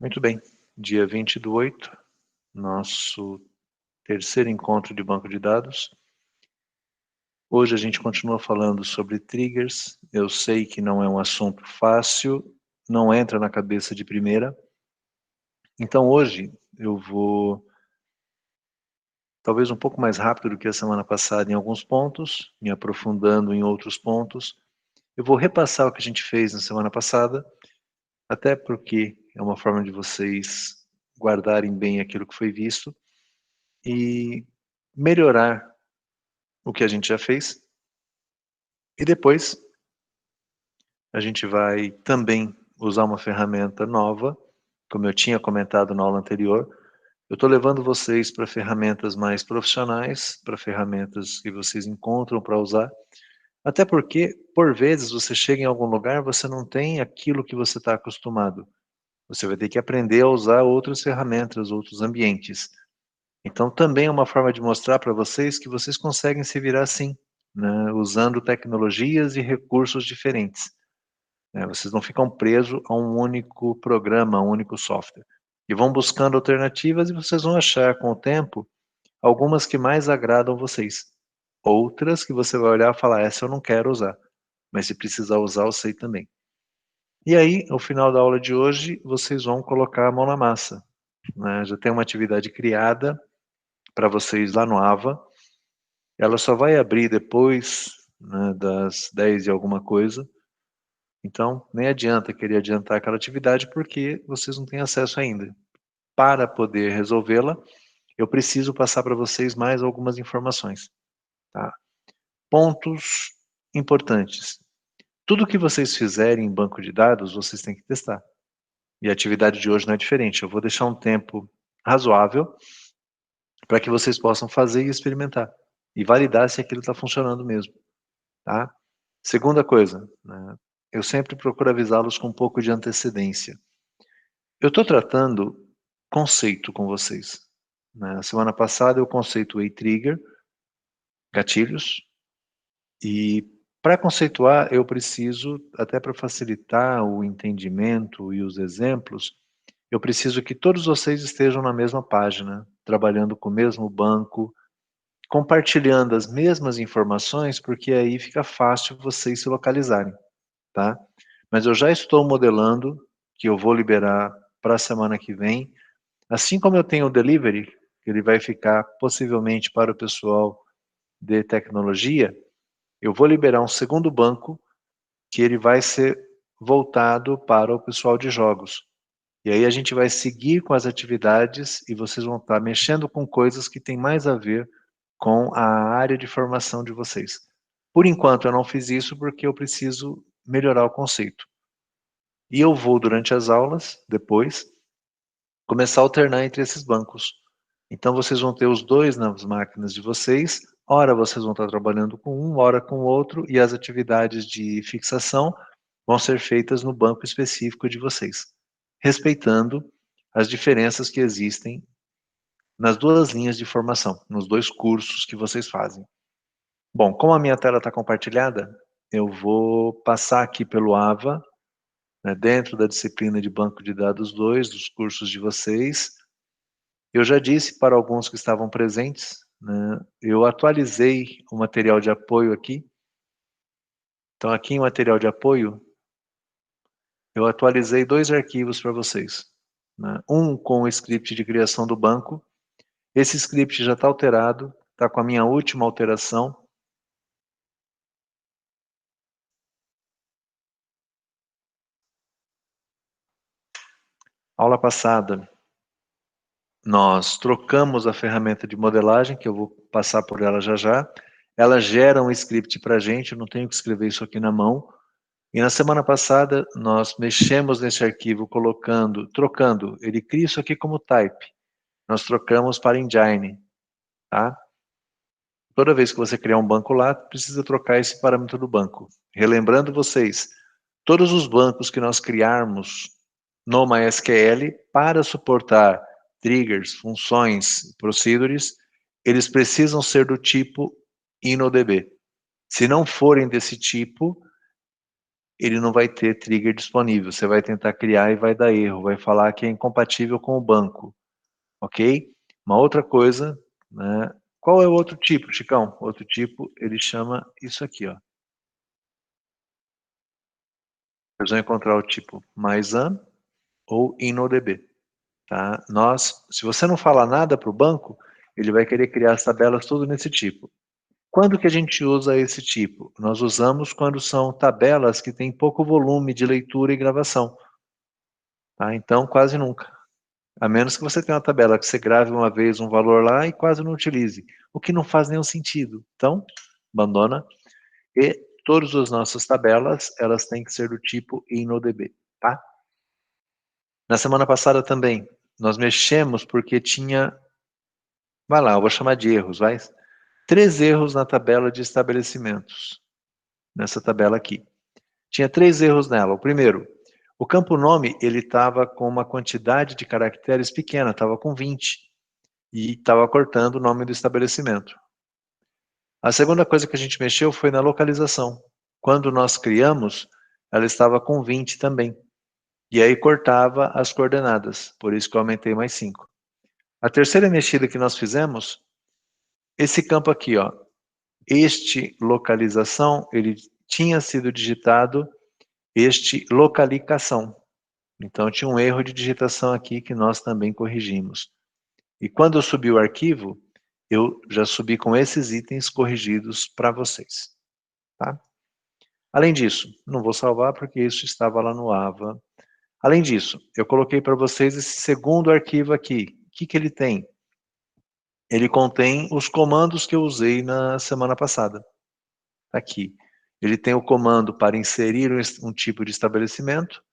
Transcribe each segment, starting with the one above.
Muito bem, dia 20/8, nosso terceiro encontro de banco de dados. Hoje a gente continua falando sobre triggers. Eu sei que não é um assunto fácil, não entra na cabeça de primeira. Então hoje eu vou, talvez um pouco mais rápido do que a semana passada em alguns pontos, me aprofundando em outros pontos. Eu vou repassar o que a gente fez na semana passada, até porque é uma forma de vocês guardarem bem aquilo que foi visto e melhorar o que a gente já fez. E depois a gente vai também usar uma ferramenta nova, como eu tinha comentado na aula anterior. Eu estou levando vocês para ferramentas mais profissionais, para ferramentas que vocês encontram para usar, até porque, por vezes, você chega em algum lugar, você não tem aquilo que você está acostumado. Você vai ter que aprender a usar outras ferramentas, outros ambientes. Então, também é uma forma de mostrar para vocês que vocês conseguem se virar assim, né, usando tecnologias e recursos diferentes. Vocês não ficam presos a um único programa, a um único software. E vão buscando alternativas e vocês vão achar com o tempo algumas que mais agradam vocês. Outras que você vai olhar e falar, essa eu não quero usar, mas se precisar usar, eu sei também. E aí, no final da aula de hoje, vocês vão colocar a mão na massa, né? Já tem uma atividade criada para vocês lá no AVA. Ela só vai abrir depois, né, das 10 e alguma coisa. Então, nem adianta querer adiantar aquela atividade porque vocês não têm acesso ainda. Para poder resolvê-la, eu preciso passar para vocês mais algumas informações. Tá? Pontos importantes. Tudo que vocês fizerem em banco de dados, vocês têm que testar. E a atividade de hoje não é diferente. Eu vou deixar um tempo razoável para que vocês possam fazer e experimentar. E validar se aquilo está funcionando mesmo. Tá? Segunda coisa, né, eu sempre procuro avisá-los com um pouco de antecedência. Eu estou tratando conceito com vocês. Na semana passada eu conceituei trigger, gatilhos, e para conceituar eu preciso, até para facilitar o entendimento e os exemplos, eu preciso que todos vocês estejam na mesma página, trabalhando com o mesmo banco, compartilhando as mesmas informações, porque aí fica fácil vocês se localizarem, tá? Mas eu já estou modelando, que eu vou liberar para a semana que vem, assim como eu tenho o delivery, que ele vai ficar possivelmente para o pessoal de tecnologia, eu vou liberar um segundo banco que ele vai ser voltado para o pessoal de jogos. E aí a gente vai seguir com as atividades e vocês vão estar mexendo com coisas que têm mais a ver com a área de formação de vocês. Por enquanto eu não fiz isso porque eu preciso melhorar o conceito. E eu vou, durante as aulas, depois, começar a alternar entre esses bancos. Então vocês vão ter os dois nas máquinas de vocês, ora vocês vão estar trabalhando com um, ora com o outro, e as atividades de fixação vão ser feitas no banco específico de vocês, respeitando as diferenças que existem nas duas linhas de formação, nos dois cursos que vocês fazem. Bom, como a minha tela está compartilhada, eu vou passar aqui pelo AVA, né, dentro da disciplina de Banco de Dados 2, dos cursos de vocês. Eu já disse para alguns que estavam presentes, né, eu atualizei o material de apoio aqui. Então, aqui em material de apoio, eu atualizei 2 arquivos para vocês. Né, um com o script de criação do banco. Esse script já está alterado, está com a minha última alteração. Aula passada, nós trocamos a ferramenta de modelagem, que eu vou passar por ela já já. Ela gera um script para a gente, eu não tenho que escrever isso aqui na mão. E na semana passada, nós mexemos nesse arquivo trocando, ele cria isso aqui como type. Nós trocamos para engine, tá? Toda vez que você criar um banco lá, precisa trocar esse parâmetro do banco. Relembrando vocês, todos os bancos que nós criarmos no MySQL para suportar triggers, funções, procedures, eles precisam ser do tipo InnoDB. Se não forem desse tipo, ele não vai ter trigger disponível. Você vai tentar criar e vai dar erro, vai falar que é incompatível com o banco, ok? Uma outra coisa, né? Qual é o outro tipo, Chicão? Outro tipo, ele chama isso aqui, ó. Vocês vão encontrar o tipo MyZan ou InnoDB, tá? Se você não falar nada para o banco, ele vai querer criar as tabelas tudo nesse tipo. Quando que a gente usa esse tipo? Nós usamos quando são tabelas que têm pouco volume de leitura e gravação, tá? Então, quase nunca. A menos que você tenha uma tabela que você grave uma vez um valor lá e quase não utilize, o que não faz nenhum sentido. Então, abandona. E todas as nossas tabelas, elas têm que ser do tipo InnoDB, tá? Na semana passada também, nós mexemos porque tinha, vai lá, eu vou chamar de erros, vai? 3 erros na tabela de estabelecimentos, nessa tabela aqui. Tinha 3 erros nela. O primeiro, o campo nome, ele estava com uma quantidade de caracteres pequena, estava com 20, e estava cortando o nome do estabelecimento. A segunda coisa que a gente mexeu foi na localização. Quando nós criamos, ela estava com 20 também. E aí cortava as coordenadas, por isso que eu aumentei mais 5. A terceira mexida que nós fizemos, esse campo aqui, ó, este localização, ele tinha sido digitado este localização. Então tinha um erro de digitação aqui que nós também corrigimos. E quando eu subi o arquivo, eu já subi com esses itens corrigidos para vocês, tá? Além disso, não vou salvar porque isso estava lá no AVA. Além disso, eu coloquei para vocês esse segundo arquivo aqui. O que ele tem? Ele contém os comandos que eu usei na semana passada. Aqui. Ele tem o comando para inserir um tipo de estabelecimento.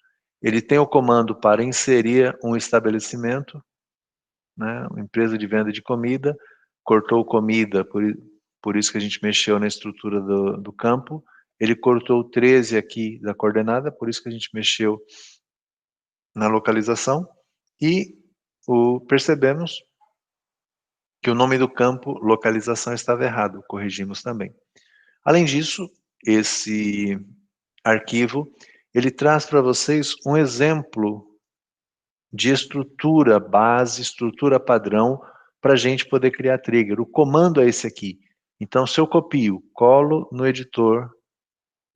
Ele tem o comando para inserir um estabelecimento, né, uma empresa de venda de comida. Cortou comida, por isso que a gente mexeu na estrutura do campo. Ele cortou 13 aqui da coordenada, por isso que a gente mexeu na localização. E percebemos que o nome do campo localização estava errado, corrigimos também. Além disso, esse arquivo, ele traz para vocês um exemplo de estrutura base, estrutura padrão, para a gente poder criar trigger. O comando é esse aqui. Então, se eu copio, colo no editor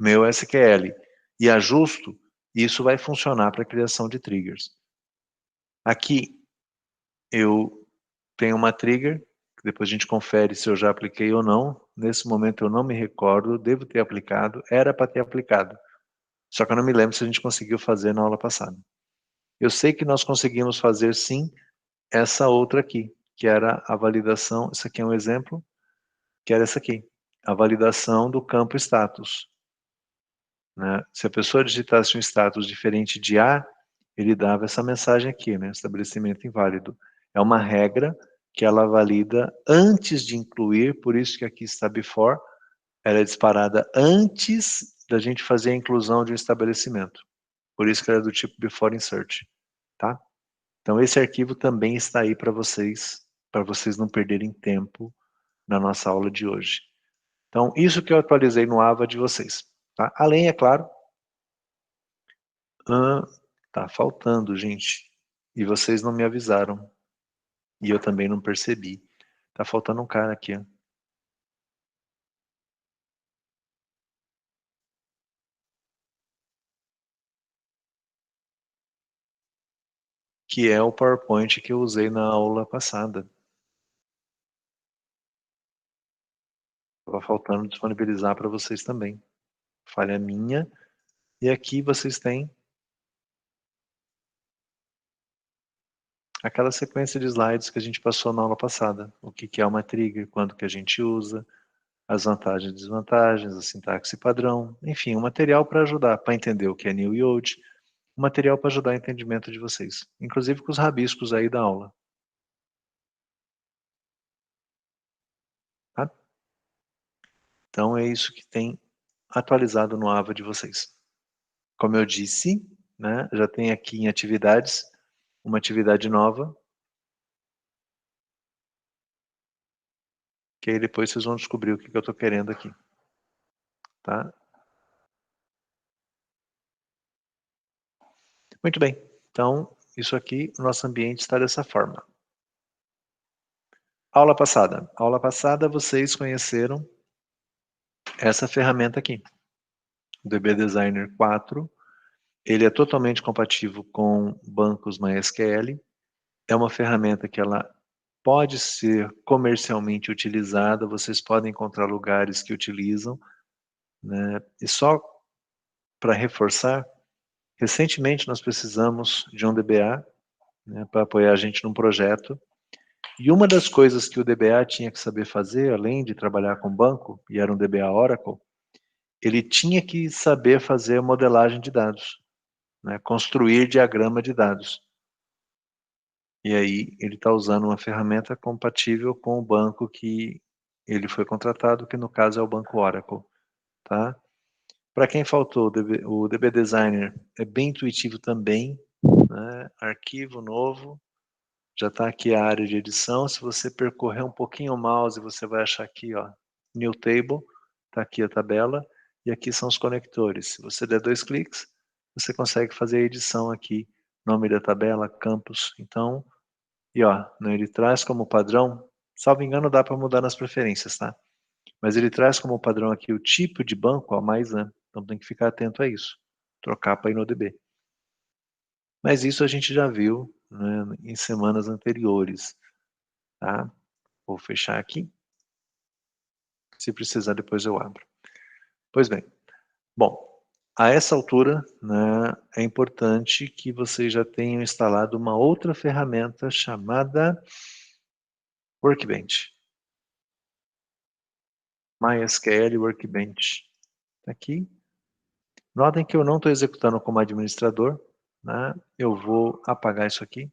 meu SQL e ajusto, isso vai funcionar para a criação de triggers. Aqui eu tenho uma trigger, que depois a gente confere se eu já apliquei ou não. Nesse momento eu não me recordo, devo ter aplicado, era para ter aplicado. Só que eu não me lembro se a gente conseguiu fazer na aula passada. Eu sei que nós conseguimos fazer sim essa outra aqui, que era a validação, isso aqui é um exemplo, que era essa aqui, a validação do campo status, né? Se a pessoa digitasse um status diferente de A, ele dava essa mensagem aqui, né? Estabelecimento inválido. É uma regra que ela valida antes de incluir, por isso que aqui está before, ela é disparada antes da gente fazer a inclusão de um estabelecimento. Por isso que ela é do tipo before insert, tá? Então esse arquivo também está aí para vocês não perderem tempo na nossa aula de hoje. Então isso que eu atualizei no AVA de vocês, tá? Além, é claro, tá faltando, gente. E vocês não me avisaram. E eu também não percebi. Tá faltando um cara aqui, ó. Que é o PowerPoint que eu usei na aula passada. Tava faltando disponibilizar para vocês também. Falha minha. E aqui vocês têm aquela sequência de slides que a gente passou na aula passada. O que é uma trigger, quando que a gente usa, as vantagens e desvantagens, a sintaxe padrão, enfim, um material para ajudar, para entender o que é new e old, um material para ajudar o entendimento de vocês, inclusive com os rabiscos aí da aula. Tá? Então é isso que tem atualizado no AVA de vocês. Como eu disse, né, já tem aqui em atividades, uma atividade nova, que aí depois vocês vão descobrir o que eu estou querendo aqui. Tá? Muito bem. Então, isso aqui, o nosso ambiente está dessa forma. Aula passada. Aula passada, vocês conheceram essa ferramenta aqui. O DB Designer 4. Ele é totalmente compatível com bancos MySQL. É uma ferramenta que ela pode ser comercialmente utilizada. Vocês podem encontrar lugares que utilizam, né? E só para reforçar, recentemente nós precisamos de um DBA, né, para apoiar a gente num projeto. E uma das coisas que o DBA tinha que saber fazer, além de trabalhar com banco, e era um DBA Oracle, ele tinha que saber fazer modelagem de dados, né, construir diagrama de dados. E aí ele está usando uma ferramenta compatível com o banco que ele foi contratado, que no caso é o Banco Oracle. Tá? Para quem faltou, o DB Designer é bem intuitivo também, né? Arquivo novo, já está aqui a área de edição. Se você percorrer um pouquinho o mouse, você vai achar aqui, ó, New Table, está aqui a tabela, e aqui são os conectores. Se você der 2 cliques, você consegue fazer a edição aqui, nome da tabela, campos. Então, e ó, né, ele traz como padrão, salvo engano dá para mudar nas preferências, tá? Mas ele traz como padrão aqui o tipo de banco, ó, mais amplo. Então tem que ficar atento a isso. Trocar para InnoDB. Mas isso a gente já viu, né, em semanas anteriores. Tá? Vou fechar aqui. Se precisar, depois eu abro. Pois bem. Bom, a essa altura, né, é importante que vocês já tenham instalado uma outra ferramenta chamada Workbench. MySQL Workbench. Tá aqui. Notem que eu não estou executando como administrador, né? Eu vou apagar isso aqui.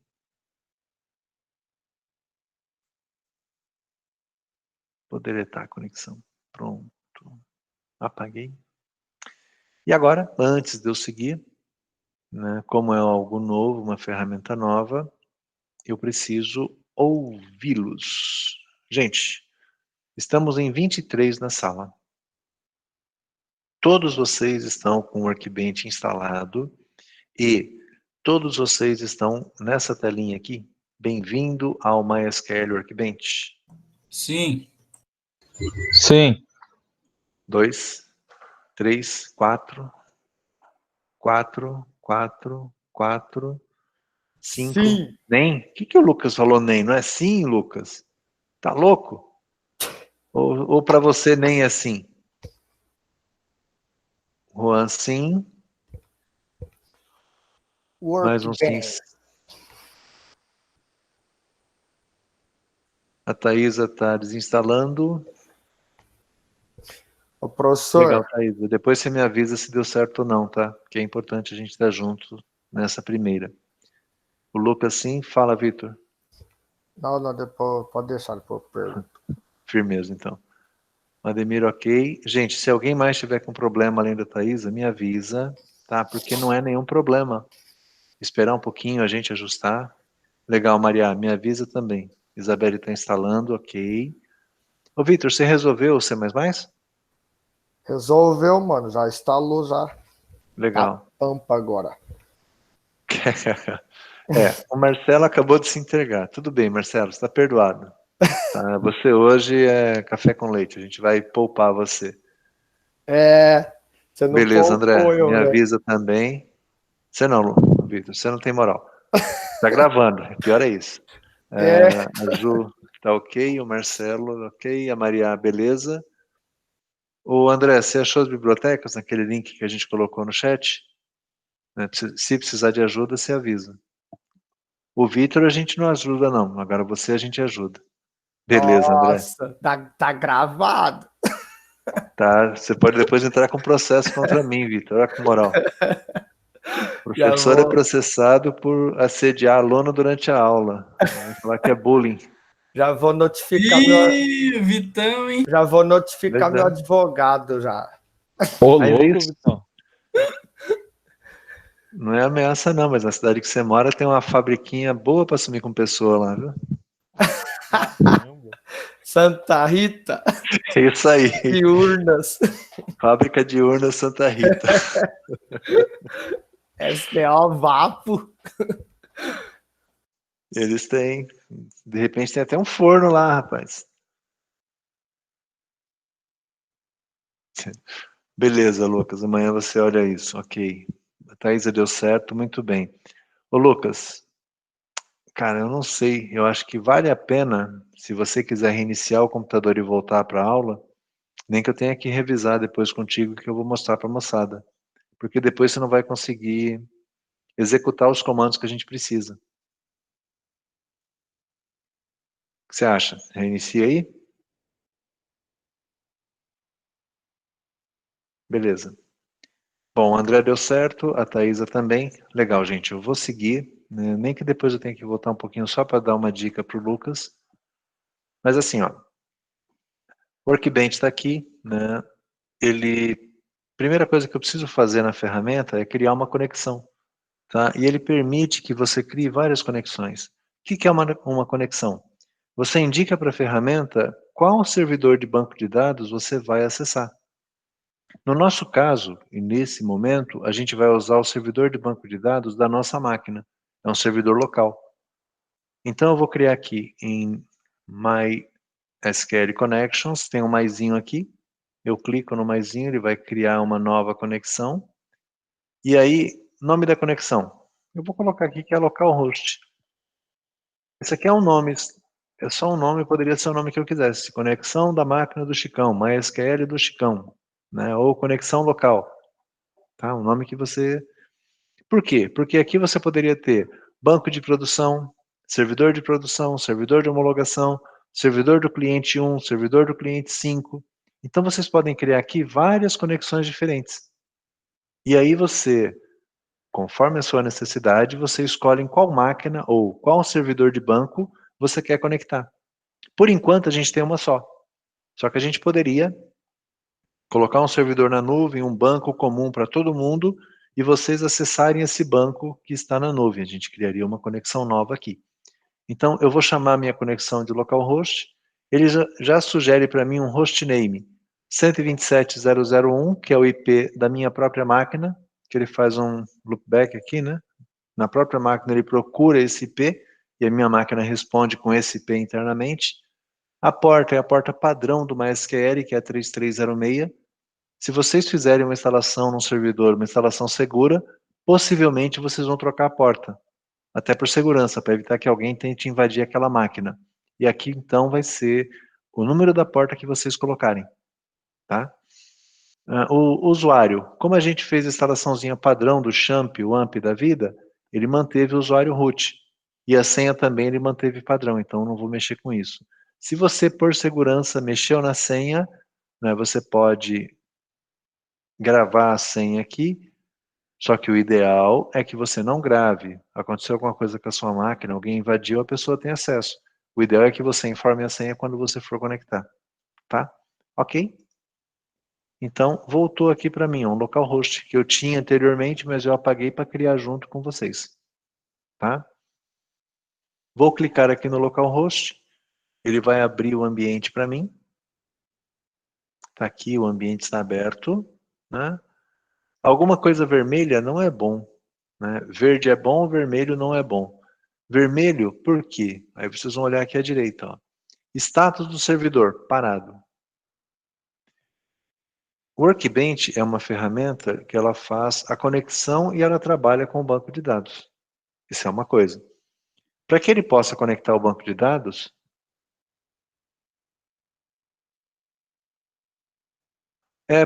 Vou deletar a conexão. Pronto. Apaguei. E agora, antes de eu seguir, né, como é algo novo, uma ferramenta nova, eu preciso ouvi-los. Gente, estamos em 23 na sala. Todos vocês estão com o Workbench instalado e todos vocês estão nessa telinha aqui. Bem-vindo ao MySQL Workbench. Sim. Sim. 2, 3, 4, 5. Sim. Nem? O que o Lucas falou nem? Não é sim, Lucas? Tá louco? Ou para você nem é sim? Juan, sim. Mais um sim. A Thaisa está desinstalando. O professor. Legal, Thaisa. Depois você me avisa se deu certo ou não, tá? Porque é importante a gente estar junto nessa primeira. O Lucas sim. Fala, Vitor. Não, depois pode deixar, depois eu pergunto. Firmeza, então. Ademir, ok. Gente, se alguém mais tiver com problema além da Thaisa, me avisa, tá? Porque não é nenhum problema. Esperar um pouquinho, a gente ajustar. Legal, Maria, me avisa também. Isabelle está instalando, ok. Ô, Vitor, você resolveu o C++? Resolveu, mano. Já instalou, já. Legal. Tá pampa agora. O Marcelo acabou de se entregar. Tudo bem, Marcelo, você está perdoado. Tá? Você hoje é café com leite, a gente vai poupar você. Você não Beleza, André, eu, me né? avisa também. Você não, Vitor, você não tem moral. Tá gravando, pior é isso. A Ju tá ok, o Marcelo ok, a Maria, beleza. O André, você achou as bibliotecas naquele link que a gente colocou no chat? Se precisar de ajuda, você avisa. O Vitor a gente não ajuda não, agora você a gente ajuda. Beleza, André. Nossa, tá gravado. Tá, você pode depois entrar com processo contra mim, Vitor, olha que moral. O professor é processado por assediar aluno durante a aula. Vai falar que é bullying. Já vou notificar Vitão, hein? Já vou notificar meu advogado já. Ô, louco, Vitão. Não é ameaça não, mas na cidade que você mora tem uma fabriquinha boa para sumir com pessoa lá, viu? Santa Rita. É isso aí. De urnas. Fábrica de urnas Santa Rita. SPO, Vapo. Eles têm. De repente tem até um forno lá, rapaz. Beleza, Lucas. Amanhã você olha isso. Ok. A Thaisa deu certo, muito bem. Ô, Lucas, cara, eu não sei. Eu acho que vale a pena, se você quiser reiniciar o computador e voltar para a aula, nem que eu tenha que revisar depois contigo, que eu vou mostrar para a moçada. Porque depois você não vai conseguir executar os comandos que a gente precisa. O que você acha? Reinicia aí? Beleza. Bom, o André deu certo, a Thaisa também. Legal, gente, eu vou seguir, né? Nem que depois eu tenha que voltar um pouquinho só para dar uma dica para o Lucas. Mas assim, ó, o Workbench está aqui, né? Primeira coisa que eu preciso fazer na ferramenta é criar uma conexão, tá? E ele permite que você crie várias conexões. O que é uma conexão? Você indica para a ferramenta qual servidor de banco de dados você vai acessar. No nosso caso, e nesse momento, a gente vai usar o servidor de banco de dados da nossa máquina. É um servidor local. Então eu vou criar aqui em MySQL Connections, tem um maisinho aqui. Eu clico no maisinho, ele vai criar uma nova conexão. E aí, nome da conexão. Eu vou colocar aqui que é localhost. Esse aqui é um nome, é só um nome, poderia ser o nome que eu quisesse. Conexão da máquina do Chicão, MySQL do Chicão, né? Ou conexão local. Tá? Um nome que você... Por quê? Porque aqui você poderia ter banco de produção, servidor de homologação, servidor do cliente 1, servidor do cliente 5. Então vocês podem criar aqui várias conexões diferentes. E aí você, conforme a sua necessidade, você escolhe em qual máquina ou qual servidor de banco você quer conectar. Por enquanto a gente tem uma só. Só que a gente poderia colocar um servidor na nuvem, um banco comum para todo mundo, e vocês acessarem esse banco que está na nuvem. A gente criaria uma conexão nova aqui. Então, eu vou chamar a minha conexão de localhost. Ele já sugere para mim um hostname 127.0.0.1, que é o IP da minha própria máquina, que ele faz um loopback aqui, né? Na própria máquina ele procura esse IP, e a minha máquina responde com esse IP internamente. A porta é a porta padrão do MySQL, que é 3306. Se vocês fizerem uma instalação num servidor, uma instalação segura, possivelmente vocês vão trocar a porta. Até por segurança, para evitar que alguém tente invadir aquela máquina. E aqui então vai ser o número da porta que vocês colocarem. Tá? O usuário, como a gente fez a instalaçãozinha padrão do Champ, o AMP da vida, ele manteve o usuário root. E a senha também ele manteve padrão, então não vou mexer com isso. Se você, por segurança, mexeu na senha, né, você pode gravar a senha aqui, só que o ideal é que você não grave. Aconteceu alguma coisa com a sua máquina, alguém invadiu, a pessoa tem acesso. O ideal é que você informe a senha quando você for conectar, tá? Ok? Então, voltou aqui para mim, um localhost que eu tinha anteriormente, mas eu apaguei para criar junto com vocês, tá? Vou clicar aqui no localhost, ele vai abrir o ambiente para mim. Tá aqui, o ambiente está aberto, né? Alguma coisa vermelha não é bom, né? Verde é bom, vermelho não é bom. Vermelho, por quê? Aí vocês vão olhar aqui à direita, ó. Status do servidor, parado. O Workbench é uma ferramenta que ela faz a conexão e ela trabalha com o banco de dados. Isso é uma coisa. Para que ele possa conectar o banco de dados,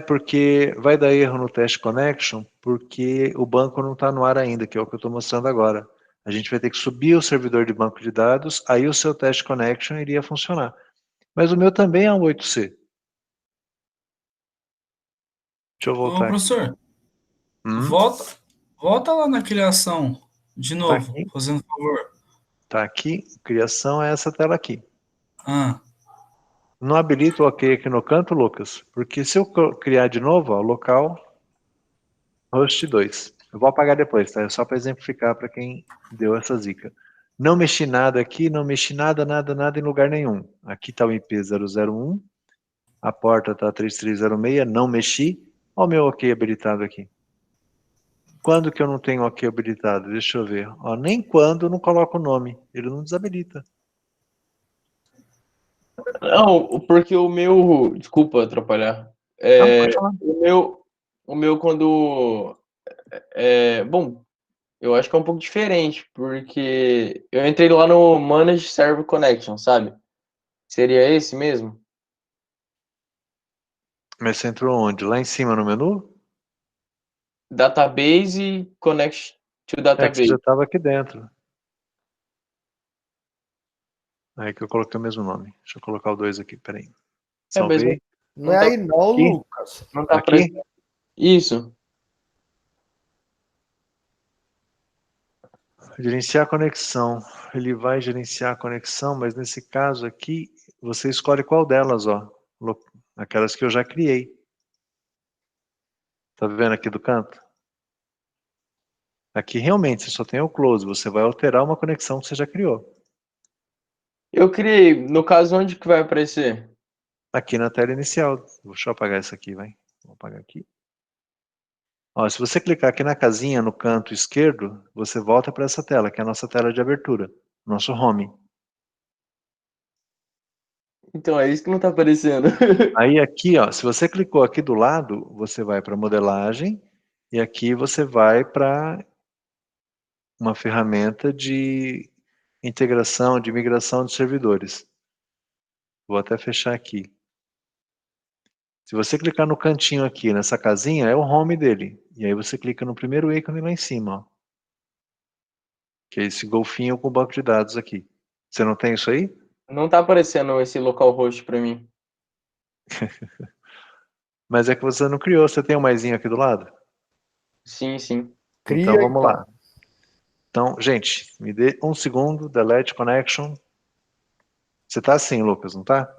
porque vai dar erro no test connection, porque o banco não está no ar ainda, que é o que eu estou mostrando agora. A gente vai ter que subir o servidor de banco de dados, aí o seu test connection iria funcionar. Mas o meu também é um 8C. Deixa eu Ô, voltar aqui. professor, volta lá na criação de Tá novo, aqui. fazendo favor. Tá aqui. Criação é essa tela aqui. Ah, Não habilita o OK aqui no canto, Lucas? Porque se eu criar de novo, ó, local host 2. Eu vou apagar depois, tá? É só para exemplificar para quem deu essa zica. Não mexi nada aqui, não mexi nada em lugar nenhum. Aqui está o IP 001, a porta está 3306, não mexi. Olha o meu OK habilitado aqui. Quando que eu não tenho OK habilitado? Deixa eu ver. Ó, nem quando eu não coloco o nome. Ele não desabilita. Não, porque o meu. Desculpa atrapalhar. Não, pode falar. O meu quando. Bom, eu acho que é um pouco diferente, porque eu entrei lá no Manage Server Connection, sabe? Seria esse mesmo? Mas você entrou onde? Lá em cima no menu? Database Connect to É que você Database. já estava aqui dentro. Aí que eu coloquei o mesmo nome. Deixa eu colocar o 2 aqui, peraí. Salvei. Não é aí não, aqui? Lucas. Não tá Aqui? aparecendo. Isso. Gerenciar a conexão. Ele vai gerenciar a conexão, mas nesse caso aqui, você escolhe qual delas, ó. Aquelas que eu já criei. Tá vendo aqui do canto? Aqui realmente você só tem o close, você vai alterar uma conexão que você já criou. Eu criei. No caso, onde que vai aparecer? Aqui na tela inicial. Deixa eu apagar isso aqui, vai. Vou apagar aqui. Ó, se você clicar aqui na casinha no canto esquerdo, você volta para essa tela, que é a nossa tela de abertura, nosso home. Então, é isso que não tá aparecendo. Aí aqui, ó, se você clicou aqui do lado, você vai para modelagem e aqui você vai para uma ferramenta de integração, de migração de servidores. Vou até fechar aqui. Se você clicar no cantinho aqui, nessa casinha, é o home dele. E aí você clica no primeiro ícone lá em cima, ó. Que é esse golfinho com o banco de dados aqui. Você não tem isso aí? Não tá aparecendo esse localhost para mim. Mas é que você não criou. Você tem um maisinho aqui do lado? Sim, sim. Cria Então vamos então. lá. Então, gente, me dê um segundo. Delete connection. Você tá assim, Lucas, não tá?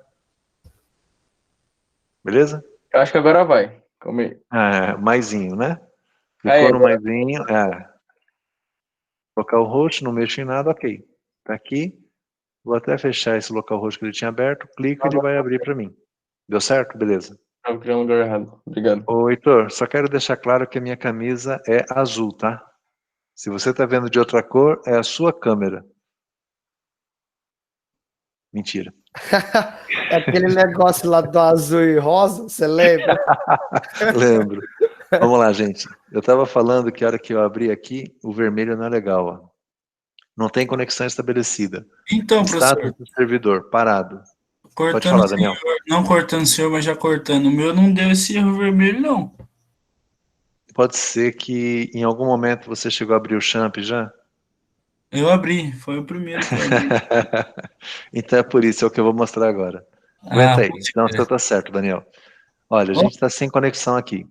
Beleza? Eu acho que agora vai. Calma aí. Maisinho, né? Aí, Clicou no agora. maisinho. Localhost, não mexo em nada, ok. Tá aqui. Vou até fechar esse localhost que ele tinha aberto. Clico e ele vai abrir para mim. Deu certo? Beleza. Tava criando um lugar errado. Obrigado. Ô, Heitor, só quero deixar claro que a minha camisa é azul, tá? Se você tá vendo de outra cor, é a sua câmera. Mentira. É aquele negócio lá do azul e rosa, você lembra? Lembro. Vamos lá, gente. Eu estava falando que a hora que eu abri aqui, o vermelho não é legal, ó. Não tem conexão estabelecida. Então, Status professor, do servidor, parado. Pode cortando falar, o Daniel. senhor, não cortando o senhor, mas já cortando. O meu não deu esse erro vermelho, não. Pode ser que em algum momento você chegou a abrir o champ já? Eu abri, foi o primeiro que eu abri. Então é por isso, é o que eu vou mostrar agora. Ah, Aguenta aí. pode Então você crer. tá certo, Daniel. Olha, a Ó, gente está sem conexão aqui. O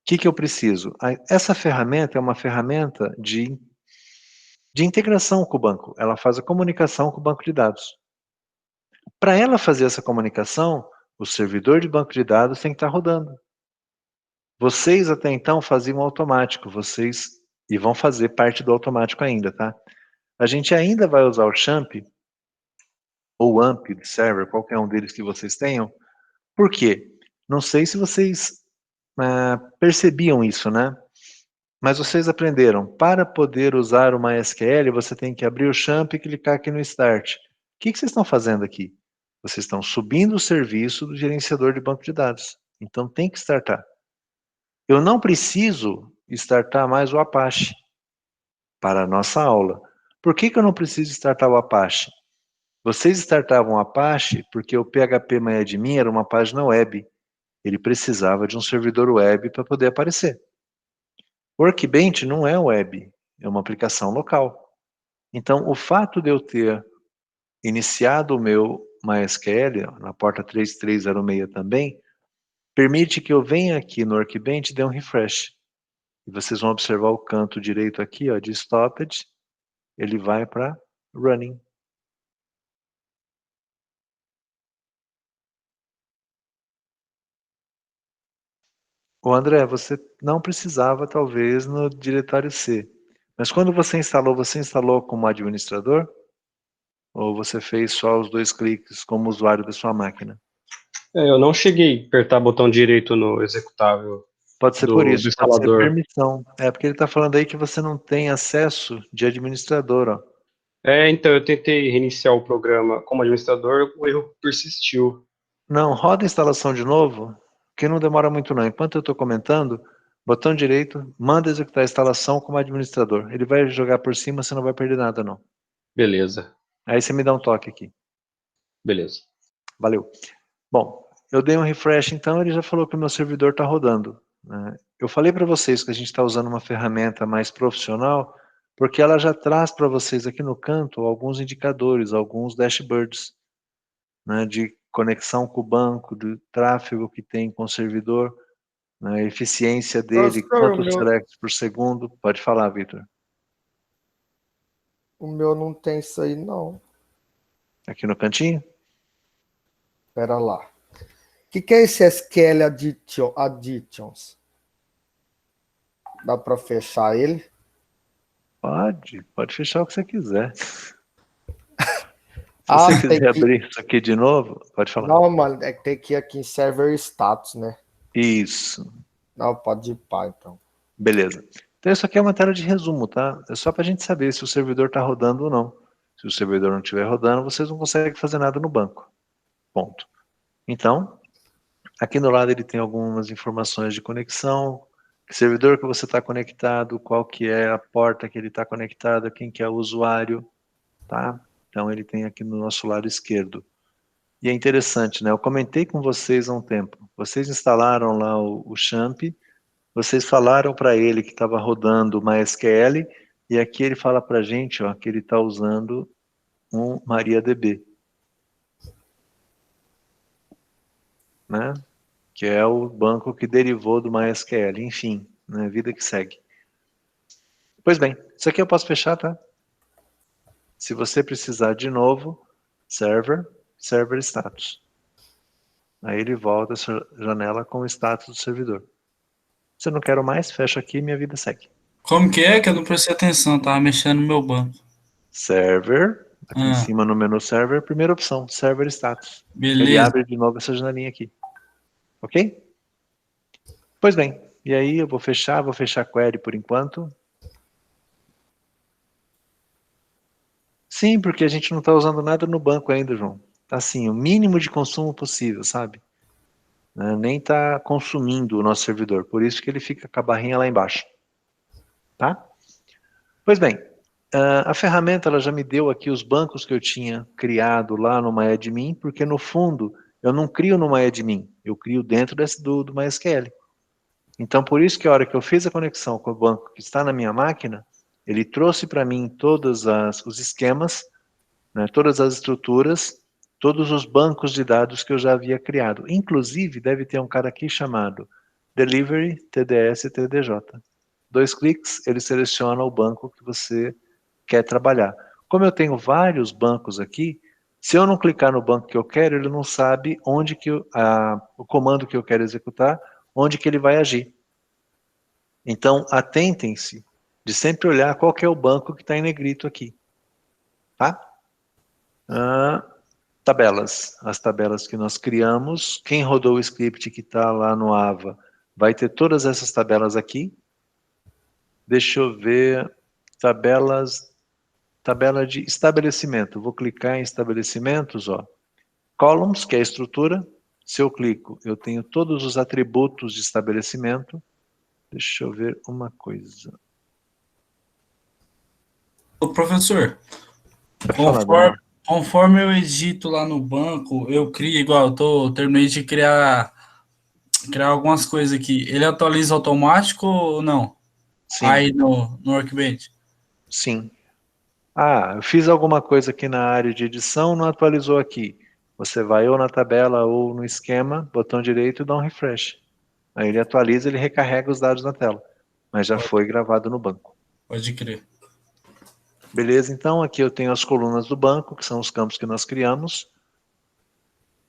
que eu preciso? Essa ferramenta é uma ferramenta de integração com o banco. Ela faz a comunicação com o banco de dados. Para ela fazer essa comunicação, o servidor de banco de dados tem que estar rodando. Vocês até então faziam automático, e vão fazer parte do automático ainda, tá? A gente ainda vai usar o champ ou amp de server, qualquer um deles que vocês tenham. Por quê? Não sei se vocês percebiam isso, né? Mas vocês aprenderam, para poder usar o MySQL, você tem que abrir o champ e clicar aqui no Start. O que vocês estão fazendo aqui? Vocês estão subindo o serviço do gerenciador de banco de dados. Então tem que startar. Eu não preciso startar mais o Apache para a nossa aula. Por que eu não preciso startar o Apache? Vocês startavam o Apache porque o PHP-MyAdmin era uma página web. Ele precisava de um servidor web para poder aparecer. O Workbench não é web, é uma aplicação local. Então, o fato de eu ter iniciado o meu MySQL, na porta 3306 também, permite que eu venha aqui no Workbench e dê um refresh. E vocês vão observar o canto direito aqui, ó, de Stopped, ele vai para Running. O André, você não precisava, talvez, no diretório C. Mas quando você instalou como administrador? Ou você fez só os 2 cliques como usuário da sua máquina? Eu não cheguei a apertar botão direito no executável. Pode ser do, por do isso, pode ser instalador. permissão. É, porque ele está falando aí que você não tem acesso de administrador, ó. Então, eu tentei reiniciar o programa como administrador, o erro persistiu. Não, roda a instalação de novo, que não demora muito não. Enquanto eu estou comentando, botão direito, manda executar a instalação como administrador. Ele vai jogar por cima, você não vai perder nada não. Beleza, Aí você me dá um toque aqui. beleza. Valeu. Bom, eu dei um refresh então, ele já falou que o meu servidor está rodando, né? Eu falei para vocês que a gente está usando uma ferramenta mais profissional, porque ela já traz para vocês aqui no canto alguns indicadores, alguns dashboards, né, de conexão com o banco, do tráfego que tem com o servidor, né, a eficiência dele, Professor, quantos selects por segundo. Pode falar, Victor. o meu não tem isso aí, não. Aqui no cantinho? Pera lá. O que é esse SQL Additions? Dá para fechar ele? Pode fechar o que você quiser. Se Ah, você tem quiser que... abrir isso aqui de novo, pode falar. Não, mano, é que tem que ir aqui em Server Status, né? Isso. Não, pode ir pá, então. Beleza. Então isso aqui é uma tela de resumo, tá? É só para a gente saber se o servidor está rodando ou não. Se o servidor não estiver rodando, vocês não conseguem fazer nada no banco. Ponto. Então, aqui do lado ele tem algumas informações de conexão, que servidor que você está conectado, qual que é a porta que ele está conectado, quem que é o usuário, tá? Então ele tem aqui no nosso lado esquerdo. E é interessante, né? Eu comentei com vocês há um tempo. Vocês instalaram lá o Champ, vocês falaram para ele que estava rodando o MySQL, e aqui ele fala para a gente, ó, que ele está usando um MariaDB, né? Que é o banco que derivou do MySQL. Enfim, né? Vida que segue. Pois bem, isso aqui eu posso fechar, tá? Se você precisar de novo, server status. Aí ele volta essa janela com o status do servidor. Se eu não quero mais, fecho aqui e minha vida segue. Como que é que eu não prestei atenção? Tava mexendo no meu banco. Server, aqui em Ah, cima no menu server, primeira opção, server status. Ele beleza. abre de novo essa janelinha aqui. Ok? Pois bem, e aí eu vou fechar a query por enquanto. Sim, porque a gente não está usando nada no banco ainda, João. Assim, o mínimo de consumo possível, sabe? Né? Nem está consumindo o nosso servidor, por isso que ele fica com a barrinha lá embaixo. Tá? Pois bem, a ferramenta ela já me deu aqui os bancos que eu tinha criado lá no MyAdmin, porque no fundo eu não crio no MyAdmin, eu crio dentro do MySQL. Então por isso que a hora que eu fiz a conexão com o banco que está na minha máquina, ele trouxe para mim todos os esquemas, né, todas as estruturas, todos os bancos de dados que eu já havia criado. Inclusive deve ter um cara aqui chamado Delivery TDS TDJ. 2 cliques, ele seleciona o banco que você quer trabalhar. Como eu tenho vários bancos aqui, se eu não clicar no banco que eu quero, ele não sabe onde que o comando que eu quero executar, onde que ele vai agir. Então, atentem-se de sempre olhar qual que é o banco que está em negrito aqui. Tá? Tabelas. As tabelas que nós criamos. Quem rodou o script que está lá no Ava vai ter todas essas tabelas aqui. Deixa eu ver. Tabela de estabelecimento. Vou clicar em estabelecimentos, ó. Columns, que é a estrutura. Se eu clico, eu tenho todos os atributos de estabelecimento. Deixa eu ver uma coisa. Ô, professor, Pode falar, Daniel. conforme eu edito lá no banco, eu crio igual, terminei de criar algumas coisas aqui. Ele atualiza automático ou não? Sim, Aí no Workbench. sim. Ah, eu fiz alguma coisa aqui na área de edição, não atualizou aqui. Você vai ou na tabela ou no esquema, botão direito e dá um refresh. Aí ele atualiza, ele recarrega os dados na tela. Mas já foi gravado no banco. Pode crer. Beleza, então aqui eu tenho as colunas do banco, que são os campos que nós criamos.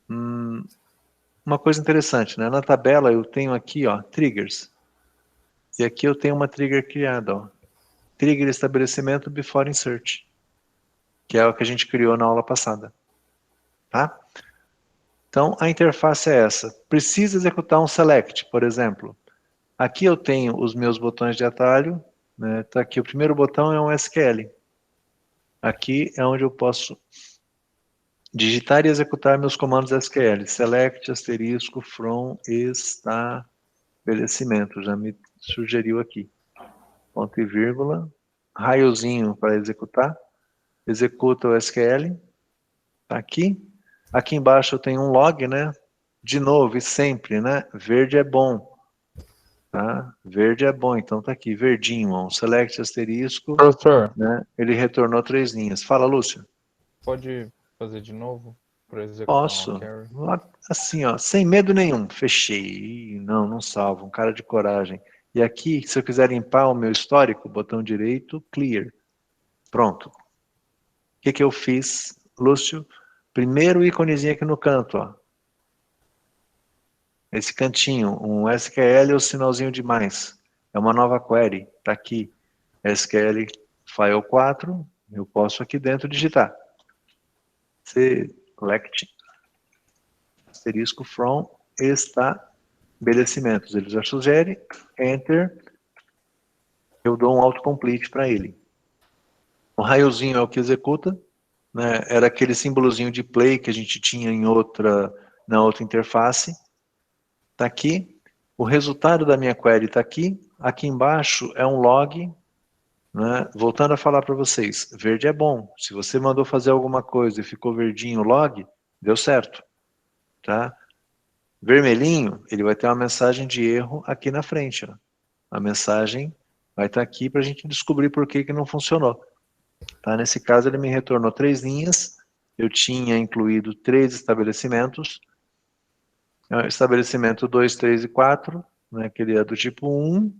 Uma coisa interessante, né? Na tabela eu tenho aqui, ó, triggers. E aqui eu tenho uma trigger criada, ó. Trigger estabelecimento before insert, que é o que a gente criou na aula passada. Tá? Então, a interface é essa. Precisa executar um select, por exemplo. Aqui eu tenho os meus botões de atalho, né? Tá aqui, o primeiro botão é um SQL. Aqui é onde eu posso digitar e executar meus comandos SQL. Select, asterisco, from, estabelecimento. Já me sugeriu aqui. Ponto e vírgula. Raiozinho para executar. Executa o SQL. Tá aqui. Aqui embaixo eu tenho um log, né? De novo, e sempre, né? Verde é bom. Tá? Verde é bom, então tá aqui, verdinho, ó, select asterisco, Professor, né? Ele retornou 3 linhas. Fala, Lúcio. pode fazer de novo para executar Posso. uma carry? Assim, ó, sem medo nenhum. Fechei. Não, não salvo. Um cara de coragem. E aqui, se eu quiser limpar o meu histórico, botão direito, clear. Pronto. O que que eu fiz, Lúcio? Primeiro íconezinho aqui no canto, ó. Esse cantinho, um SQL ou sinalzinho de mais. É uma nova query. Tá aqui. SQL file 4. Eu posso aqui dentro digitar. Select asterisco from estabelecimentos. Ele já sugere, enter, eu dou um autocomplete para ele. O raiozinho é o que executa, né? Era aquele símbolozinho de play que a gente tinha na outra interface. Está aqui. O resultado da minha query está aqui. Aqui embaixo é um log. Né? Voltando a falar para vocês, verde é bom. Se você mandou fazer alguma coisa e ficou verdinho o log, deu certo. Tá? Vermelhinho, ele vai ter uma mensagem de erro aqui na frente. Ó. A mensagem vai estar aqui para a gente descobrir por que não funcionou. Tá? Nesse caso, ele me retornou 3 linhas. Eu tinha incluído 3 estabelecimentos. Estabelecimento 2, 3 e 4, né, que ele é do tipo 1.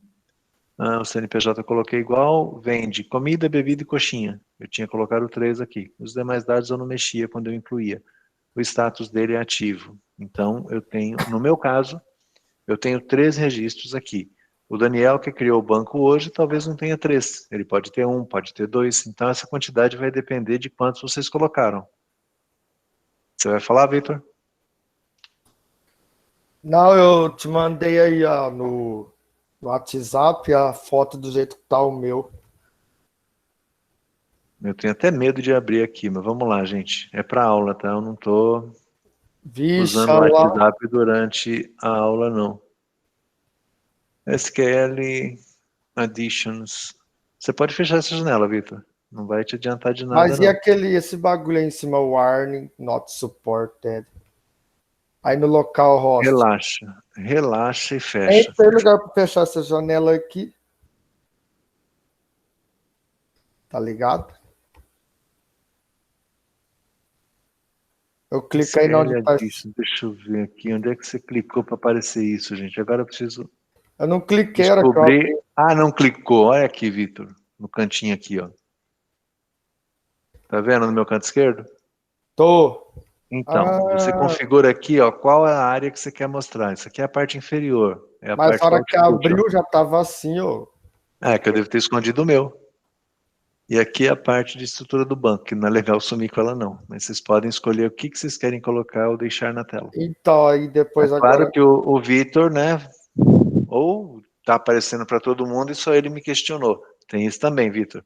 O CNPJ eu coloquei igual. Vende comida, bebida e coxinha. Eu tinha colocado 3 aqui. Os demais dados eu não mexia quando eu incluía. O status dele é ativo. Então, eu tenho, no meu caso, eu tenho 3 registros aqui. O Daniel, que criou o banco hoje, talvez não tenha 3. Ele pode ter 1, pode ter 2. Então, essa quantidade vai depender de quantos vocês colocaram. Você vai falar, Victor? Não, eu te mandei aí ó, no WhatsApp a foto do jeito que tá o meu. Eu tenho até medo de abrir aqui, mas vamos lá, gente. É para aula, tá? Eu não estou Vixe, usando o olha lá. WhatsApp durante a aula, não. SQL Additions. Você pode fechar essa janela, Victor. Não vai te adiantar de nada, Mas e não. esse bagulho aí em cima, warning, not supported. Aí no local host. Relaxa. Relaxa e Nem fecha. tem lugar para fechar essa janela aqui. Tá ligado? Eu clico aí onde tá. Deixa eu ver aqui. Onde é que você clicou para aparecer isso, gente? Agora eu preciso Eu não cliquei, era descobrir. Ah, não clicou. Olha aqui, Victor. No cantinho aqui, ó. Tá vendo no meu canto esquerdo? Tô. Então, você configura aqui, ó, qual é a área que você quer mostrar. Isso aqui é a parte inferior. É a Mas parte na hora do que output, abriu já tava assim, ó. É, que eu devo ter escondido o meu. E aqui é a parte de estrutura do banco, que não é legal sumir com ela não. Mas vocês podem escolher o que vocês querem colocar ou deixar na tela. Então, aí depois É claro que o Victor, né, ou tá aparecendo para todo mundo e só ele me questionou. Tem isso também, Victor.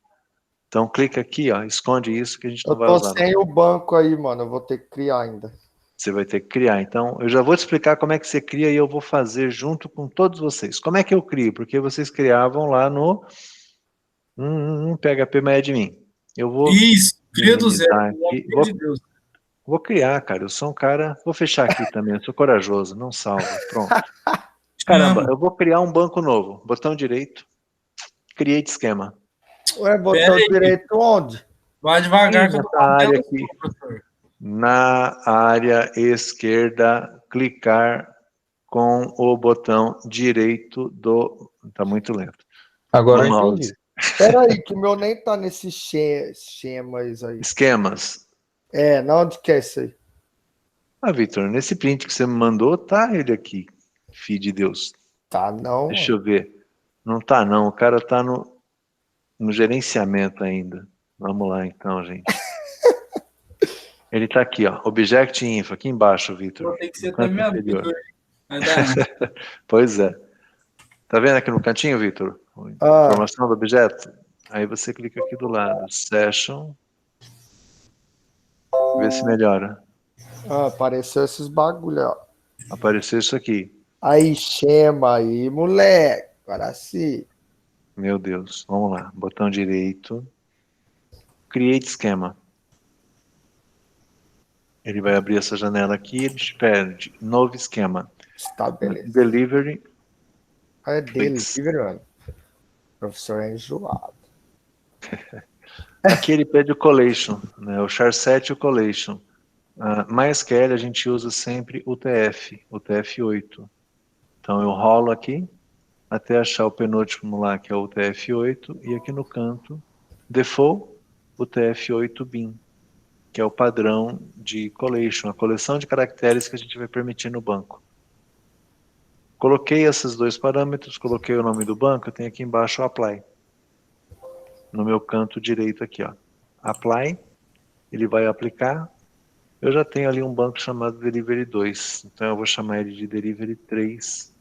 Então clica aqui, ó, esconde isso que a gente não vai usar. Eu tô sem o banco aí, mano, eu vou ter que criar ainda. Você vai ter que criar. Então, eu já vou te explicar como é que você cria e eu vou fazer junto com todos vocês. Como é que eu crio? Porque vocês criavam lá no PHP MyAdmin. Eu vou Isso, cria do zero. aqui. Pelo amor de Deus. Vou criar, cara. Eu sou um cara. Vou fechar aqui também. Eu sou corajoso. Não salvo. Pronto. Caramba, eu vou criar um banco novo. Botão direito. Create esquema. Ué, botão direito onde? Vai devagar que eu tô nessa área aqui. Na área esquerda, clicar com o botão direito do. Tá muito lento. Agora eu entendi. Espera aí, que o meu nem tá nesses schemas aí. Esquemas. É, na onde que é isso aí? Ah, Victor, nesse print que você me mandou, tá ele aqui. Filho de Deus. Tá, não. Deixa eu ver. Não tá, não. O cara tá no gerenciamento ainda. Vamos lá, então, gente. Ele tá aqui, ó. Object Info, aqui embaixo, Victor. Tem que ser até minha vida. Pois é. Tá vendo aqui no cantinho, Vitor? Ah. Informação do objeto. Aí você clica aqui do lado, Session. Vê se melhora. Apareceu esses bagulho, ó. Apareceu isso aqui. Aí, chama aí, moleque. Agora sim. Meu Deus. Vamos lá. Botão direito. Create Schema. Ele vai abrir essa janela aqui, ele te pede novo esquema. Tá, beleza. Delivery. É delivery, mano. O professor é enjoado. Aqui ele pede o collation, né? O charset e o collation. MySQL a gente usa sempre o TF8. Então eu rolo aqui até achar o penúltimo lá, que é o TF8, e aqui no canto, default, o TF8 bin, que é o padrão de collation, a coleção de caracteres que a gente vai permitir no banco. Coloquei esses dois parâmetros, coloquei o nome do banco, eu tenho aqui embaixo o apply. No meu canto direito aqui, ó. Apply, ele vai aplicar. Eu já tenho ali um banco chamado Delivery 2, então eu vou chamar ele de Delivery 3.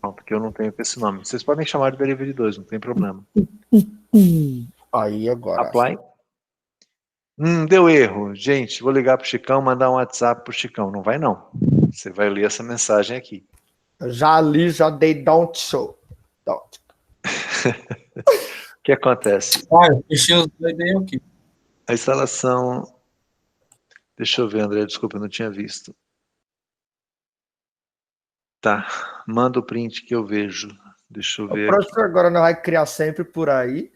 Não, porque eu não tenho com esse nome. Vocês podem chamar de Delivery 2, não tem problema. Aí agora. Apply. Deu erro. Gente, vou ligar pro Chicão, mandar um WhatsApp pro Chicão. Não vai não. Você vai ler essa mensagem aqui. Eu já li, já dei don't show. Don't. O que acontece? Eu fechei os dois daí aqui. A instalação... Deixa eu ver, André, desculpa, eu não tinha visto. Tá, manda o print que eu vejo. Deixa eu O ver professor aqui. agora não vai criar sempre por aí?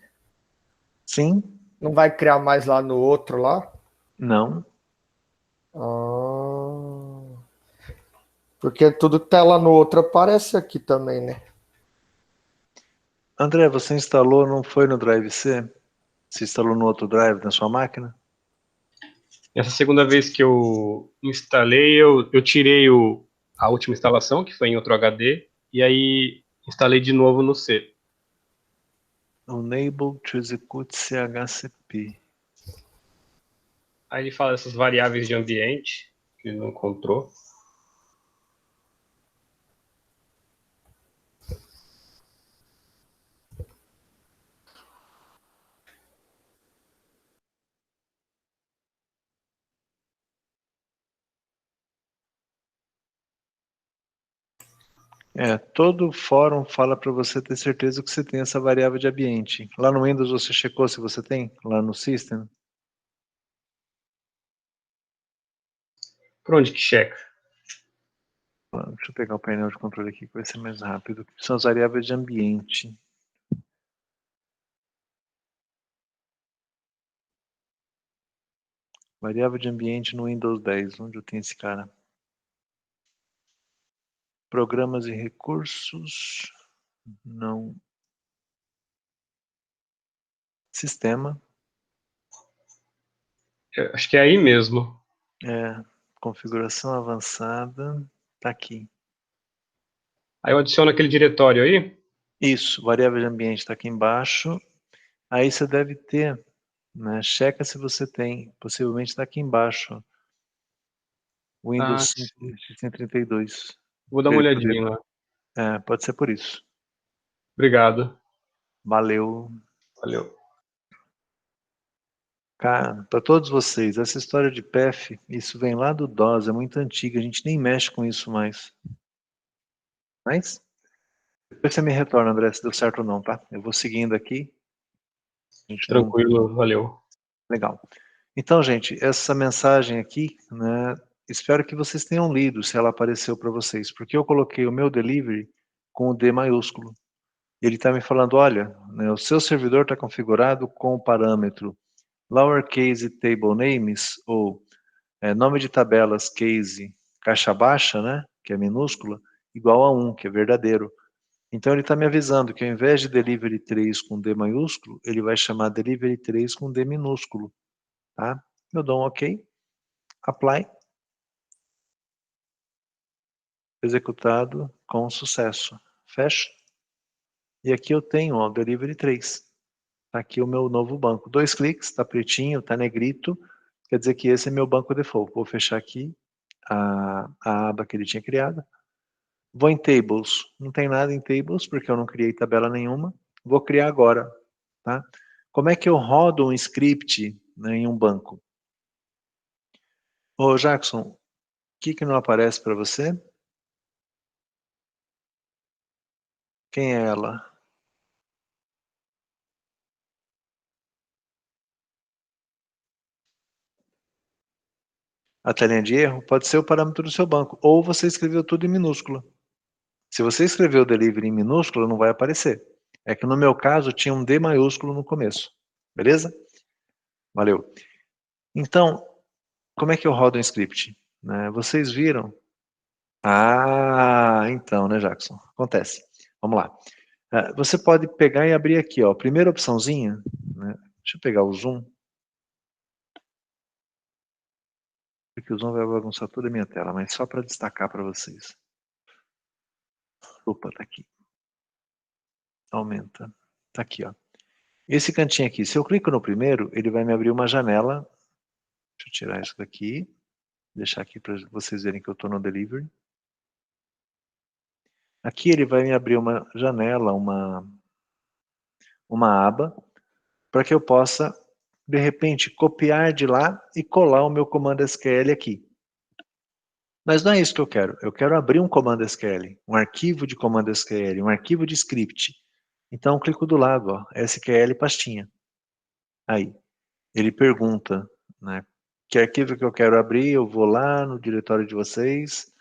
Sim? Não vai criar mais lá no outro lá? Não. Porque tudo que tá lá no outro aparece aqui também, né? André, você instalou, não foi no Drive C? Você instalou no outro Drive na sua máquina? Essa segunda vez que eu instalei, eu tirei a última instalação, que foi em outro HD, e aí instalei de novo no C. Unable to execute CHCP. Aí ele fala essas variáveis de ambiente, que ele não encontrou. Todo fórum fala para você ter certeza que você tem essa variável de ambiente. Lá no Windows você checou se você tem? Lá no System? Por onde que checa? Deixa eu pegar o painel de controle aqui que vai ser mais rápido. São as variáveis de ambiente. Variável de ambiente no Windows 10. Onde eu tenho esse cara? Programas e recursos. Não. Sistema. Acho que é aí mesmo. Configuração avançada. Tá aqui. Aí eu adiciono aquele diretório aí. Isso, variável de ambiente está aqui embaixo. Aí você deve ter, né? Checa se você tem. Possivelmente está aqui embaixo. Windows 132. Vou dar uma olhadinha lá. Pode ser por isso. Obrigado. Valeu. Valeu. Cara, para todos vocês, essa história de PEF, isso vem lá do DOS, é muito antiga, a gente nem mexe com isso mais. Mas, depois você me retorna, André, se deu certo ou não, tá? Eu vou seguindo aqui. Tranquilo, valeu. Legal. Então, gente, essa mensagem aqui, né, espero que vocês tenham lido, se ela apareceu para vocês, porque eu coloquei o meu delivery com o D maiúsculo. Ele está me falando, olha, né, o seu servidor está configurado com o parâmetro lowercase table names, ou nome de tabelas case caixa baixa, né, que é minúscula, igual a 1, que é verdadeiro. Então ele está me avisando que ao invés de delivery 3 com D maiúsculo, ele vai chamar delivery 3 com D minúsculo. Tá? Eu dou um OK, apply, executado com sucesso. Fecho. E aqui eu tenho o delivery 3. Tá aqui o meu novo banco. 2 cliques, tá pretinho, tá negrito. Quer dizer que esse é meu banco default. Vou fechar aqui a aba que ele tinha criado. Vou em Tables. Não tem nada em Tables, porque eu não criei tabela nenhuma. Vou criar agora. Tá? Como é que eu rodo um script, né, em um banco? Ô, Jackson, o que não aparece para você? Quem é ela? A telinha de erro pode ser o parâmetro do seu banco, ou você escreveu tudo em minúscula. Se você escreveu delivery em minúscula, não vai aparecer. É que no meu caso tinha um D maiúsculo no começo. Beleza? Valeu. Então, como é que eu rodo um script? Né, vocês viram? Ah, então, né, Jackson? Acontece. Vamos lá. Você pode pegar e abrir aqui, ó. Primeira opçãozinha. Né, deixa eu pegar o zoom. Porque o zoom vai bagunçar toda a minha tela, mas só para destacar para vocês. Opa, tá aqui. Aumenta. Tá aqui, ó. Esse cantinho aqui, se eu clico no primeiro, ele vai me abrir uma janela. Deixa eu tirar isso daqui. Deixar aqui para vocês verem que eu estou no delivery. Aqui ele vai me abrir uma janela, uma aba, para que eu possa, de repente, copiar de lá e colar o meu comando SQL aqui. Mas não é isso que eu quero. Eu quero abrir um comando SQL, um arquivo de comando SQL, um arquivo de script. Então, eu clico do lado, ó, SQL pastinha. Aí, ele pergunta, né, que arquivo que eu quero abrir, eu vou lá no diretório de vocês,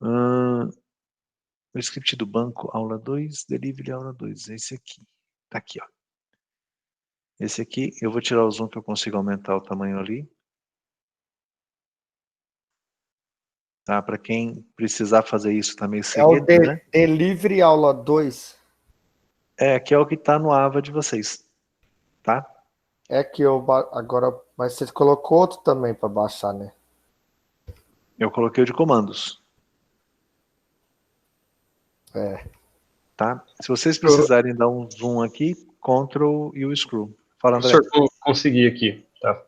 o script do banco, aula 2, delivery aula 2, esse aqui, tá aqui, ó. Esse aqui, eu vou tirar o zoom que eu consigo aumentar o tamanho ali. Tá? Para quem precisar fazer isso tá meio cegueta, É o né? Delivery aula 2. Que é o que está no AVA de vocês, tá? É que eu agora, mas você colocou outro também para baixar, né? Eu coloquei o de comandos. Tá? Se vocês precisarem dar um zoom aqui, Ctrl e o scroll. Fala, André. Professor, consegui aqui, tá?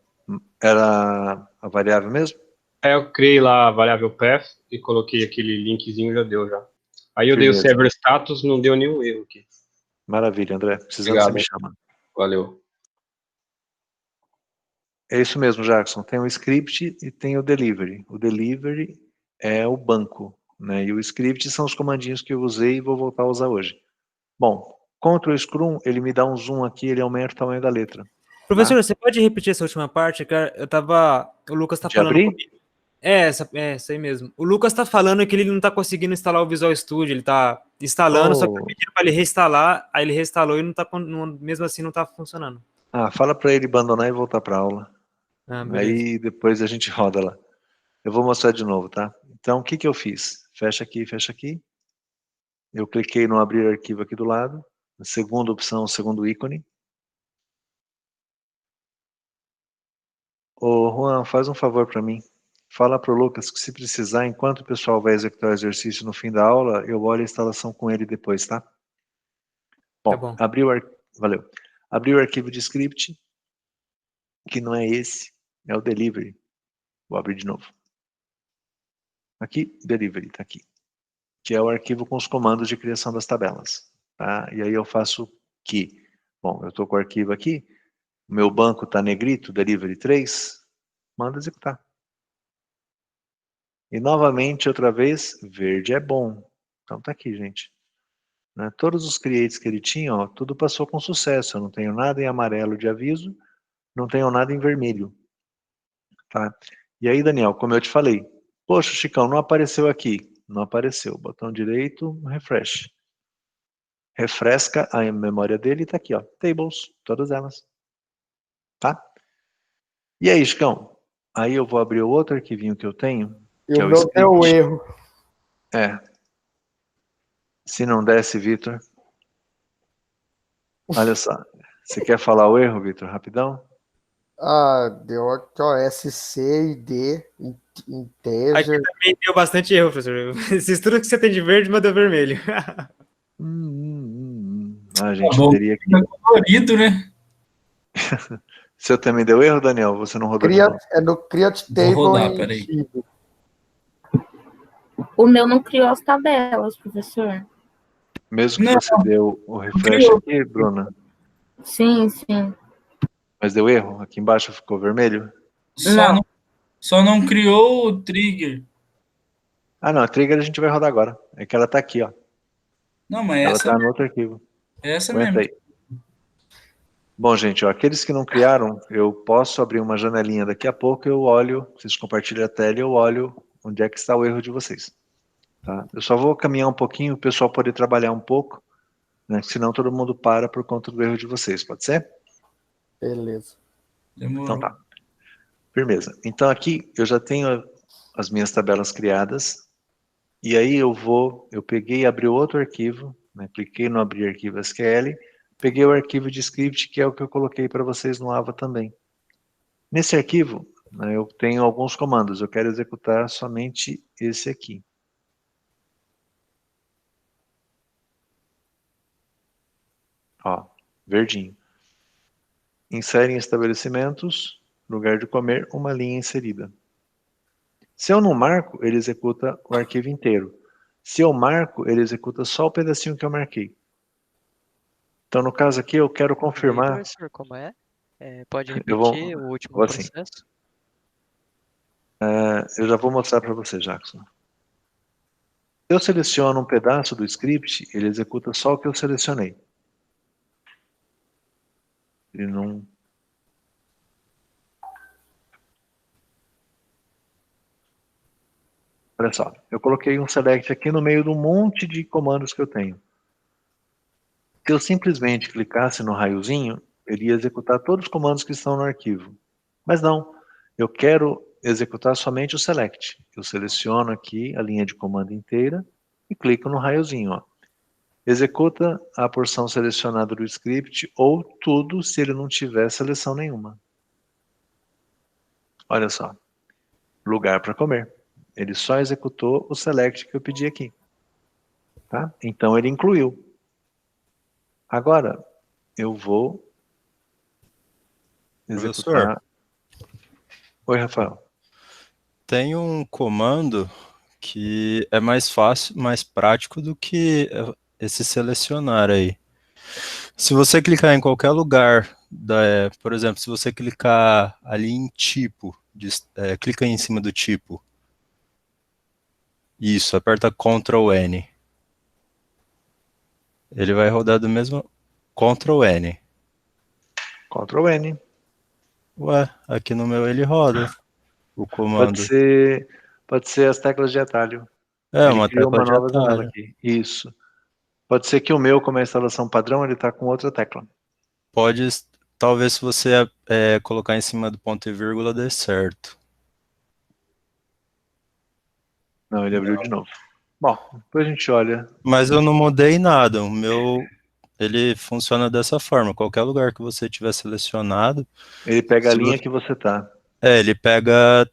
Era a variável mesmo? Eu criei lá a variável path e coloquei aquele linkzinho, já deu já. Aí eu dei o Firmeza. server status, não deu nenhum erro aqui. Maravilha, André. Precisando, Obrigado. você me chama. Valeu. É isso mesmo, Jackson. Tem o script e tem o delivery. O delivery é o banco, né? E o script são os comandinhos que eu usei e vou voltar a usar hoje. Bom, Ctrl Scrum, ele me dá um zoom aqui, ele aumenta o tamanho da letra. Professor, tá? você pode repetir essa última parte? Eu tava... O Lucas tá De falando abrir? comigo. Essa aí mesmo. O Lucas tá falando que ele não tá conseguindo instalar o Visual Studio, ele tá instalando, só que eu pedi pra ele reinstalar, aí ele reinstalou e não tá, mesmo assim não tá funcionando. Fala para ele abandonar e voltar para aula. Beleza. Aí depois a gente roda lá. Eu vou mostrar de novo, tá? Então, o que eu fiz? Fecha aqui, fecha aqui. Eu cliquei no abrir arquivo aqui do lado. A segunda opção, o segundo ícone. Ô, Juan, faz um favor para mim. Fala pro Lucas que se precisar, enquanto o pessoal vai executar o exercício no fim da aula, eu olho a instalação com ele depois, tá? Bom, Tá bom. Valeu. Abriu o arquivo de script, que não é esse, é o delivery. Vou abrir de novo. Aqui, delivery, tá aqui. Que é o arquivo com os comandos de criação das tabelas. Tá? E aí eu faço que, bom, eu estou com o arquivo aqui, o meu banco está negrito, delivery 3, manda executar. E novamente, outra vez, verde é bom. Então tá aqui, gente. Né? Todos os creates que ele tinha, ó, tudo passou com sucesso. Eu não tenho nada em amarelo de aviso, não tenho nada em vermelho. Tá? E aí, Daniel, como eu te falei, poxa, Chicão, não apareceu aqui. Não apareceu. Botão direito, refresh. Refresca a memória dele e tá aqui, ó. Tables, todas elas. Tá? E aí, Chicão? Aí eu vou abrir o outro arquivinho que eu tenho. E que o é o meu script. deu erro. Se não desse, Vitor. Olha só. Você quer falar o erro, Vitor, rapidão? Deu aqui, ó, SC e D, Aqui integer. também deu bastante erro, professor. Esses tudo que você tem de verde, mas deu vermelho. A gente bom. teria que... É colorido, né? Seu também deu erro, Daniel? Você não rodou de novo? É no Create Vou Table rodar, em peraí. arquivo. O meu não criou as tabelas, professor. Mesmo que Não. você deu o refresh Criou. aqui, Bruna, Sim, sim. mas deu erro? Aqui embaixo ficou vermelho? Não. Só não criou o trigger. Ah, não, a trigger a gente vai rodar agora. É que ela tá aqui, ó. Não, mas Ela essa, tá no outro arquivo. essa Aguenta mesmo. aí. Bom, gente, ó, aqueles que não criaram, eu posso abrir uma janelinha daqui a pouco, eu olho, vocês compartilham a tela e eu olho onde é que está o erro de vocês. Tá? Eu só vou caminhar um pouquinho, o pessoal poder trabalhar um pouco, né? Senão todo mundo para por conta do erro de vocês, pode ser? Beleza. Demorou. Então tá. Firmeza. Então aqui eu já tenho as minhas tabelas criadas, e aí eu peguei e abri outro arquivo, né? Cliquei no abrir arquivo SQL, peguei o arquivo de script, que é o que eu coloquei para vocês no AVA também. Nesse arquivo, né, eu tenho alguns comandos, eu quero executar somente esse aqui. Ó, verdinho. Insere em estabelecimentos, lugar de comer, uma linha inserida. Se eu não marco, ele executa o arquivo inteiro. Se eu marco, ele executa só o pedacinho que eu marquei. Então, no caso aqui, eu quero confirmar. Professor, como é? Pode Eu repetir o último vou assim. processo? Eu já vou mostrar para você, Jackson. Se eu seleciono um pedaço do script, ele executa só o que eu selecionei. Ele não... Olha só, eu coloquei um select aqui no meio de um monte de comandos que eu tenho. Se eu simplesmente clicasse no raiozinho, ele ia executar todos os comandos que estão no arquivo. Mas não, eu quero executar somente o select. Eu seleciono aqui a linha de comando inteira e clico no raiozinho. Ó. Executa a porção selecionada do script ou tudo se ele não tiver seleção nenhuma. Olha só, lugar para comer. Ele só executou o select que eu pedi aqui. Tá? Então ele incluiu. Agora, eu vou executar... Professor, Oi, Rafael. tem um comando que é mais fácil, mais prático do que esse selecionar aí. Se você clicar em qualquer lugar, por exemplo, se você clicar ali em tipo, clica em cima do tipo. Isso, aperta Ctrl N. Ele vai rodar do mesmo Ctrl N. Ctrl N. Ué, aqui no meu ele roda o comando. Pode ser as teclas de atalho. É, Ele uma criou tecla uma de nova janela atalho. aqui. Isso. Pode ser que o meu, como é a instalação padrão, ele está com outra tecla. Pode, talvez se você colocar em cima do ponto e vírgula dê certo. Não, ele abriu de novo. Bom, depois a gente olha. Mas eu não mudei nada. O meu, ele funciona dessa forma. Qualquer lugar que você tiver selecionado, Ele pega a linha que você tá. ele pega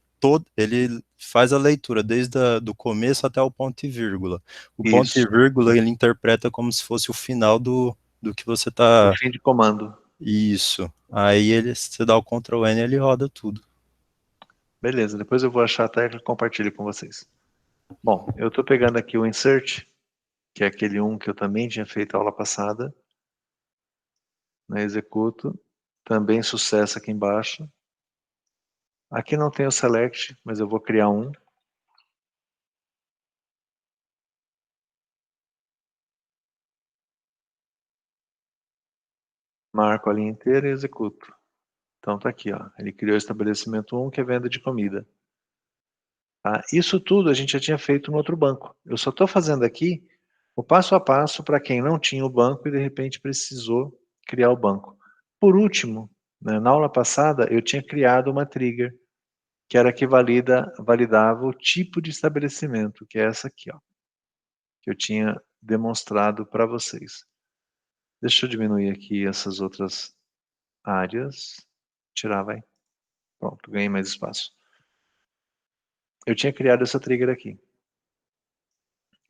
ele faz a leitura desde do começo até o ponto e vírgula. O ponto e Isso. vírgula ele interpreta como se fosse o final do que você tá. O fim de comando. Isso. Aí você dá o Ctrl N e ele roda tudo. Beleza, depois eu vou achar a tecla e compartilho com vocês. Bom, eu estou pegando aqui o insert, que é aquele que eu também tinha feito a aula passada. Executo. Também sucesso aqui embaixo. Aqui não tem o select, mas eu vou criar um. Marco a linha inteira e executo. Então tá aqui, ó. Ele criou o estabelecimento 1, que é venda de comida. Tá? Isso tudo a gente já tinha feito no outro banco. Eu só estou fazendo aqui o passo a passo para quem não tinha o banco e de repente precisou criar o banco. Por último, né, na aula passada eu tinha criado uma trigger, que era que validava o tipo de estabelecimento, que é essa aqui, ó, que eu tinha demonstrado para vocês. Deixa eu diminuir aqui essas outras áreas. Tirar, vai. Pronto, ganhei mais espaço. Eu tinha criado essa trigger aqui,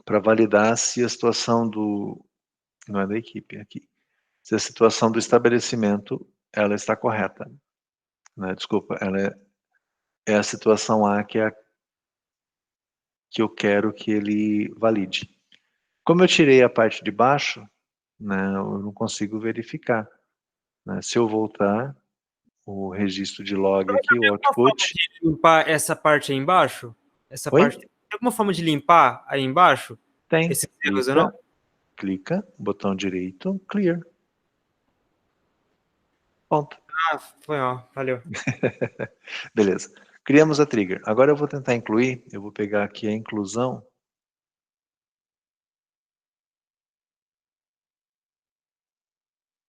para validar se a situação do... Não é da equipe, é aqui. Se a situação do estabelecimento, ela está correta. Né? Desculpa, ela é a situação A, que é que eu quero que ele valide. Como eu tirei a parte de baixo, né, eu não consigo verificar. Né? Se eu voltar o registro de log aqui, o output... De limpar essa parte aí embaixo? Essa Oi? parte, tem alguma forma de limpar aí embaixo? Tem. Esses erros, não? Clica, botão direito, clear. Ponto. Ah, foi, ó, valeu. Beleza. Criamos a trigger. Agora eu vou tentar incluir, eu vou pegar aqui a inclusão.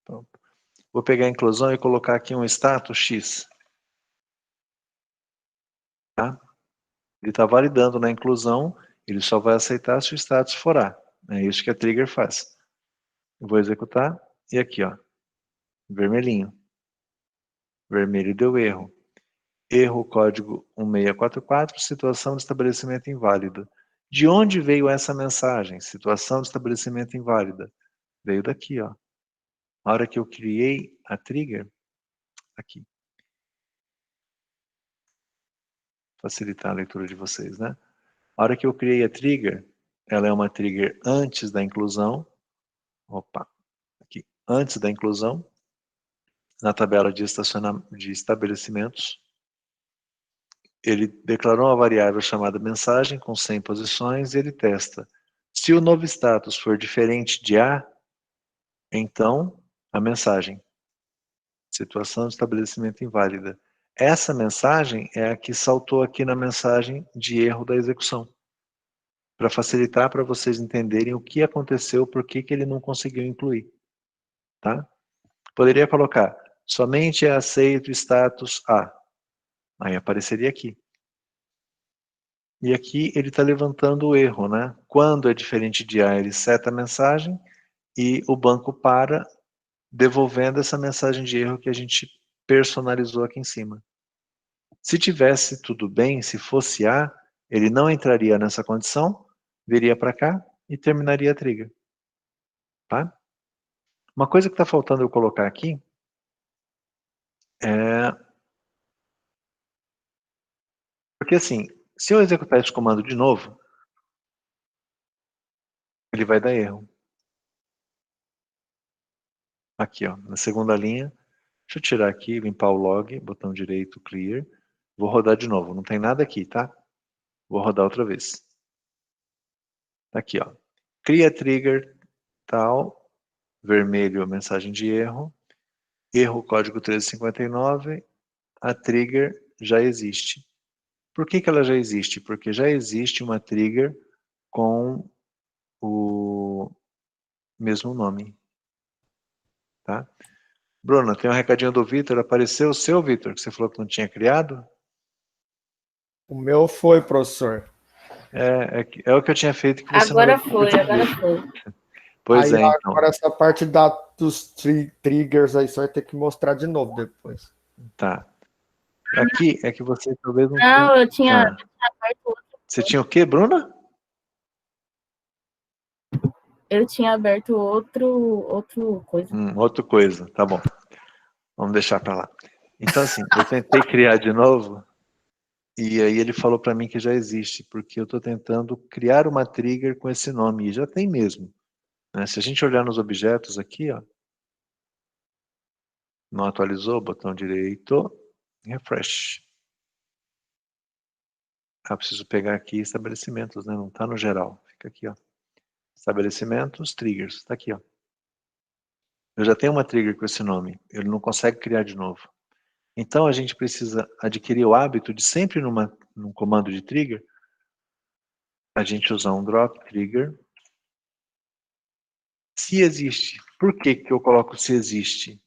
Pronto. Vou pegar a inclusão e colocar aqui um status X. Tá? Ele está validando na inclusão, ele só vai aceitar se o status for A. É isso que a trigger faz. Eu vou executar e aqui, ó, vermelhinho. Vermelho deu erro. Erro código 1644, situação de estabelecimento inválida. De onde veio essa mensagem? Situação de estabelecimento inválida. Veio daqui, ó. A hora que eu criei a trigger, aqui. Facilitar a leitura de vocês, né? A hora que eu criei a trigger, ela é uma trigger antes da inclusão. Opa, aqui. Antes da inclusão, na tabela de estabelecimentos, ele declarou uma variável chamada mensagem com 100 posições e ele testa. Se o novo status for diferente de A, então a mensagem. Situação de estabelecimento inválida. Essa mensagem é a que saltou aqui na mensagem de erro da execução. Para facilitar para vocês entenderem o que aconteceu, por que ele não conseguiu incluir. Tá? Poderia colocar, somente é aceito status A. Aí apareceria aqui. E aqui ele está levantando o erro, né? Quando é diferente de A, ele seta a mensagem e o banco para, devolvendo essa mensagem de erro que a gente personalizou aqui em cima. Se tivesse tudo bem, se fosse A, ele não entraria nessa condição, viria para cá e terminaria a trigger. Tá? Uma coisa que está faltando eu colocar aqui é... Porque assim, se eu executar esse comando de novo, ele vai dar erro. Aqui, ó, na segunda linha. Deixa eu tirar aqui, limpar o log, botão direito, clear. Vou rodar de novo, não tem nada aqui, tá? Vou rodar outra vez. Tá aqui, ó. Cria trigger, tal, vermelho, mensagem de erro. Erro código 1359, a trigger já existe. Por que ela já existe? Porque já existe uma trigger com o mesmo nome. Tá? Bruna, tem um recadinho do Vitor. Apareceu o seu, Vitor, que você falou que não tinha criado? O meu foi, professor. É o que eu tinha feito que você agora não foi. Pois aí, então. Agora essa parte dos triggers aí você vai ter que mostrar de novo depois. Tá. Aqui é que você talvez não Não, tenha... eu tinha aberto outro. Você tinha o quê, Bruna? Eu tinha aberto outro coisa. Outra coisa, tá bom. Vamos deixar pra lá. Então assim, eu tentei criar de novo e aí ele falou pra mim que já existe, porque eu tô tentando criar uma trigger com esse nome e já tem mesmo. Né? Se a gente olhar nos objetos aqui, ó, não atualizou, botão direito, refresh. Ah, preciso pegar aqui estabelecimentos, né? Não tá no geral, fica aqui, ó. Estabelecimentos, triggers, tá aqui, ó. Eu já tenho uma trigger com esse nome, ele não consegue criar de novo. Então a gente precisa adquirir o hábito de sempre num comando de trigger, a gente usar um drop trigger. Se existe. Por que eu coloco se existe?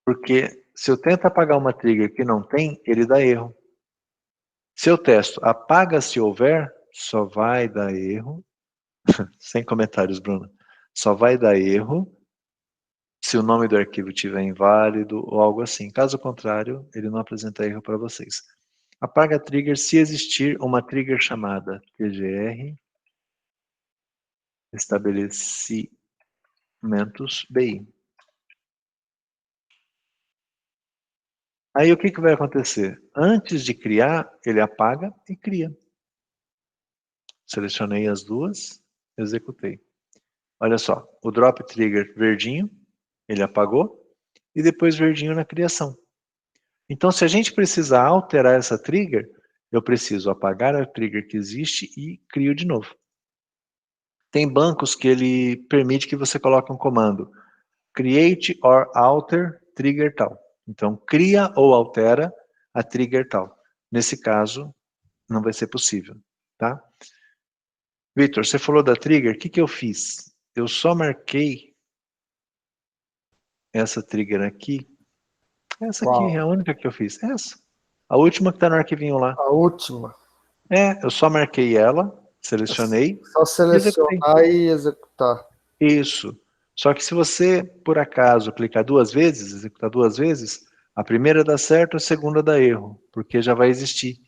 Porque se eu tento apagar uma trigger que não tem, ele dá erro. Se eu testo apaga se houver, só vai dar erro. Sem comentários, Bruno. Só vai dar erro se o nome do arquivo estiver inválido ou algo assim. Caso contrário, ele não apresenta erro para vocês. Apaga trigger se existir uma trigger chamada tgr estabelecimentos BI. Aí o que vai acontecer? Antes de criar, ele apaga e cria. Selecionei as duas, executei. Olha só, o drop trigger verdinho, ele apagou, e depois verdinho na criação. Então, se a gente precisar alterar essa trigger, eu preciso apagar a trigger que existe e crio de novo. Tem bancos que ele permite que você coloque um comando create or alter trigger tal. Então, cria ou altera a trigger tal. Nesse caso, não vai ser possível, tá? Victor, você falou da trigger, o que eu fiz? Eu só marquei essa trigger aqui. Essa aqui é a única que eu fiz. Essa. A última que está no arquivinho lá. A última. Eu só marquei ela, selecionei. Só selecionar e executar. Isso. Só que se você, por acaso, clicar duas vezes, executar duas vezes, a primeira dá certo, a segunda dá erro, porque já vai existir.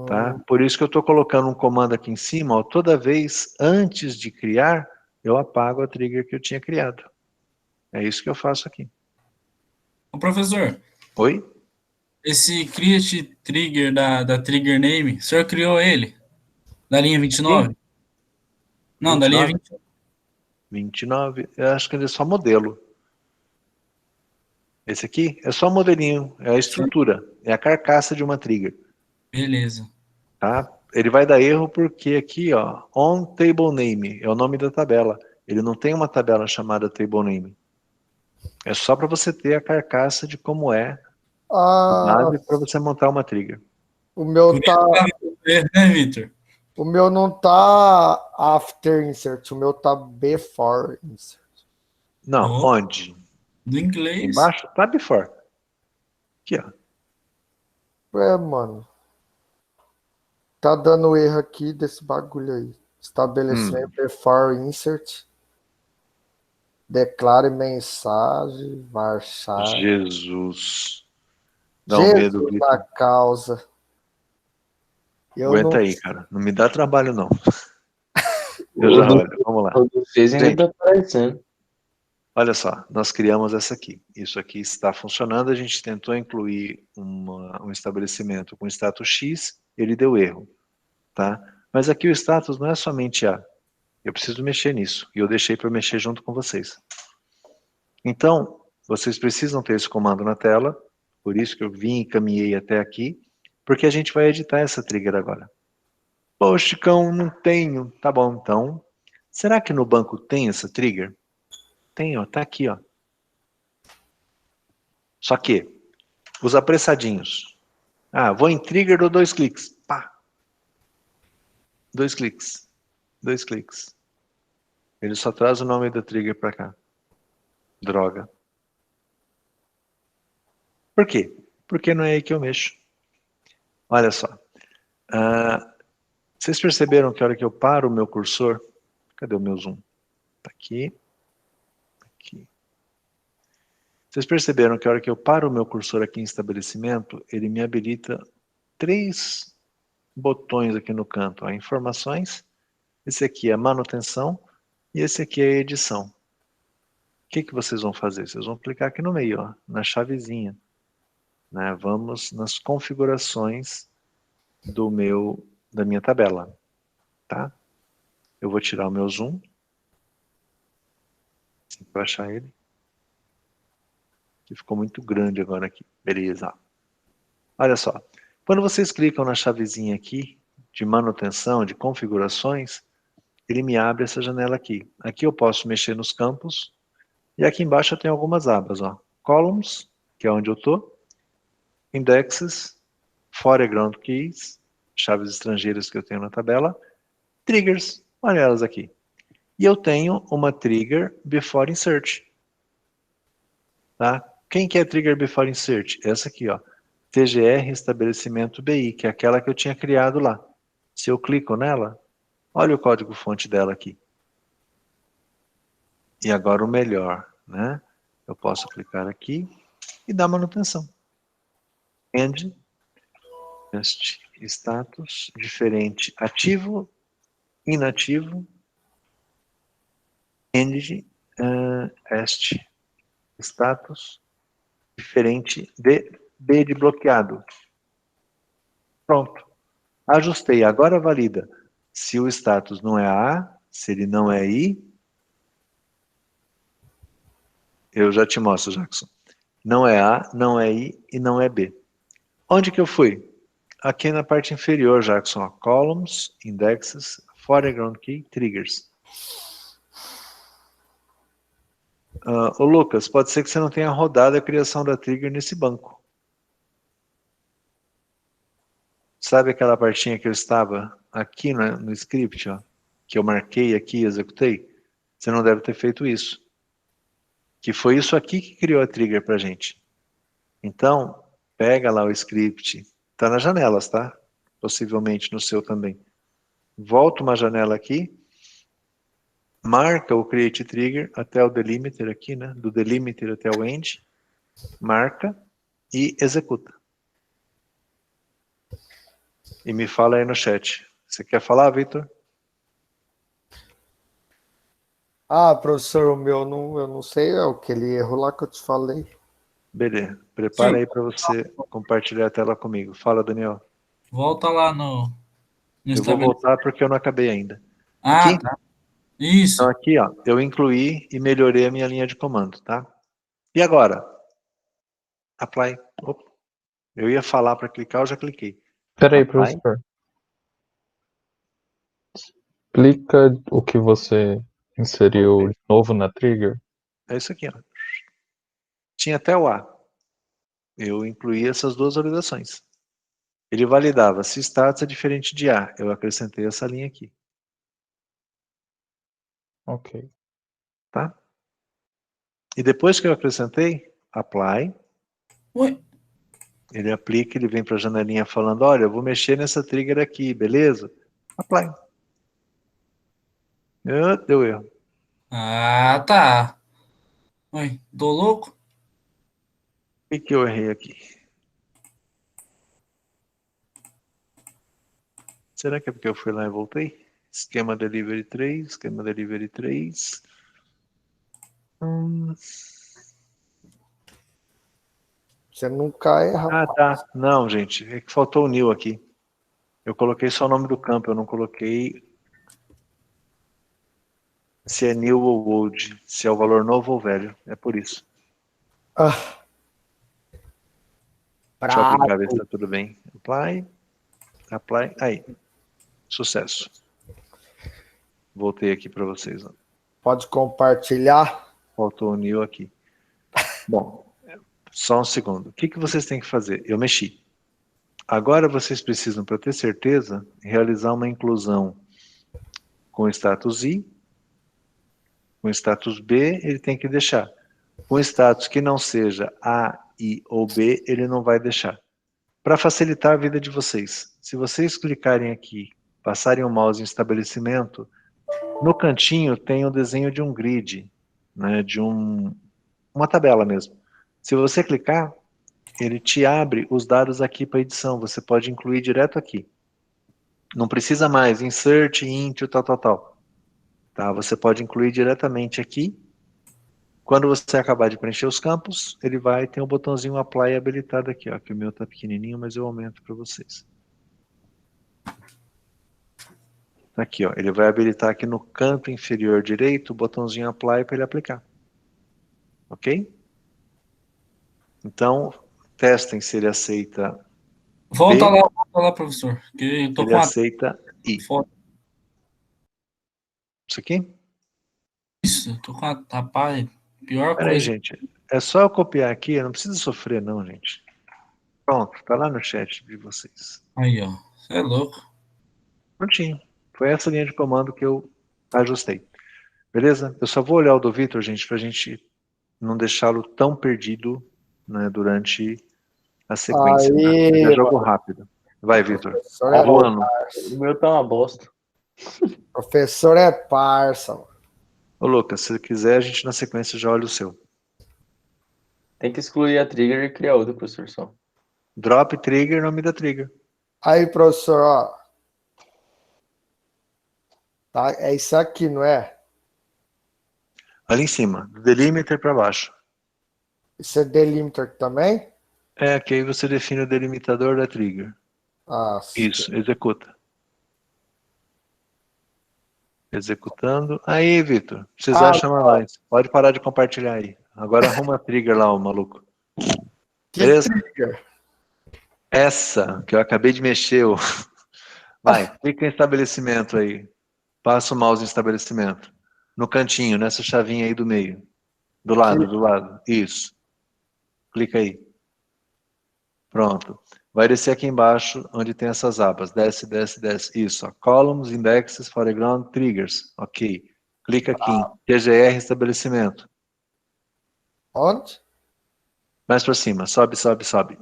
Tá? Por isso que eu estou colocando um comando aqui em cima, ó, toda vez antes de criar, eu apago a trigger que eu tinha criado. É isso que eu faço aqui. Ô, professor. Oi? Esse create trigger da trigger name, o senhor criou ele? Da linha 29? Sim. Não, 29? Da linha 29. 29, eu acho que ele é só modelo. Esse aqui é só modelinho, é a estrutura, é a carcaça de uma trigger. Beleza. Tá? Ele vai dar erro porque aqui, ó, on table name, é o nome da tabela. Ele não tem uma tabela chamada table name. É só para você ter a carcaça de como é a base para você montar uma trigger. O meu tá... né, Victor? O meu não tá after insert, o meu tá before insert. Não, onde? No inglês. Embaixo tá before. Aqui, ó. Mano. Tá dando erro aqui desse bagulho aí. Estabelecer before insert. Declare mensagem, varchar. Jesus. Dá Jesus um medo, Victor. na causa. Aguenta aí, cara. Não me dá trabalho, não. Eu já olho. Vamos lá. Gente, tá aparecendo. Olha só, nós criamos essa aqui. Isso aqui está funcionando. A gente tentou incluir um estabelecimento com status X, ele deu erro. Tá? Mas aqui o status não é somente A. Eu preciso mexer nisso. E eu deixei para mexer junto com vocês. Então, vocês precisam ter esse comando na tela. Por isso que eu vim e caminhei até aqui. Porque a gente vai editar essa trigger agora. Pô, Chicão, não tenho. Tá bom, então. Será que no banco tem essa trigger? Tem, ó. Tá aqui, ó. Só que, os apressadinhos. Vou em trigger, dou 2 cliques. Pá. 2 cliques. 2 cliques. Ele só traz o nome da trigger para cá. Droga. Por quê? Porque não é aí que eu mexo. Olha só. Vocês perceberam que a hora que eu paro o meu cursor... Cadê o meu zoom? Tá aqui. Aqui. Vocês perceberam que a hora que eu paro o meu cursor aqui em estabelecimento, ele me habilita 3 botões aqui no canto. Ó, informações, esse aqui é manutenção e esse aqui é edição. O que vocês vão fazer? Vocês vão clicar aqui no meio, ó, na chavezinha. Né? Vamos nas configurações da minha tabela. Tá? Eu vou tirar o meu zoom. Assim para achar ele. Que ficou muito grande agora aqui. Beleza. Olha só. Quando vocês clicam na chavezinha aqui, de manutenção, de configurações, ele me abre essa janela aqui. Aqui eu posso mexer nos campos. E aqui embaixo eu tenho algumas abas. Ó. Columns, que é onde eu estou. Indexes. Foreground keys. Chaves estrangeiras que eu tenho na tabela. Triggers. Olha elas aqui. E eu tenho uma trigger before insert. Tá? Quem que é trigger before insert? Essa aqui, ó. TGR estabelecimento BI, que é aquela que eu tinha criado lá. Se eu clico nela, olha o código-fonte dela aqui. E agora o melhor, né? Eu posso clicar aqui e dar manutenção. End, test, status, diferente, ativo, inativo, end, est, status, diferente de B de bloqueado. Pronto. Ajustei. Agora valida. Se o status não é A, se ele não é I, eu já te mostro, Jackson. Não é A, não é I e não é B. Onde que eu fui? Aqui na parte inferior, Jackson, ó, columns, indexes, foreground key, triggers. Ô Lucas, pode ser que você não tenha rodado a criação da trigger nesse banco. Sabe aquela partinha que eu estava aqui no script, ó, que eu marquei aqui e executei? Você não deve ter feito isso. Que foi isso aqui que criou a trigger pra gente. Então, pega lá o script. Tá nas janelas, tá? Possivelmente no seu também. Volta uma janela aqui. Marca o create trigger até o delimiter aqui, né? Do delimiter até o end. Marca e executa. E me fala aí no chat. Você quer falar, Victor? Ah, professor, o meu eu não sei, é aquele erro lá que eu te falei. Beleza. Prepara aí para você compartilhar a tela comigo. Fala, Daniel. Volta lá no Eu vou voltar porque eu não acabei ainda. Ah, Aqui? tá. Isso. Então aqui, ó, eu incluí e melhorei a minha linha de comando, tá? E agora? Apply. Opa. Eu ia falar para clicar, eu já cliquei. Peraí, Apply. professor. Explica o que você inseriu de novo na trigger. É isso aqui, ó. Tinha até o A. Eu incluí essas duas validações. Ele validava se status é diferente de A. Eu acrescentei essa linha aqui. Ok. Tá? E depois que eu acrescentei, apply. Ué? Ele aplica, ele vem para a janelinha falando, olha, eu vou mexer nessa trigger aqui, beleza? Apply. Deu erro. Ah, tá. Ué, tô louco? O que eu errei aqui? Será que é porque eu fui lá e voltei? Esquema delivery 3, esquema delivery 3. Você nunca erra. Ah, tá. Não, gente, é que faltou o new aqui. Eu coloquei só o nome do campo, eu não coloquei se é new ou old, se é o valor novo ou velho. É por isso. Deixa eu aplicar, ver se tá tudo bem. Apply. Apply. Aí. Sucesso. Voltei aqui para vocês. Ó. Pode compartilhar. Faltou o new aqui. Bom, só um segundo. O que vocês têm que fazer? Eu mexi. Agora vocês precisam, para ter certeza, realizar uma inclusão com status I, com status B, ele tem que deixar. Com status que não seja A, I ou B, ele não vai deixar. Para facilitar a vida de vocês, se vocês clicarem aqui, passarem o mouse em estabelecimento, no cantinho tem o desenho de um grid, né, de uma tabela mesmo. Se você clicar, ele te abre os dados aqui para edição, você pode incluir direto aqui. Não precisa mais insert, int, tal. Tá? Você pode incluir diretamente aqui. Quando você acabar de preencher os campos, ele vai ter um botãozinho apply habilitado aqui, ó, que o meu tá pequenininho, mas eu aumento para vocês. Aqui, ó, ele vai habilitar aqui no canto inferior direito o botãozinho apply para ele aplicar. Ok? Então, testem se ele aceita Volta lá, professor. Que eu tô ele com aceita I. Foda. Isso aqui? Isso, tô com a rapaz, pior Pera aí, coisa. gente. É só eu copiar aqui, não precisa sofrer não, gente. Pronto, tá lá no chat de vocês. Aí, ó. Você é louco. Prontinho. Foi essa linha de comando que eu ajustei. Beleza? Eu só vou olhar o do Victor, gente, pra gente não deixá-lo tão perdido, né, durante a sequência. Aí, tá? É jogo rápido. Vai, Victor. Voando. O meu tá uma bosta. Professor é parça. Mano. Ô, Lucas, se quiser, a gente na sequência já olha o seu. Tem que excluir a trigger e criar outra, professor, só. Drop trigger, nome da trigger. Aí, professor, ó. Tá, é isso aqui, não é? Ali em cima, do delimiter para baixo. Isso é delimiter também? É, que aí você define o delimitador da trigger. Ah, isso, executa. Executando. Aí, Vitor, vocês Ah, acham nós. Pode parar de compartilhar aí. Agora arruma a trigger lá, o maluco. que Beleza? trigger. Essa que eu acabei de mexer. Vai, clica em estabelecimento aí. Passa o mouse em estabelecimento. No cantinho, nessa chavinha aí do meio. Do lado, do lado. Isso. Clica aí. Pronto. Vai descer aqui embaixo, onde tem essas abas. Desce, desce, desce. Isso. Ó. Columns, indexes, foreground, triggers. Ok. Clica aqui em TGR estabelecimento. Onde? Mais para cima. Sobe, sobe, sobe.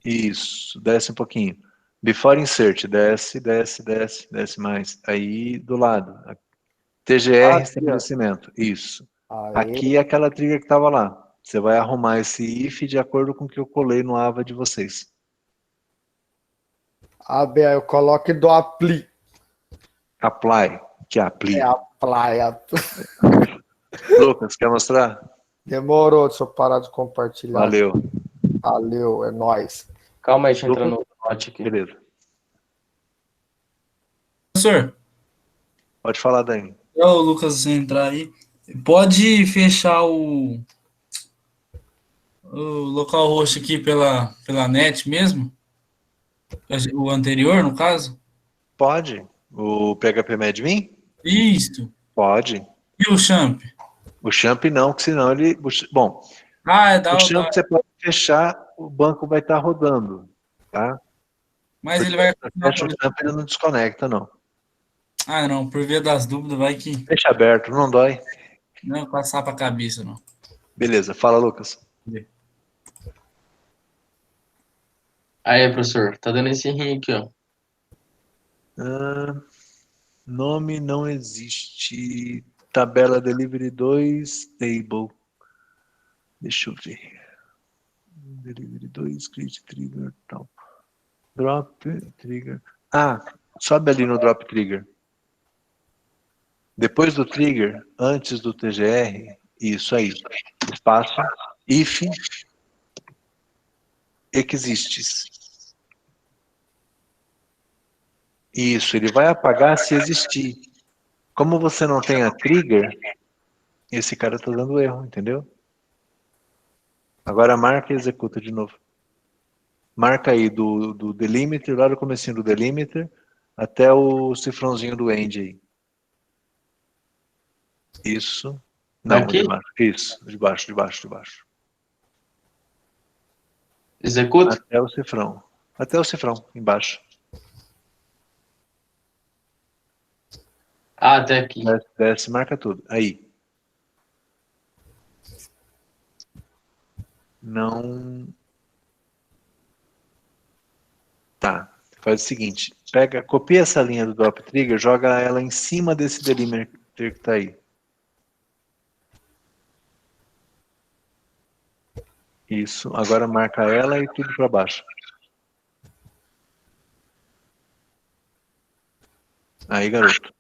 Isso. Desce um pouquinho. Before insert. Desce, desce, desce, desce mais. Aí do lado. TGR Aqui, ó. estabelecimento. Isso. Aí, Aqui é aquela trigger que estava lá. Você vai arrumar esse if de acordo com o que eu colei no AVA de vocês. aí eu coloco do apply. Apply. Que é apply. É apply. Lucas, quer mostrar? Demorou, deixa eu parar de compartilhar. Valeu. Valeu, é nóis. Calma aí, deixa eu entrar no note aqui. Beleza. Professor, Pode falar, Dani. é o Lucas entrar aí. Pode fechar o local host aqui pela net mesmo? O anterior, no caso? Pode. O PHP-Admin? Isso. Pode. E o champ? O champ não, que senão ele... Bom, Ah, é o champ você pode fechar, o banco vai estar rodando, tá? Mas Porque ele vai... fecha o champ, ele não desconecta, não. Ah, não, por via das dúvidas, vai que... Deixa aberto, não dói. Não passar pra cabeça, não. Beleza, fala, Lucas. Aí, professor, tá dando esse rim aqui, ó. Nome não existe. Tabela Delivery 2, Table. Deixa eu ver. Delivery 2, Create Trigger, tal. Drop Trigger. Ah, sobe ali no Drop Trigger. Depois do trigger, antes do TGR, isso aí. Espaço, if, exists. Isso, ele vai apagar se existir. Como você não tem a trigger, esse cara está dando erro, entendeu? Agora marca e executa de novo. Marca aí do delimiter, lá no comecinho do delimiter, até o cifrãozinho do end aí. Isso. Não, Aqui? de baixo. Isso, de baixo, de baixo, de baixo. Executa? Até o cifrão. Até o cifrão, embaixo. Ah, até aqui. Desce, desce, marca tudo. Aí. Não. Tá. Faz o seguinte. Pega, copia essa linha do drop trigger, joga ela em cima desse delimiter que tá aí. Isso. Agora marca ela e tudo para baixo. Aí, garoto.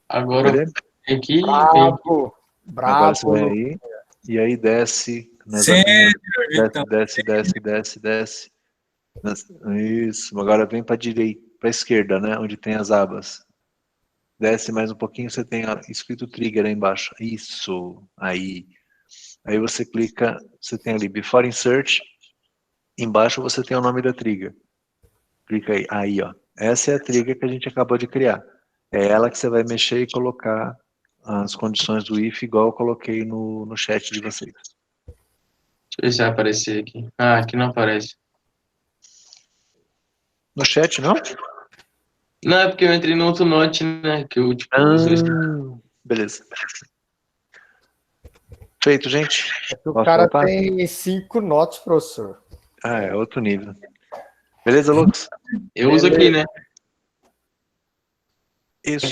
Agora Beleza? vem aqui, Bravo, Agora você bravo. vai aí. E aí desce nas Sério, abinhas. Vitão? Desce. Isso. Agora vem para direita, para esquerda, né? Onde tem as abas. Desce mais um pouquinho, você tem escrito trigger aí embaixo. Isso. Aí. Aí você clica, você tem ali Before Insert. Embaixo você tem o nome da trigger. Clica aí. Aí, ó. Essa é a trigger que a gente acabou de criar. É ela que você vai mexer e colocar as condições do if, igual eu coloquei no chat de vocês. Deixa eu ver se vai aparecer aqui. Ah, aqui não aparece. No chat, não? Não, é porque eu entrei no outro note, né? Que eu, tipo, usei esse... Beleza. Feito, gente. O Posso cara voltar? tem 5 notes, professor. Ah, é outro nível. Beleza, Lucas? Eu uso aqui, né? Isso.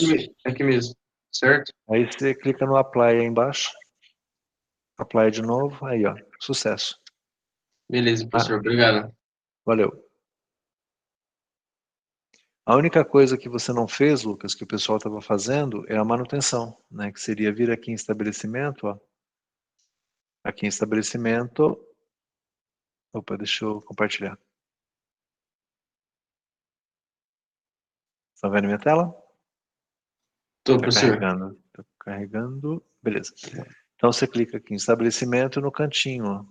Aqui mesmo. Certo? Aí você clica no Apply aí embaixo. Apply de novo. Aí, ó. Sucesso. Beleza, professor. Obrigado. Valeu. A única coisa que você não fez, Lucas, que o pessoal estava fazendo, é a manutenção, né? Que seria vir aqui em estabelecimento, ó. Aqui em estabelecimento. Opa, deixa eu compartilhar. Estão vendo minha tela? Tô, Tá professor. carregando. Tá carregando. Beleza. Então você clica aqui em estabelecimento no cantinho, ó,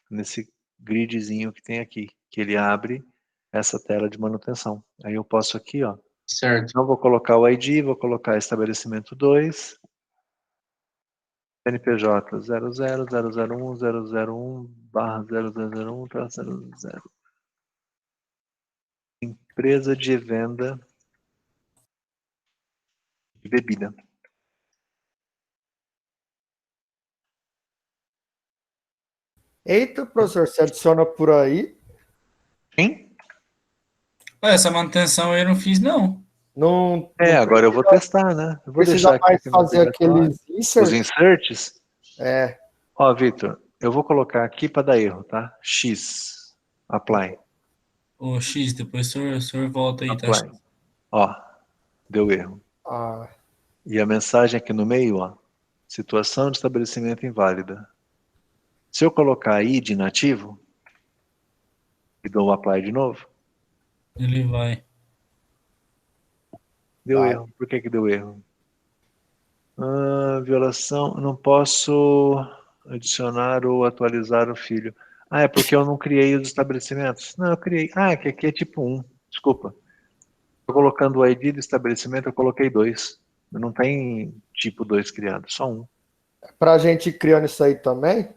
nesse gridzinho que tem aqui, que ele abre essa tela de manutenção. Aí eu posso aqui, ó. Certo. Então vou colocar o ID, vou colocar estabelecimento 2, CNPJ 00001001/0001/0000. Empresa de venda de bebida. Eita, professor, você adiciona por aí? Sim? Essa manutenção eu não fiz, não. Não, É, não agora eu vou testar, né? Eu vou precisa deixar aqui mais que fazer aqueles os inserts? inserts. É, Ó, Victor, eu vou colocar aqui para dar erro, tá? X. Apply. Ô, X, depois o senhor volta aí, tá? Apply. Ó, deu erro. ah, E a mensagem aqui no meio, ó. Situação de estabelecimento inválida. Se eu colocar ID nativo e dou um apply de novo, Ele vai. deu Vai. erro. Por que que deu erro? Violação, não posso adicionar ou atualizar o filho. Ah, é porque eu não criei os estabelecimentos. Não, eu criei. Ah, que aqui é tipo 1. Desculpa. Tô colocando o ID do estabelecimento, eu coloquei 2. Não tem tipo 2 criado, só 1. pra gente ir criando isso aí também?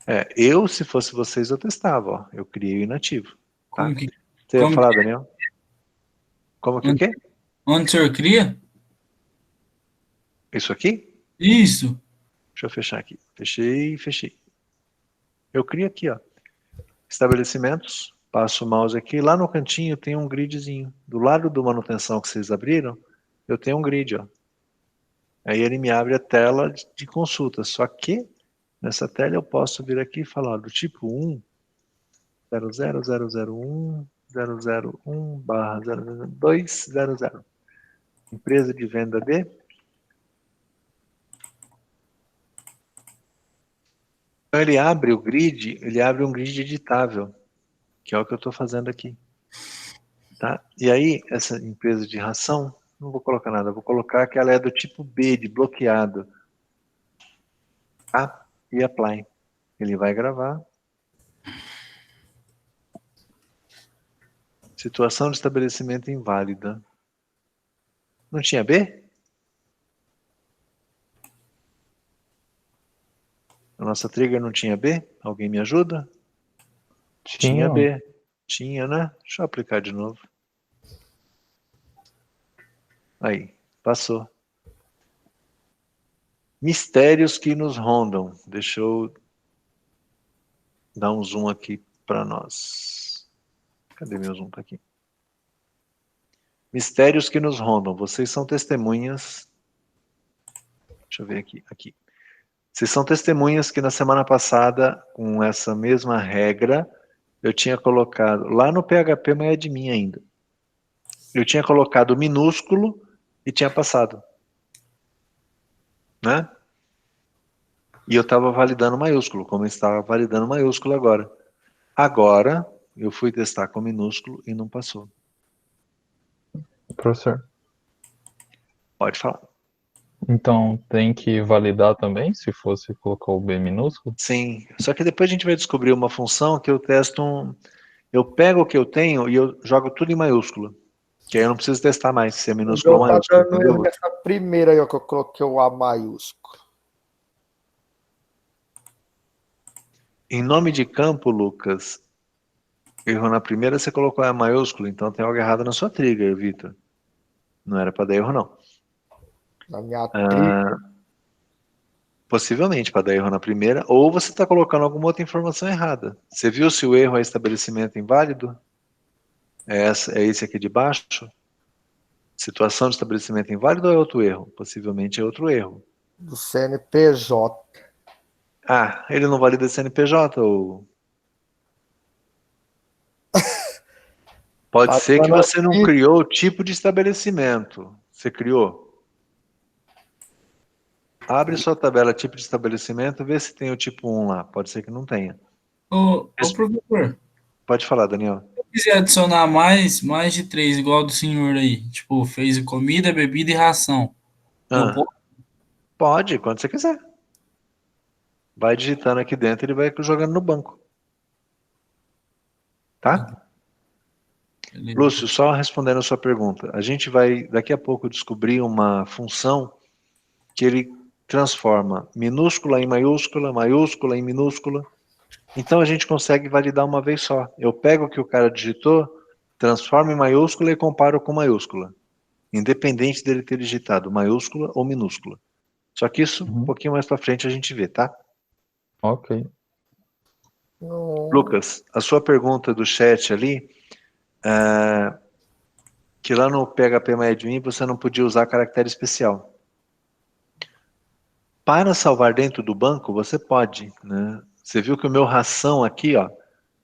É, eu, se fosse vocês, eu testava, ó. Eu criei o inativo. Tá? Como que, Você ia como falar, que- Daniel? Como que o quê? onde o senhor cria? Isso aqui? Isso. Deixa eu fechar aqui. Fechei. Eu crio aqui, ó. Estabelecimentos. Passo o mouse aqui. Lá no cantinho tem um gridzinho. Do lado do manutenção que vocês abriram, eu tenho um grid, ó. Aí ele me abre a tela de consulta. Só que nessa tela eu posso vir aqui e falar do tipo 1, 00001, 001/00200. Empresa de venda de. Então ele abre o grid, ele abre um grid editável, que é o que eu estou fazendo aqui. Tá? E aí, essa empresa de ração, não vou colocar nada, vou colocar que ela é do tipo B, de bloqueado. Tá? E apply. Ele vai gravar. Situação de estabelecimento inválida. Não tinha B? A nossa trigger não tinha B? Alguém me ajuda? Tinha B. Tinha, né? Deixa eu aplicar de novo. Aí, passou. Mistérios que nos rondam. Deixa eu dar um zoom aqui para nós. Cadê meu zoom? Tá aqui. Mistérios que nos rondam. Vocês são testemunhas. Deixa eu ver aqui. Vocês são testemunhas que na semana passada, com essa mesma regra, eu tinha colocado, lá no PHP, mas é de mim ainda. Eu tinha colocado minúsculo e tinha passado. Né? E eu estava validando maiúsculo, como eu estava validando maiúsculo agora. Agora, eu fui testar com minúsculo e não passou. Professor, Pode falar. então tem que validar também, se fosse colocar o B minúsculo? Sim, só que depois a gente vai descobrir uma função que eu testo eu pego o que eu tenho e eu jogo tudo em maiúsculo. Que aí eu não preciso testar mais se é O minúsculo ou meu tá maiúsculo, dando entendeu? erro nessa primeira aí, ó, que eu coloquei o A maiúsculo. Em nome de campo, Lucas, erro na primeira, você colocou A maiúsculo, então tem algo errado na sua trigger, Vitor. Não era para dar erro, não. Na minha trigger. Possivelmente para dar erro na primeira, ou você está colocando alguma outra informação errada. Você viu se o erro é estabelecimento inválido? É esse aqui de baixo? Situação de estabelecimento inválido ou é outro erro? Possivelmente é outro erro. Do CNPJ. Ah, ele não valida CNPJ ou... Pode Tá ser que dando você não aqui. criou o tipo de estabelecimento. Você criou? Abre sua tabela tipo de estabelecimento, vê se tem o tipo 1 lá. Pode ser que não tenha. Ô, professor, Pode falar, Daniel. quiser adicionar mais de 3, igual do senhor aí, tipo, fez comida, bebida e ração. Eu Ah, pode, quando você quiser. Vai digitando aqui dentro e ele vai jogando no banco. Tá? Beleza. Lúcio, só respondendo a sua pergunta. A gente vai, daqui a pouco, descobrir uma função que ele transforma minúscula em maiúscula, maiúscula em minúscula. Então a gente consegue validar uma vez só. Eu pego o que o cara digitou, transformo em maiúscula e comparo com maiúscula. Independente dele ter digitado maiúscula ou minúscula. Só que isso, um pouquinho mais pra frente, a gente vê, tá? Ok. Lucas, a sua pergunta do chat ali, que lá no PHP você não podia usar caractere especial. Para salvar dentro do banco, você pode, né? Você viu que o meu ração aqui, ó,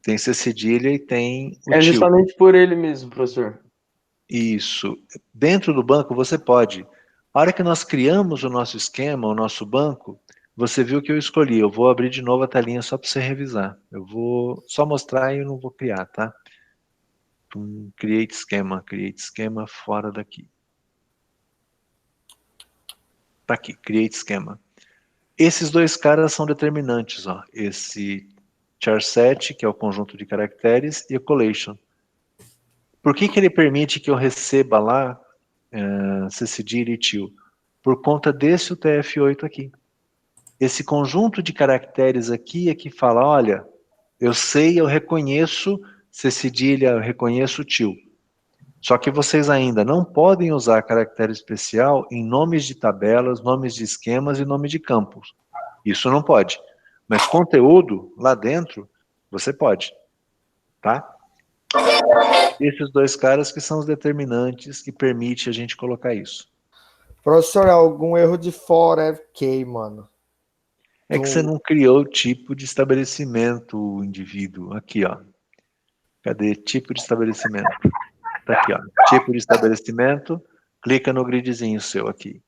tem C cedilha e tem o É tio. justamente por ele mesmo, professor. Isso. Dentro do banco você pode. A hora que nós criamos o nosso esquema, o nosso banco, você viu que eu escolhi. Eu vou abrir de novo a telinha só para você revisar. Eu vou só mostrar e eu não vou criar, tá? Create esquema fora daqui. Tá aqui, create esquema. Esses dois caras são determinantes, ó. Esse charset, que é o conjunto de caracteres, e o collation. Por que ele permite que eu receba lá ccdir e tio? Por conta desse UTF-8 aqui. Esse conjunto de caracteres aqui é que fala, olha, eu sei, eu reconheço cedilha, eu reconheço tio. Só que vocês ainda não podem usar caractere especial em nomes de tabelas, nomes de esquemas e nome de campos. Isso não pode. Mas conteúdo, lá dentro, você pode. Tá? Esses dois caras que são os determinantes que permitem a gente colocar isso. Professor, algum erro de forever key, mano? É que você não criou o tipo de estabelecimento, o indivíduo. Aqui, ó. Cadê? Tipo de estabelecimento. Tá aqui, ó. Tipo de estabelecimento. Clica no gridzinho seu aqui.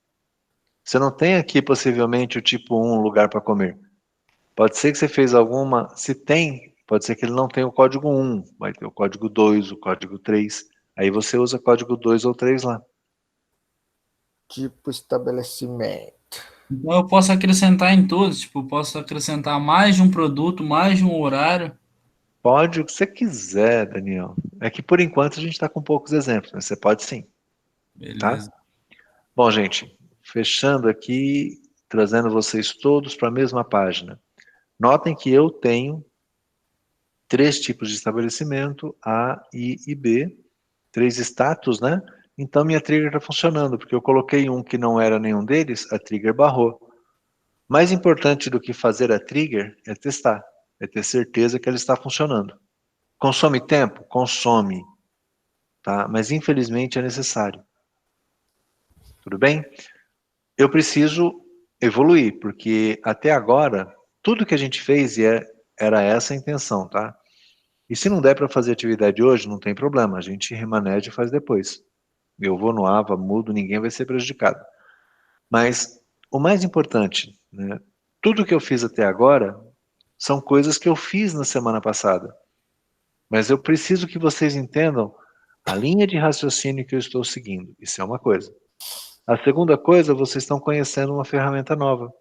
Você não tem aqui, possivelmente, o tipo 1, lugar para comer. Pode ser que você fez alguma... Se tem, pode ser que ele não tenha o código 1. Vai ter o código 2, o código 3. Aí você usa código 2 ou 3 lá. Tipo estabelecimento. Então eu posso acrescentar em todos, tipo, eu posso acrescentar mais de um produto, mais de um horário. Pode o que você quiser, Daniel. É que por enquanto a gente está com poucos exemplos, mas você pode sim. Beleza. Tá? Bom, gente, fechando aqui, trazendo vocês todos para a mesma página. Notem que eu tenho 3 tipos de estabelecimento, A, I e B, 3 status, né? Então minha trigger está funcionando, porque eu coloquei um que não era nenhum deles, a trigger barrou. Mais importante do que fazer a trigger é testar, é ter certeza que ela está funcionando. Consome tempo? Consome. Tá? Mas infelizmente é necessário. Tudo bem? Eu preciso evoluir, porque até agora, tudo que a gente fez era essa a intenção, tá? E se não der para fazer atividade hoje, não tem problema, a gente remaneja e faz depois. Eu vou no AVA, mudo, ninguém vai ser prejudicado. Mas o mais importante, né? Tudo que eu fiz até agora são coisas que eu fiz na semana passada. Mas eu preciso que vocês entendam a linha de raciocínio que eu estou seguindo. Isso é uma coisa. A segunda coisa, vocês estão conhecendo uma ferramenta nova.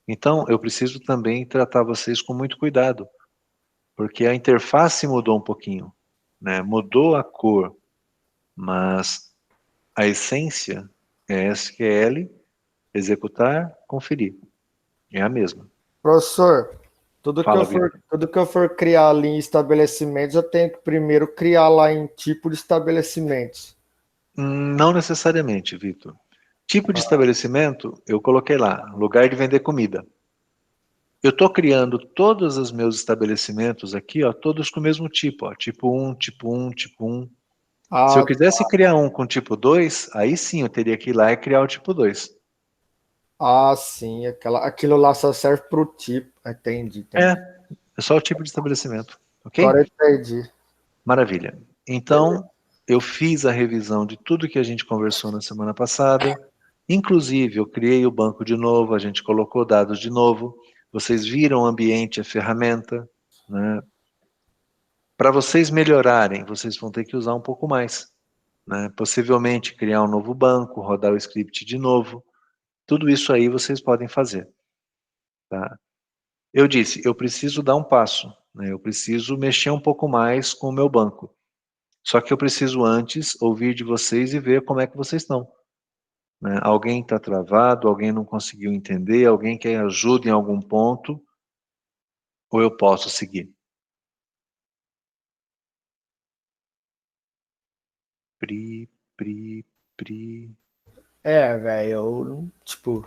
Então, eu preciso também tratar vocês com muito cuidado, porque a interface mudou um pouquinho, né? Mudou a cor, mas a essência é SQL, executar, conferir. É a mesma. Professor, tudo Fala, que eu for criar ali em estabelecimentos, eu tenho que primeiro criar lá em tipo de estabelecimentos. Não necessariamente, Vitor. Tipo de estabelecimento, eu coloquei lá, lugar de vender comida. Eu estou criando todos os meus estabelecimentos aqui, ó, todos com o mesmo tipo, ó, tipo 1, tipo 1, tipo 1. Se eu quisesse criar um com tipo 2, aí sim eu teria que ir lá e criar o tipo 2. Ah, sim, aquilo lá só serve para o tipo. Entendi. É só o tipo de estabelecimento, ok? Agora entendi. Maravilha. Então, eu fiz a revisão de tudo que a gente conversou na semana passada. Inclusive, eu criei o banco de novo, a gente colocou dados de novo. Vocês viram o ambiente, a ferramenta, né? Para vocês melhorarem, vocês vão ter que usar um pouco mais, né? Possivelmente criar um novo banco, rodar o script de novo. Tudo isso aí vocês podem fazer, tá? Eu disse, eu preciso dar um passo, né? Eu preciso mexer um pouco mais com o meu banco. Só que eu preciso antes ouvir de vocês e ver como é que vocês estão, né? Alguém está travado, alguém não conseguiu entender, alguém quer ajuda em algum ponto, ou eu posso seguir? Pri, pri, pri. Velho, eu, tipo,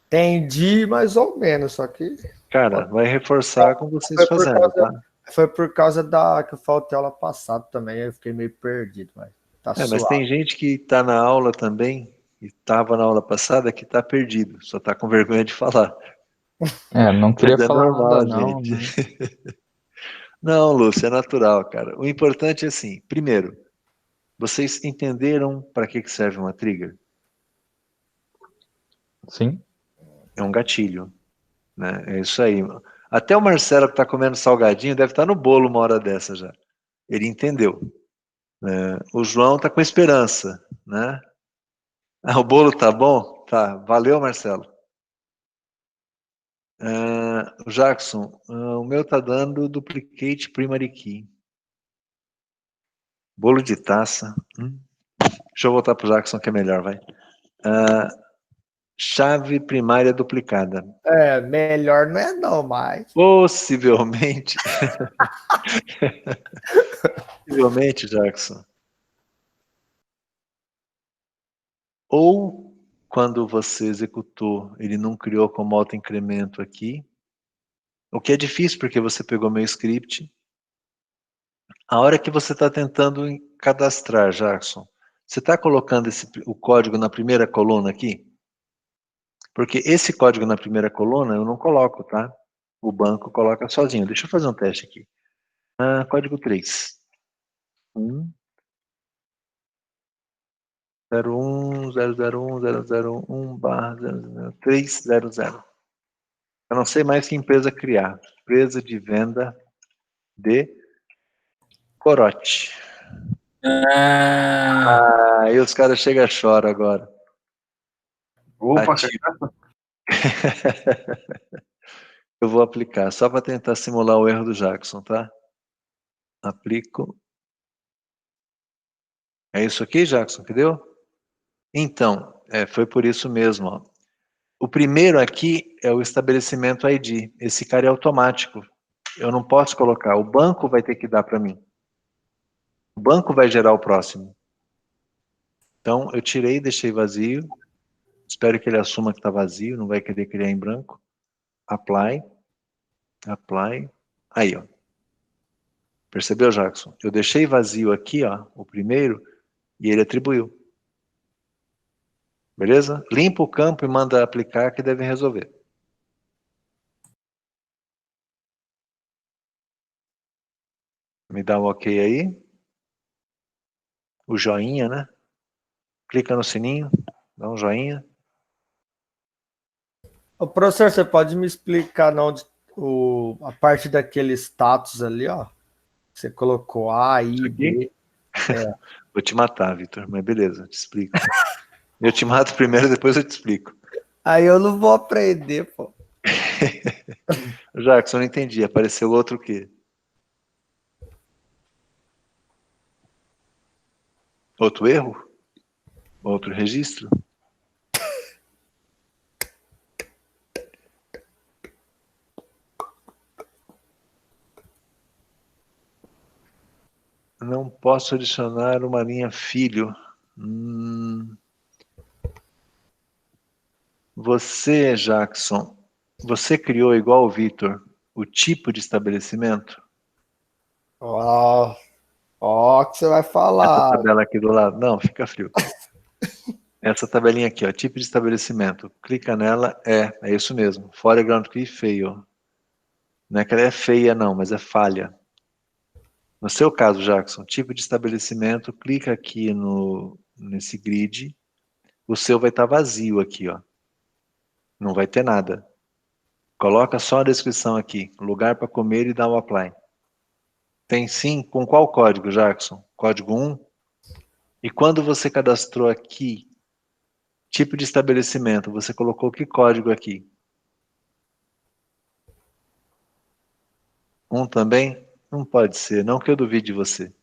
entendi mais ou menos, só que Cara, vai reforçar com vocês foi por fazendo, tá? foi por causa da que eu faltei aula passada também, eu fiquei meio perdido, mas tá Mas suave. tem gente que está na aula também, e estava na aula passada, que está perdido, só está com vergonha de falar. Não queria Mas é falar normal, nada não, gente. né? Não, Lúcio, é natural, cara. O importante é assim, primeiro, vocês entenderam para que serve uma trigger? Sim. É um gatilho, né? É isso aí. Até o Marcelo que está comendo salgadinho deve estar no bolo uma hora dessa já. Ele entendeu, né? O João está com esperança, né? O bolo tá bom? Tá. Valeu, Marcelo. Jackson, o meu tá dando duplicate primary key. Bolo de taça. Deixa eu voltar pro Jackson que é melhor, vai. Chave primária duplicada. Melhor não é não, mas... Possivelmente. Possivelmente, Jackson. Ou quando você executou, ele não criou como autoincremento aqui. O que é difícil porque você pegou meu script. A hora que você está tentando cadastrar, Jackson, você está colocando o código na primeira coluna aqui? Porque esse código na primeira coluna eu não coloco, tá? O banco coloca sozinho. Deixa eu fazer um teste aqui. Código 3. 01.001.001.001/00300. Eu não sei mais que empresa criar. Empresa de venda de corote. Aí os caras chegam e choram agora. Opa, Eu vou aplicar, só para tentar simular o erro do Jackson, tá? Aplico. É isso aqui, Jackson, que deu? Então, foi por isso mesmo. Ó. O primeiro aqui é o estabelecimento ID. Esse cara é automático. Eu não posso colocar. O banco vai ter que dar para mim. O banco vai gerar o próximo. Então, eu tirei e deixei vazio. Espero que ele assuma que está vazio, não vai querer criar em branco. Apply. Apply. Aí, ó. Percebeu, Jackson? Eu deixei vazio aqui, ó, o primeiro, e ele atribuiu. Beleza? Limpa o campo e manda aplicar que deve resolver. Me dá um ok aí. O joinha, né? Clica no sininho, dá um joinha. Ô, professor, você pode me explicar onde a parte daquele status ali, ó? Você colocou A, I, B. Vou te matar, Vitor, mas beleza, te explico. Eu te mato primeiro, depois eu te explico. Aí eu não vou aprender, pô. Jackson, não entendi. Apareceu outro o quê? Outro erro? Outro registro? Não posso adicionar uma linha filho. Você, Jackson, você criou igual o Vitor o tipo de estabelecimento? Ó, o que você vai Essa falar. tabela aqui do lado. Não, fica frio. Essa tabelinha aqui, ó, tipo de estabelecimento. Clica nela, é isso mesmo. Foreground key fail. Não é que ela é feia, não, mas é falha. No seu caso, Jackson, tipo de estabelecimento, clica aqui nesse grid. O seu vai estar vazio aqui, ó. Não vai ter nada. Coloca só a descrição aqui. Lugar para comer e dá o apply. Tem sim. Com qual código, Jackson? Código 1? E quando você cadastrou aqui, tipo de estabelecimento, você colocou que código aqui? 1 também? Não pode ser, não que eu duvide de você.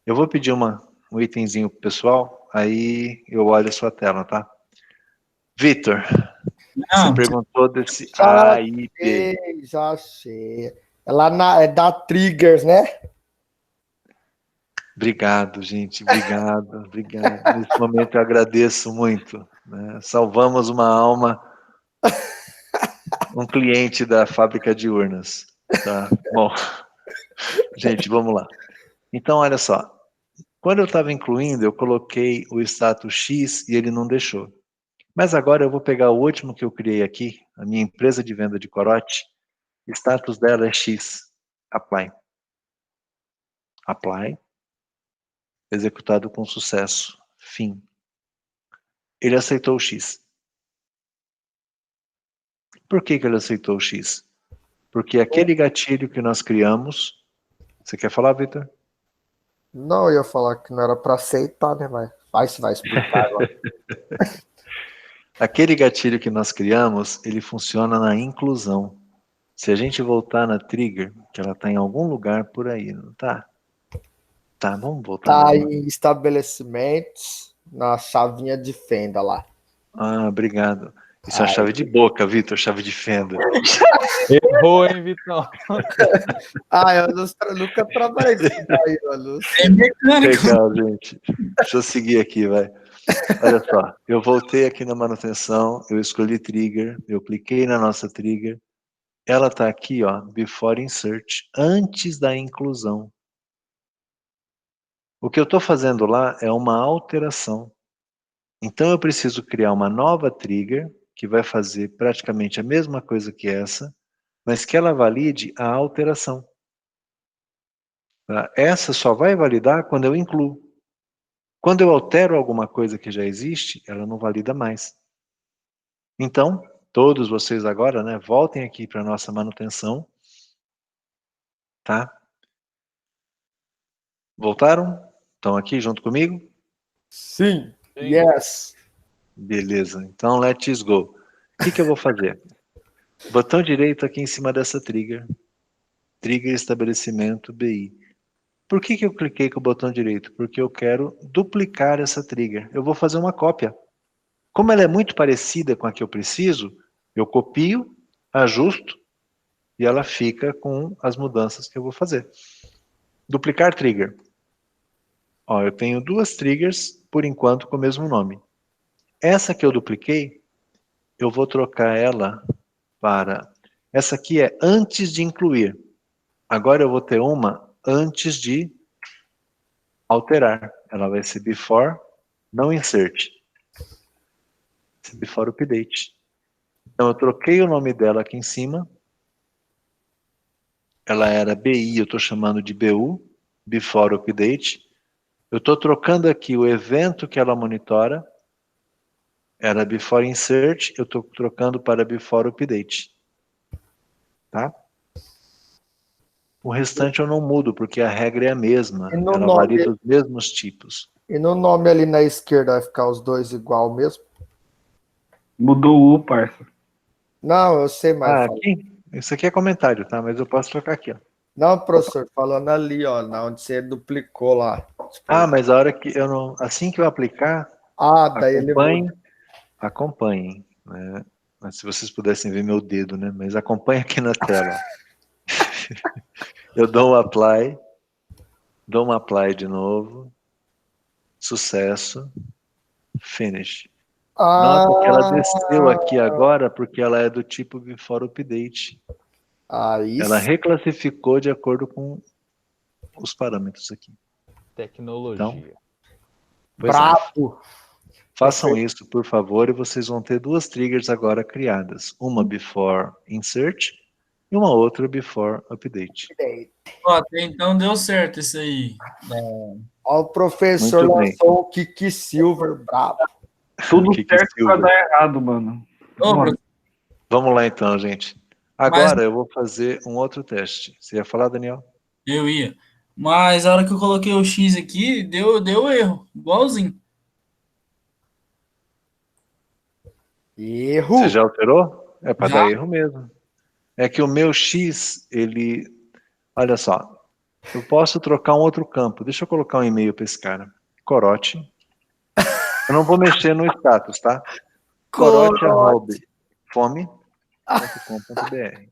Eu vou pedir um itemzinho pro pessoal, aí eu olho a sua tela, tá? Vitor, você Não, perguntou desse Já A e B. já achei. É da Triggers, né? Obrigado, gente. Obrigado, obrigado. Nesse momento eu agradeço muito, né? Salvamos uma alma, um cliente da fábrica de urnas. Tá? Bom, gente, vamos lá. Então, olha só. Quando eu estava incluindo, eu coloquei o status X e ele não deixou. Mas agora eu vou pegar o último que eu criei aqui, a minha empresa de venda de corote. Status dela é X. Apply. Apply. Executado com sucesso. Fim. Ele aceitou o X. Por que ele aceitou o X? Porque aquele gatilho que nós criamos... Você quer falar, Vitor? Não, eu ia falar que não era para aceitar, né? Mas você vai explicar agora. Aquele gatilho que nós criamos, ele funciona na inclusão. Se a gente voltar na trigger, que ela está em algum lugar por aí, não tá? Tá, vamos voltar Tá nela. em estabelecimentos, na chavinha de fenda lá. Ah, obrigado. Isso é uma chave de boca, Vitor, chave de fenda. Errou, hein, Vitão? Eu nunca trabalhei nisso daí, mano. é mecânico. Legal, gente. Deixa eu seguir aqui, vai. Olha só, eu voltei aqui na manutenção, eu escolhi trigger, eu cliquei na nossa trigger. Ela está aqui, ó, before insert, antes da inclusão. O que eu estou fazendo lá é uma alteração. Então eu preciso criar uma nova trigger, que vai fazer praticamente a mesma coisa que essa, mas que ela valide a alteração. Tá? Essa só vai validar quando eu incluo. Quando eu altero alguma coisa que já existe, ela não valida mais. Então, todos vocês agora, né, voltem aqui para a nossa manutenção. Tá? Voltaram? Estão aqui junto comigo? Sim. Yes. Beleza, então let's go. O que eu vou fazer? Botão direito aqui em cima dessa trigger. Trigger estabelecimento BI. Por que eu cliquei com o botão direito? Porque eu quero duplicar essa trigger. Eu vou fazer uma cópia. Como ela é muito parecida com a que eu preciso, eu copio, ajusto e ela fica com as mudanças que eu vou fazer. Duplicar trigger. Ó, eu tenho duas triggers, por enquanto, com o mesmo nome. Essa que eu dupliquei, eu vou trocar ela para... Essa aqui é antes de incluir. Agora eu vou ter uma antes de alterar. Ela vai ser before, não insert. Before update. Então eu troquei o nome dela aqui em cima. Ela era BI, eu estou chamando de BU, before update. Eu estou trocando aqui o evento que ela monitora. Era before insert, eu estou trocando para before update. Tá? O restante eu não mudo, porque a regra é a mesma. Ela valida os mesmos tipos. E no nome ali na esquerda vai ficar os dois igual mesmo? Mudou o parça. Não, eu sei mais. Aqui? Isso aqui é comentário, tá? Mas eu posso trocar aqui, ó. Não, professor, falando ali, ó, na onde você duplicou lá. Tipo... Mas a hora que eu não... Assim que eu aplicar, daí acompanhem, né? Mas se vocês pudessem ver meu dedo, né? Mas acompanhe aqui na tela. Eu dou um apply de novo, sucesso, finish. Nota que ela desceu aqui agora porque ela é do tipo before update. Ela reclassificou de acordo com os parâmetros aqui. Tecnologia. Então, bravo! Façam isso, por favor, e vocês vão ter duas triggers agora criadas. Uma before insert e uma outra before update. Ó, até então deu certo isso aí. Ó, o professor lançou o Kiki Silver, bravo. Tudo certo pra dar errado, mano. Vamos lá então, gente. Agora eu vou fazer um outro teste. Você ia falar, Daniel? Eu ia. Mas a hora que eu coloquei o X aqui, deu erro, igualzinho. Erro! Você já alterou? É para Já? dar erro mesmo. É que o meu X, ele. Olha só. Eu posso trocar um outro campo. Deixa eu colocar um e-mail para esse cara. Corote. Eu não vou mexer no status, tá? Corote@fome.com.br.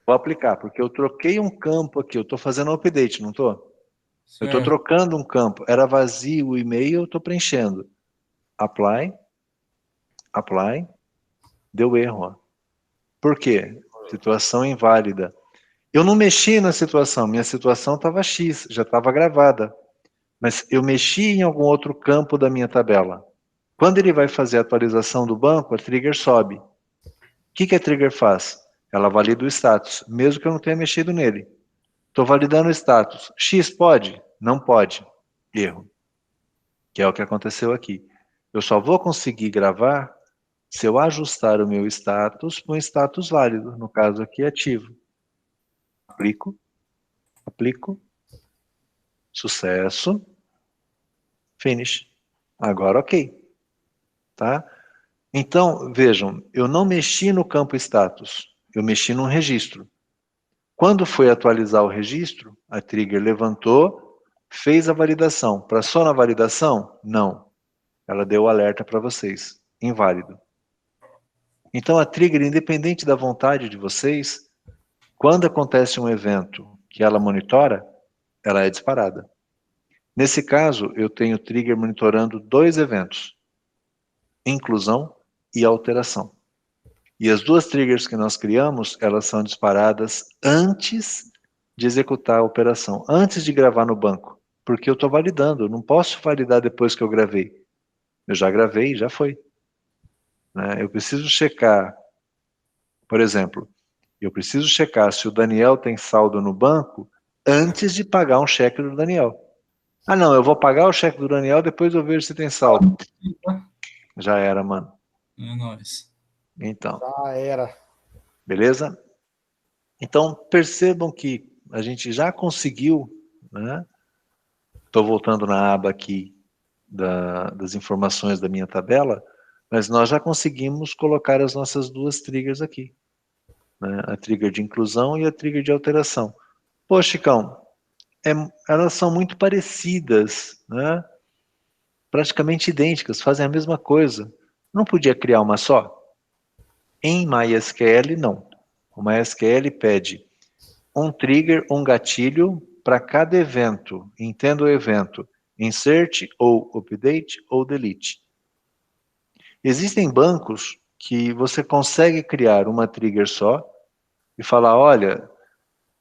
Vou aplicar, porque eu troquei um campo aqui. Eu estou fazendo um update, não estou? Eu estou Certo. trocando um campo. Era vazio o e-mail, eu estou preenchendo. Apply. Deu erro, ó. Por quê? Situação inválida. Eu não mexi na situação, minha situação estava X, já estava gravada. Mas eu mexi em algum outro campo da minha tabela. Quando ele vai fazer a atualização do banco, a trigger sobe. O que a trigger faz? Ela valida o status, mesmo que eu não tenha mexido nele. Estou validando o status. X pode? Não pode. Erro. Que é o que aconteceu aqui. Eu só vou conseguir gravar se eu ajustar o meu status para um status válido, no caso aqui ativo. Aplico, sucesso, finish. Agora ok, tá? Então, vejam, eu não mexi no campo status, eu mexi num registro. Quando foi atualizar o registro, a trigger levantou, fez a validação. Para só na validação? Não. Ela deu o alerta para vocês, inválido. Então a trigger, independente da vontade de vocês, quando acontece um evento que ela monitora, ela é disparada. Nesse caso, eu tenho trigger monitorando 2 eventos, inclusão e alteração. E as 2 triggers que nós criamos, elas são disparadas antes de executar a operação, antes de gravar no banco, porque eu estou validando, eu não posso validar depois que eu gravei. Eu já gravei, já foi. Né? Eu preciso checar, por exemplo, eu preciso checar se o Daniel tem saldo no banco antes de pagar um cheque do Daniel. Ah, não, eu vou pagar o cheque do Daniel, depois eu vejo se tem saldo. Já era, mano. É nóis. Então, Já era. beleza? Então, percebam que a gente já conseguiu, né? Estou voltando na aba aqui das informações da minha tabela, mas nós já conseguimos colocar as nossas 2 triggers aqui. Né? A trigger de inclusão e a trigger de alteração. Pô, Chicão, elas são muito parecidas, né? Praticamente idênticas, fazem a mesma coisa. Não podia criar uma só? Em MySQL, não. O MySQL pede um trigger, um gatilho para cada evento. Entenda o evento. Insert, ou update, ou delete. Existem bancos que você consegue criar uma trigger só e falar, olha,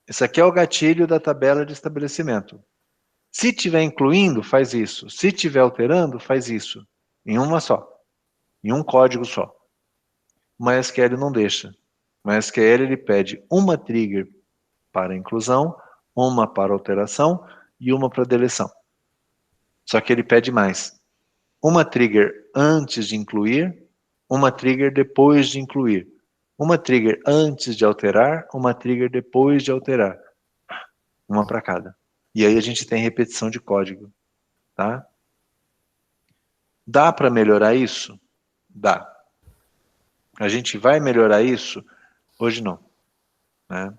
esse aqui é o gatilho da tabela de estabelecimento. Se tiver incluindo, faz isso. Se tiver alterando, faz isso. Em uma só. Em um código só. O MySQL não deixa. O MySQL ele pede uma trigger para inclusão, uma para alteração e uma para deleção. Só que ele pede mais. Uma trigger antes de incluir, uma trigger depois de incluir. Uma trigger antes de alterar, uma trigger depois de alterar. Uma para cada. E aí a gente tem repetição de código. Tá? Dá para melhorar isso? Dá. A gente vai melhorar isso? Hoje não. Né?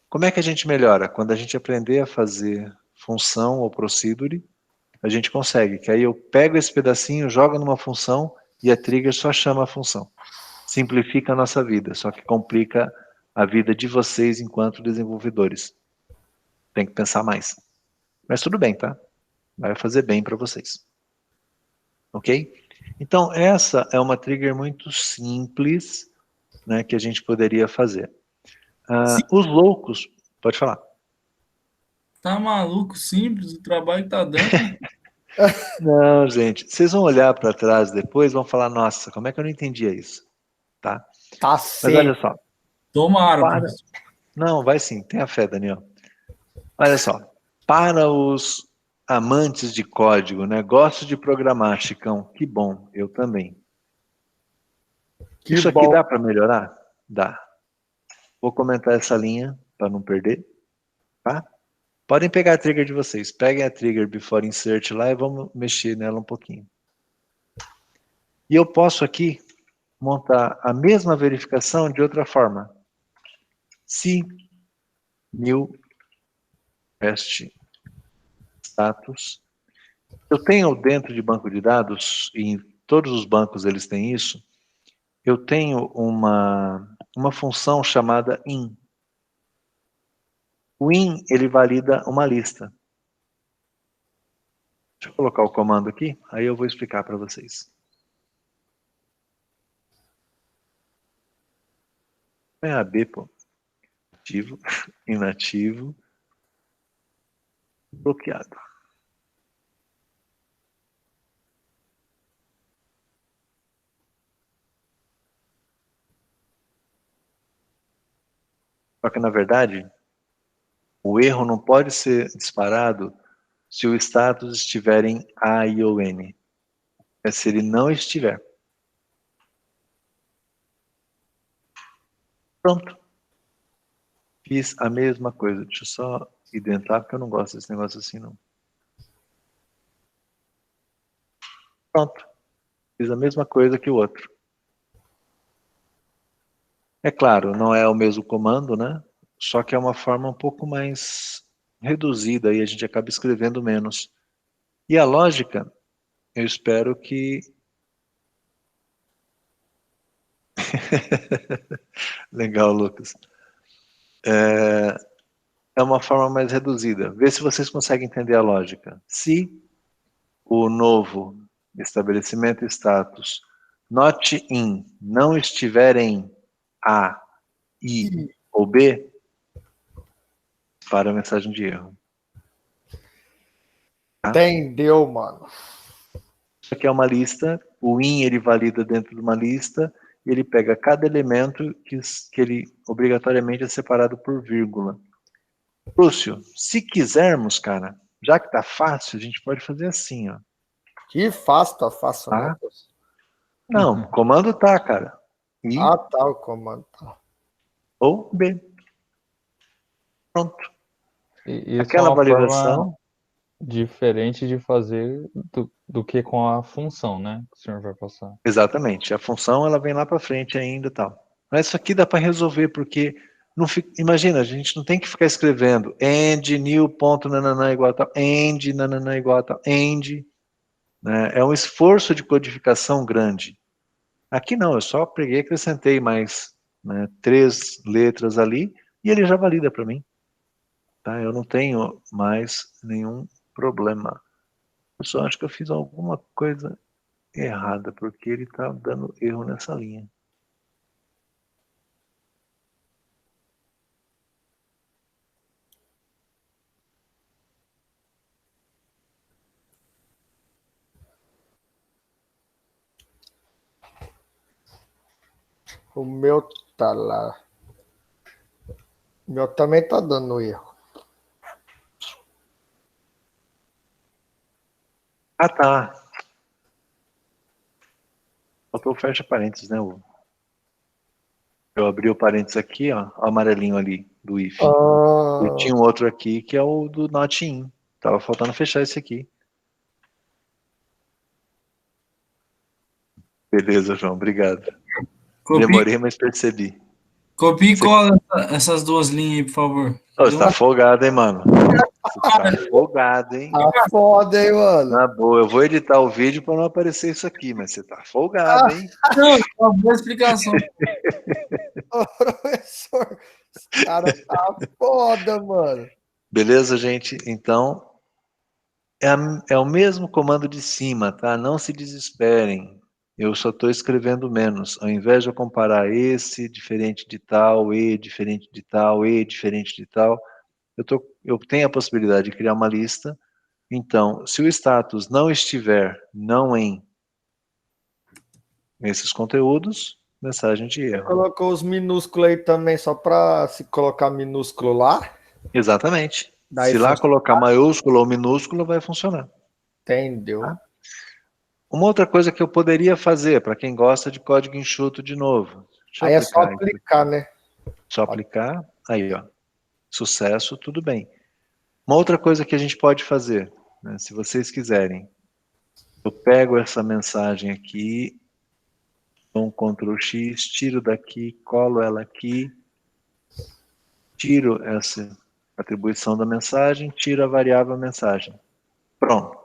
Como é que a gente melhora? Quando a gente aprender a fazer função ou procedure, a gente consegue. Que aí eu pego esse pedacinho, jogo numa função e a trigger só chama a função. Simplifica a nossa vida, só que complica a vida de vocês enquanto desenvolvedores. Tem que pensar mais. Mas tudo bem, tá? Vai fazer bem para vocês. Ok? Então, essa é uma trigger muito simples, né, que a gente poderia fazer. Os loucos... Pode falar. Tá maluco, simples, o trabalho que tá dando. Não, gente. Vocês vão olhar para trás depois e vão falar, nossa, como é que eu não entendia isso? Tá? Tá Mas olha certo. só. Tomara, professor. Não, vai sim. Tenha fé, Daniel. Olha só. Para os amantes de código, né? Gosto de programar, Chicão. Que bom. Eu também. Que Isso aqui bom. dá para melhorar? Dá. Vou comentar essa linha para não perder, tá? Podem pegar a trigger de vocês. Peguem a trigger before insert lá e vamos mexer nela um pouquinho. E eu posso aqui montar a mesma verificação de outra forma. Se new test status. Eu tenho dentro de banco de dados, e em todos os bancos eles têm isso, eu tenho uma função chamada in. O in, ele valida uma lista. Deixa eu colocar o comando aqui, aí eu vou explicar para vocês. É AB, pô. Ativo, inativo, bloqueado. Só que, na verdade, o erro não pode ser disparado se o status estiver em A I ou N. É se ele não estiver. Pronto. Fiz a mesma coisa. Deixa eu só identar, porque eu não gosto desse negócio assim, não. Pronto. Fiz a mesma coisa que o outro. É claro, não é o mesmo comando, né? Só que é uma forma um pouco mais reduzida e a gente acaba escrevendo menos. E a lógica, eu espero que... Legal, Lucas. É uma forma mais reduzida. Vê se vocês conseguem entender a lógica. Se o novo estabelecimento status not in não estiver em A, I ou B, para a mensagem de erro. Tá? Entendeu, mano? Isso aqui é uma lista, o in ele valida dentro de uma lista, e ele pega cada elemento que ele obrigatoriamente é separado por vírgula. Lúcio, se quisermos, cara, já que tá fácil, a gente pode fazer assim, ó. Que fácil, tá fácil, Tá? né? Não, comando tá, cara. I Ah, tá, o comando tá. ou B. Pronto. E isso Aquela é uma validação... forma diferente de fazer do que com a função, né? Que o senhor vai passar. Exatamente. A função ela vem lá para frente ainda e tal. Mas isso aqui dá para resolver, porque não fica, imagina, a gente não tem que ficar escrevendo end new ponto nananã igual a tal, end nananã igual a tal, end. Né? É um esforço de codificação grande. Aqui não, eu só peguei e acrescentei mais 3 letras ali e ele já valida para mim. Tá? Eu não tenho mais nenhum problema. Eu só acho que eu fiz alguma coisa errada, porque ele está dando erro nessa linha. O meu tá lá. O meu também tá dando erro. Ah, tá. Faltou o fecha parênteses, né? Eu abri o parênteses aqui, ó, o amarelinho ali, do if. E tinha um outro aqui que é o do not in. Tava faltando fechar esse aqui. Beleza, João, obrigado. Demorei, mas percebi. Copia e cola essas duas linhas aí, por favor. Ô, você tá folgado, hein, mano? Você tá folgado, hein? Tá foda, hein, mano? Na boa, eu vou editar o vídeo pra não aparecer isso aqui, mas você tá folgado, hein? Não, uma boa explicação. Ô, professor, esse cara tá foda, mano. Beleza, gente? Então, é o mesmo comando de cima, tá? Não se desesperem. Eu só estou escrevendo menos. Ao invés de eu comparar esse diferente de tal, E diferente de tal, E diferente de tal, eu tenho a possibilidade de criar uma lista. Então, se o status não estiver não em esses conteúdos, mensagem de erro. Colocou os minúsculos aí também, só para se colocar minúsculo lá? Exatamente. Daí se lá funciona. colocar maiúsculo ou minúsculo, vai funcionar. Entendeu? Tá? Uma outra coisa que eu poderia fazer, para quem gosta de código enxuto de novo. Aí é só aplicar, né? Só aplicar. Aí, ó. Sucesso, tudo bem. Uma outra coisa que a gente pode fazer, né, se vocês quiserem, eu pego essa mensagem aqui, dou um Ctrl X, tiro daqui, colo ela aqui, tiro essa atribuição da mensagem, tiro a variável mensagem. Pronto.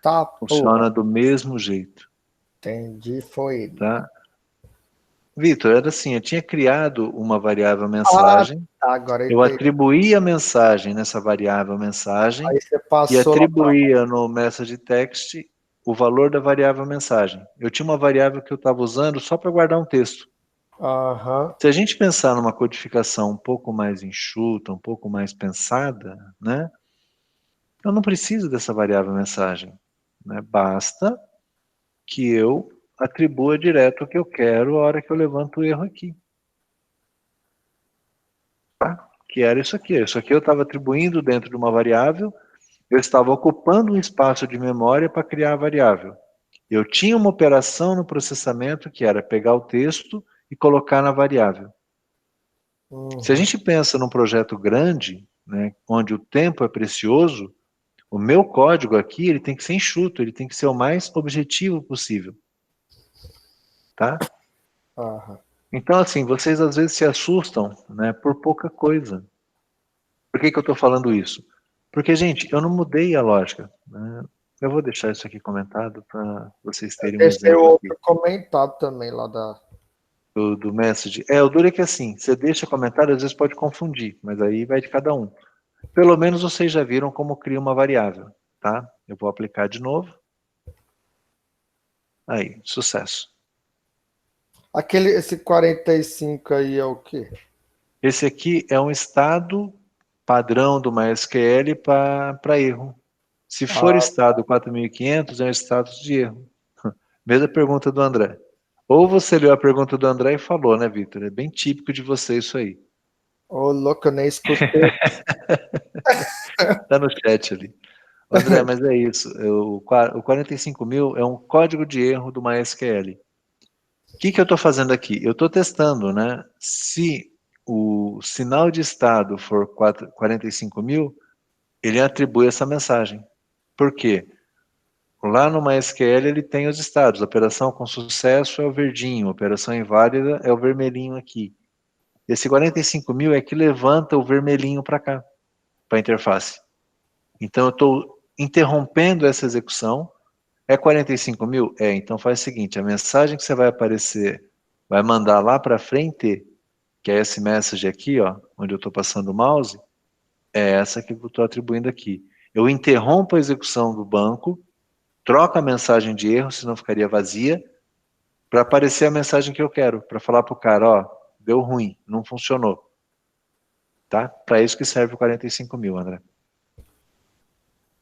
Tá, Funciona do mesmo jeito. Entendi, foi. Tá? Vitor, era assim, eu tinha criado uma variável mensagem, Tá, agora eu entendi. atribuía a mensagem nessa variável mensagem Aí você e passou lá pra... atribuía no message text o valor da variável mensagem. Eu tinha uma variável que eu estava usando só para guardar um texto. Aham. Se a gente pensar numa codificação um pouco mais enxuta, um pouco mais pensada, né? Eu não preciso dessa variável mensagem, né? Basta que eu atribua direto o que eu quero a hora que eu levanto o erro aqui. Tá? Que era isso aqui. Isso aqui eu estava atribuindo dentro de uma variável, eu estava ocupando um espaço de memória para criar a variável. Eu tinha uma operação no processamento que era pegar o texto e colocar na variável. Se a gente pensa num projeto grande, né, onde o tempo é precioso, o meu código aqui ele tem que ser enxuto, ele tem que ser o mais objetivo possível. Tá? Aham. Então, assim, vocês às vezes se assustam, né, por pouca coisa. Por que eu estou falando isso? Porque, gente, eu não mudei a lógica. Né? Eu vou deixar isso aqui comentado para vocês terem um Deixei exemplo aqui outro comentado também lá da... do message. O duro é que assim, você deixa comentário, às vezes pode confundir, mas aí vai de cada um. Pelo menos vocês já viram como cria uma variável, tá? Eu vou aplicar de novo. Aí, sucesso. Esse 45 aí é o quê? Esse aqui é um estado padrão do MySQL para erro. Se for estado 4500, é um status de erro. Mesma pergunta do André. Ou você leu a pergunta do André e falou, né, Vitor? É bem típico de você isso aí. Ô, louco, eu nem escutei. Tá no chat ali. André, mas é isso. O 45.000 é um código de erro do MySQL. O que eu estou fazendo aqui? Eu estou testando, né? Se o sinal de estado for 45.000, ele atribui essa mensagem. Por quê? Lá no MySQL ele tem os estados. Operação com sucesso é o verdinho, operação inválida é o vermelhinho aqui. Esse 45.000 é que levanta o vermelhinho para cá, para a interface. Então eu estou interrompendo essa execução. É 45.000? É, então faz o seguinte, a mensagem que você vai aparecer, vai mandar lá para frente, que é esse message aqui, ó, onde eu estou passando o mouse, é essa que eu estou atribuindo aqui. Eu interrompo a execução do banco, troco a mensagem de erro, senão ficaria vazia, para aparecer a mensagem que eu quero, para falar para o cara, ó, deu ruim, não funcionou. Tá? Para isso que serve o 45.000, André.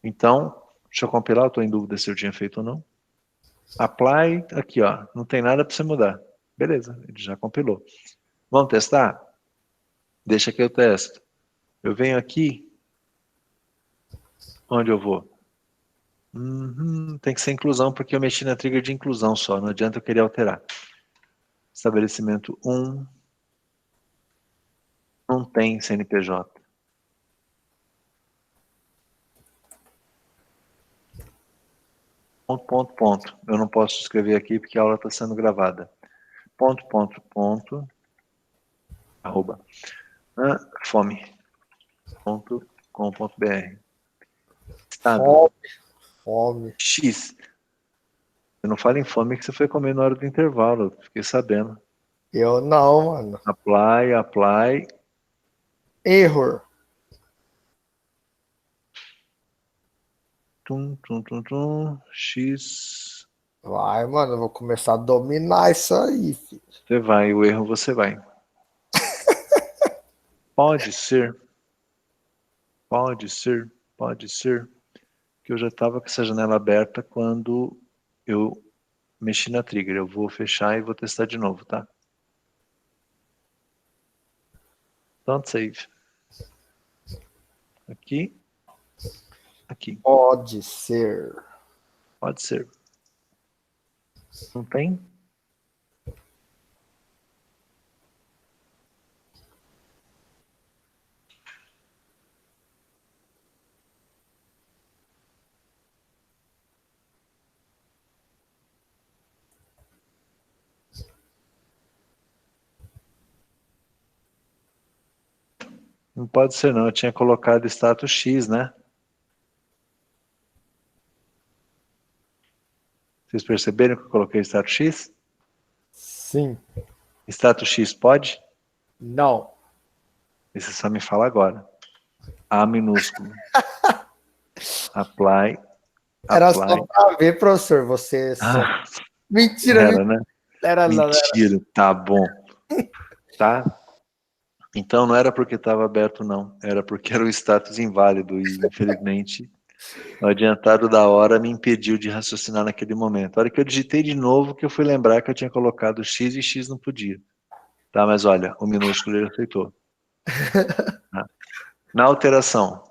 Então, deixa eu compilar, eu estou em dúvida se eu tinha feito ou não. Apply, aqui ó, não tem nada para você mudar. Beleza, ele já compilou. Vamos testar? Deixa que eu testo. Eu venho aqui, onde eu vou? Tem que ser inclusão, porque eu mexi na trigger de inclusão só, não adianta eu querer alterar. Estabelecimento 1, não tem CNPJ. Ponto. Eu não posso escrever aqui porque a aula está sendo gravada. Ponto. Arroba. Fome.com.br. Estado. Fome. X. Você não fala em fome que você foi comer na hora do intervalo. Eu fiquei sabendo. Eu não, mano. Apply. Error. X. Vai, mano, eu vou começar a dominar isso aí, filho. Você vai, o erro você vai. Pode ser. Que eu já estava com essa janela aberta quando eu mexi na trigger. Eu vou fechar e vou testar de novo, tá? Don't save. Aqui. Pode ser. Não tem? Não pode ser não, eu tinha colocado status X, né? Vocês perceberam que eu coloquei status X? Sim. Status X pode? Não. Você só me fala agora. A minúsculo. Apply. Era só pra ver, professor, você só... Mentira, Era, né? Era, mentira, tá bom. Tá? Então não era porque estava aberto, não. Era porque era o status inválido e, infelizmente, o adiantado da hora me impediu de raciocinar naquele momento. A hora que eu digitei de novo, que eu fui lembrar que eu tinha colocado X e X não podia. Tá, mas olha, o minúsculo ele aceitou. Tá? Na alteração,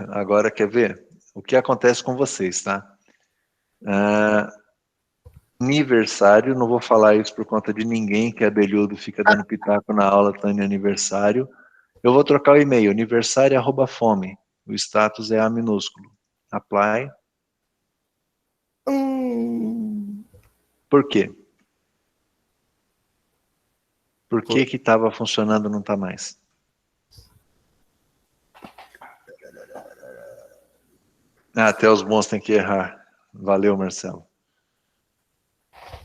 agora quer ver? O que acontece com vocês, tá? Aniversário, não vou falar isso por conta de ninguém que é abelhudo, fica dando pitaco na aula, tá em aniversário. Eu vou trocar o e-mail, aniversário@fome. O status é A minúsculo. Apply. Por quê? Por que que estava funcionando e não está mais? Até os bons têm que errar. Valeu, Marcelo.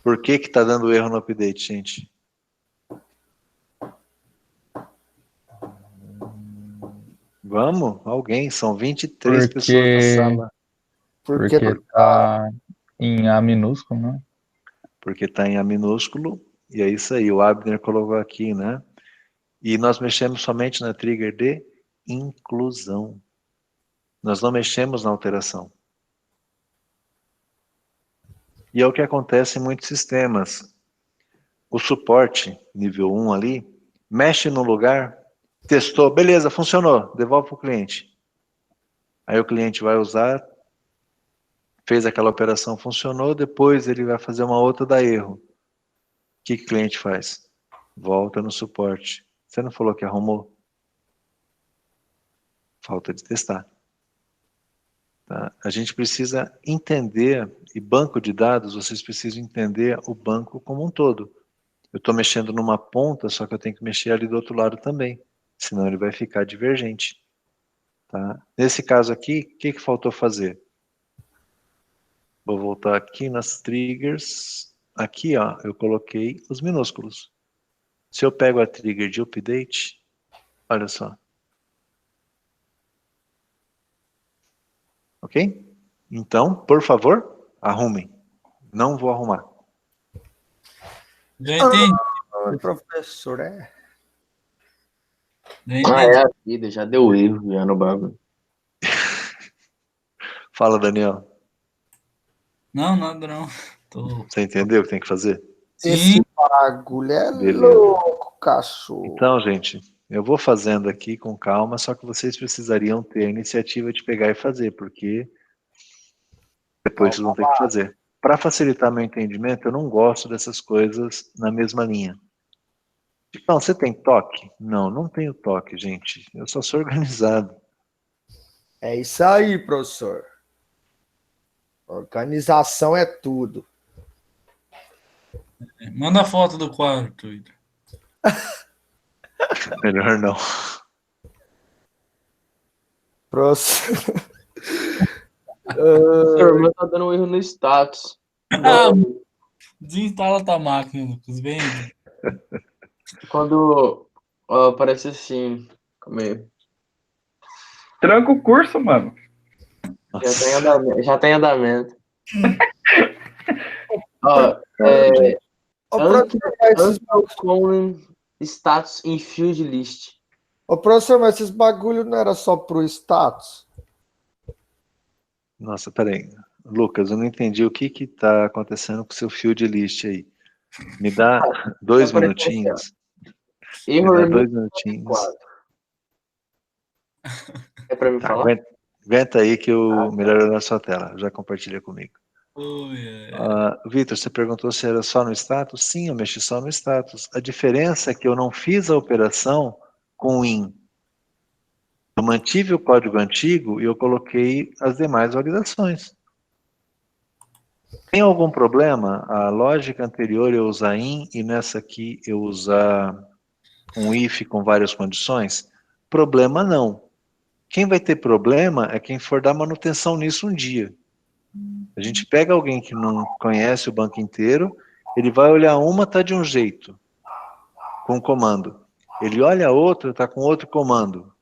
Por que que está dando erro no update, gente? Vamos? Alguém? São 23 pessoas na sala. Porque tá em A minúsculo, né? Porque está em A minúsculo. E é isso aí, o Abner colocou aqui, né? E nós mexemos somente na trigger de inclusão. Nós não mexemos na alteração. E é o que acontece em muitos sistemas. O suporte, nível 1 ali, mexe no lugar, testou, beleza, funcionou, devolve para o cliente. Aí o cliente vai usar, fez aquela operação, funcionou, depois ele vai fazer uma outra, dá erro. O que o cliente faz? Volta no suporte. Você não falou que arrumou? Falta de testar. Tá? A gente precisa entender, e banco de dados, vocês precisam entender o banco como um todo. Eu estou mexendo numa ponta, só que eu tenho que mexer ali do outro lado também, senão ele vai ficar divergente. Tá? Nesse caso aqui, o que faltou fazer? Vou voltar aqui nas triggers. Aqui, ó, eu coloquei os minúsculos. Se eu pego a trigger de update, olha só. Ok? Então, por favor, arrumem. Não vou arrumar. Já entendi. Professor, É a vida, já deu erro já no bagulho. Fala, Daniel. Não, nada não. Você entendeu o que tem que fazer? Esse bagulho é Beleza. louco, cachorro. Então, gente, eu vou fazendo aqui com calma, só que vocês precisariam ter a iniciativa de pegar e fazer, porque depois vocês vão ter que fazer. Para facilitar meu entendimento, eu não gosto dessas coisas na mesma linha. Então, você tem toque? Não, não tenho toque, gente. Eu só sou organizado. É isso aí, professor. Organização é tudo. Manda a foto do quarto, Hidro. Melhor não. Professor. Professor, o meu tá dando erro no status. Desinstala tua máquina, Lucas. Vem. Quando aparece assim, calma aí. Tranca o curso, mano. Já tem andamento. Uncommon status em field list. Ô, professor, mas esses bagulho não era só pro status? Nossa, peraí. Lucas, eu não entendi o que que tá acontecendo com o seu field list aí. Me dá 2 minutinhos. Me dá 2 minutinhos. É pra me falar? Aguenta aí que eu melhoro na sua tela. Já compartilha comigo. Yeah. Vitor, você perguntou se era só no status? Sim, eu mexi só no status. A diferença é que eu não fiz a operação com o in. Eu mantive o código antigo e eu coloquei as demais validações. Tem algum problema? A lógica anterior eu usar in e nessa aqui eu usar um if com várias condições? Problema não. Quem vai ter problema é quem for dar manutenção nisso um dia. A gente pega alguém que não conhece o banco inteiro, ele vai olhar uma, tá de um jeito, com o comando. Ele olha a outra, tá com outro comando.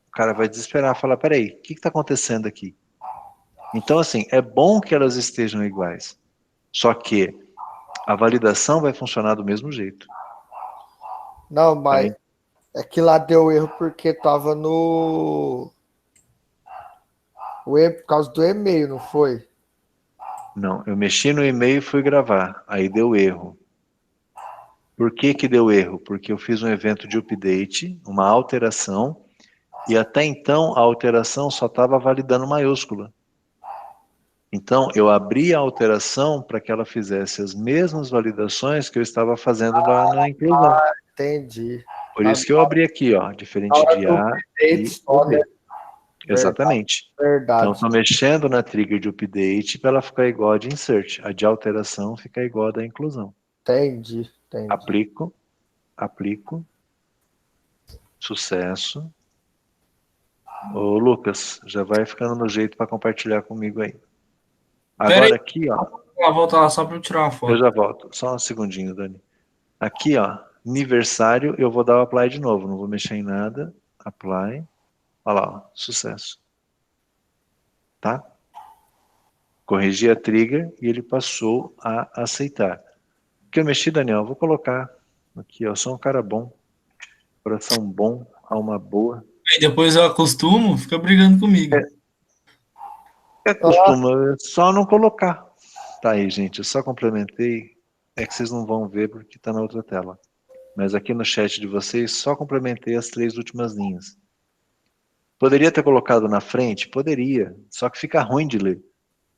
O cara vai desesperar, falar, peraí, o que está acontecendo aqui? Então, assim, é bom que elas estejam iguais. Só que a validação vai funcionar do mesmo jeito. Não, mas é que lá deu erro porque tava no... O erro por causa do e-mail, não foi? Não, eu mexi no e-mail e fui gravar. Aí deu erro. Por que que deu erro? Porque eu fiz um evento de update, uma alteração, e até então a alteração só estava validando maiúscula. Então, eu abri a alteração para que ela fizesse as mesmas validações que eu estava fazendo lá na inclusão. Entendi. Por isso que eu abri aqui, ó, diferente de A e Só, B. né? Exatamente. Verdade. Então, estou mexendo na trigger de update para ela ficar igual a de insert. A de alteração fica igual a da inclusão. Entendi. Aplico. Sucesso. Ô, Lucas, já vai ficando no jeito para compartilhar comigo aí. Agora aqui, ó. Volta lá só para eu tirar uma foto. Eu já volto. Só um segundinho, Dani. Aqui, ó. Aniversário, eu vou dar o apply de novo. Não vou mexer em nada. Apply. Olha lá, ó. Sucesso. Tá? Corrigi a trigger e ele passou a aceitar. O que eu mexi, Daniel? Vou colocar aqui, ó. Sou um cara bom. Coração bom, alma boa. Aí depois eu acostumo, fica brigando comigo. Costuma só não colocar. Tá aí, gente. Eu só complementei. É que vocês não vão ver porque tá na outra tela. Mas aqui no chat de vocês, só complementei as 3 últimas linhas. Poderia ter colocado na frente? Poderia. Só que fica ruim de ler.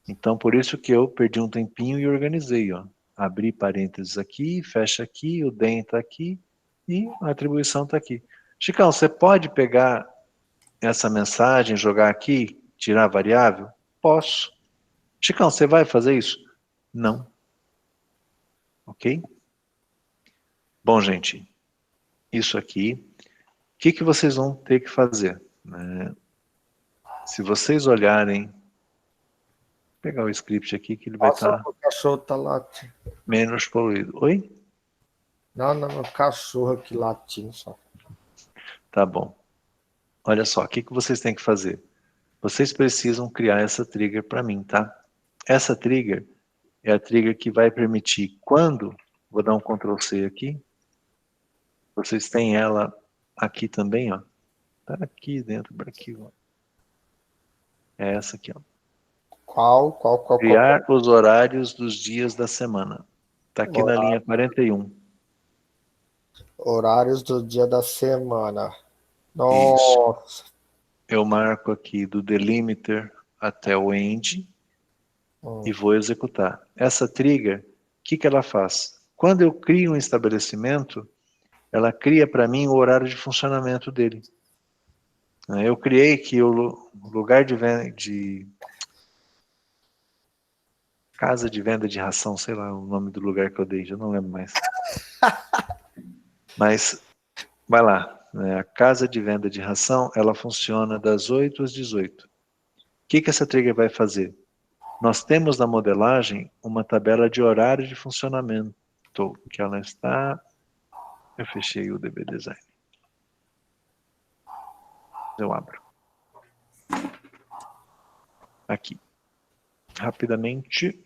Então, por isso que eu perdi um tempinho e organizei, ó. Abri parênteses aqui, fecha aqui, o DEM tá aqui e a atribuição tá aqui. Chicão, você pode pegar essa mensagem, jogar aqui, tirar a variável? Posso. Chicão, você vai fazer isso? Não. Ok? Bom, gente, isso aqui, o que vocês vão ter que fazer? Se vocês olharem, vou pegar o script aqui que ele vai estar O cachorro tá latindo. menos poluído. Oi? Não, meu cachorro aqui latindo só. Tá bom. Olha só, o que vocês têm que fazer? Vocês precisam criar essa trigger para mim, tá? Essa trigger é a trigger que vai permitir quando, vou dar um Ctrl C aqui, vocês têm ela aqui também, ó. Tá aqui dentro do arquivo. É essa aqui, ó. Qual? Criar os horários dos dias da semana. Tá aqui na linha 41. Horários do dia da semana. Nossa. Isso. Eu marco aqui do delimiter até o end e vou executar. Essa trigger, o que ela faz? Quando eu crio um estabelecimento, ela cria para mim o horário de funcionamento dele. Eu criei que o lugar de venda de casa de venda de ração, sei lá o nome do lugar que eu dei, já não lembro mais. Mas vai lá, a casa de venda de ração, ela funciona das 8 às 18. O que essa trigger vai fazer? Nós temos na modelagem uma tabela de horário de funcionamento, que ela está... Eu fechei o DB Design. Eu abro. Aqui. Rapidamente,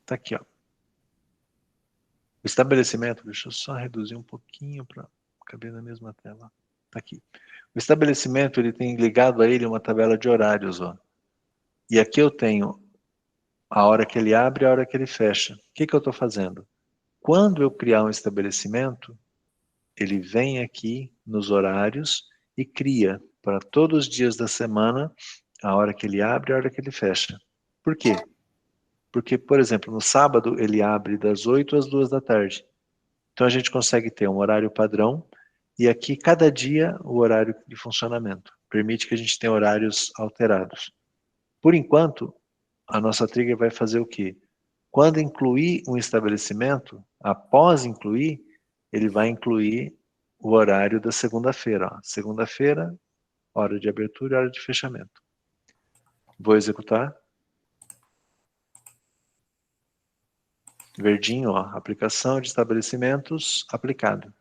tá aqui, ó. O estabelecimento, deixa eu só reduzir um pouquinho para caber na mesma tela. Tá aqui. O estabelecimento, ele tem ligado a ele uma tabela de horários, ó. E aqui eu tenho a hora que ele abre e a hora que ele fecha. O que eu estou fazendo? Quando eu criar um estabelecimento, ele vem aqui nos horários e cria para todos os dias da semana a hora que ele abre e a hora que ele fecha. Por quê? Porque, por exemplo, no sábado ele abre das 8 às 2 da tarde. Então a gente consegue ter um horário padrão e aqui cada dia o horário de funcionamento. Permite que a gente tenha horários alterados. Por enquanto, a nossa trigger vai fazer o quê? Quando incluir um estabelecimento, após incluir, ele vai incluir o horário da segunda-feira. Ó. Segunda-feira, hora de abertura e hora de fechamento. Vou executar. Verdinho, ó, aplicação de estabelecimentos aplicado.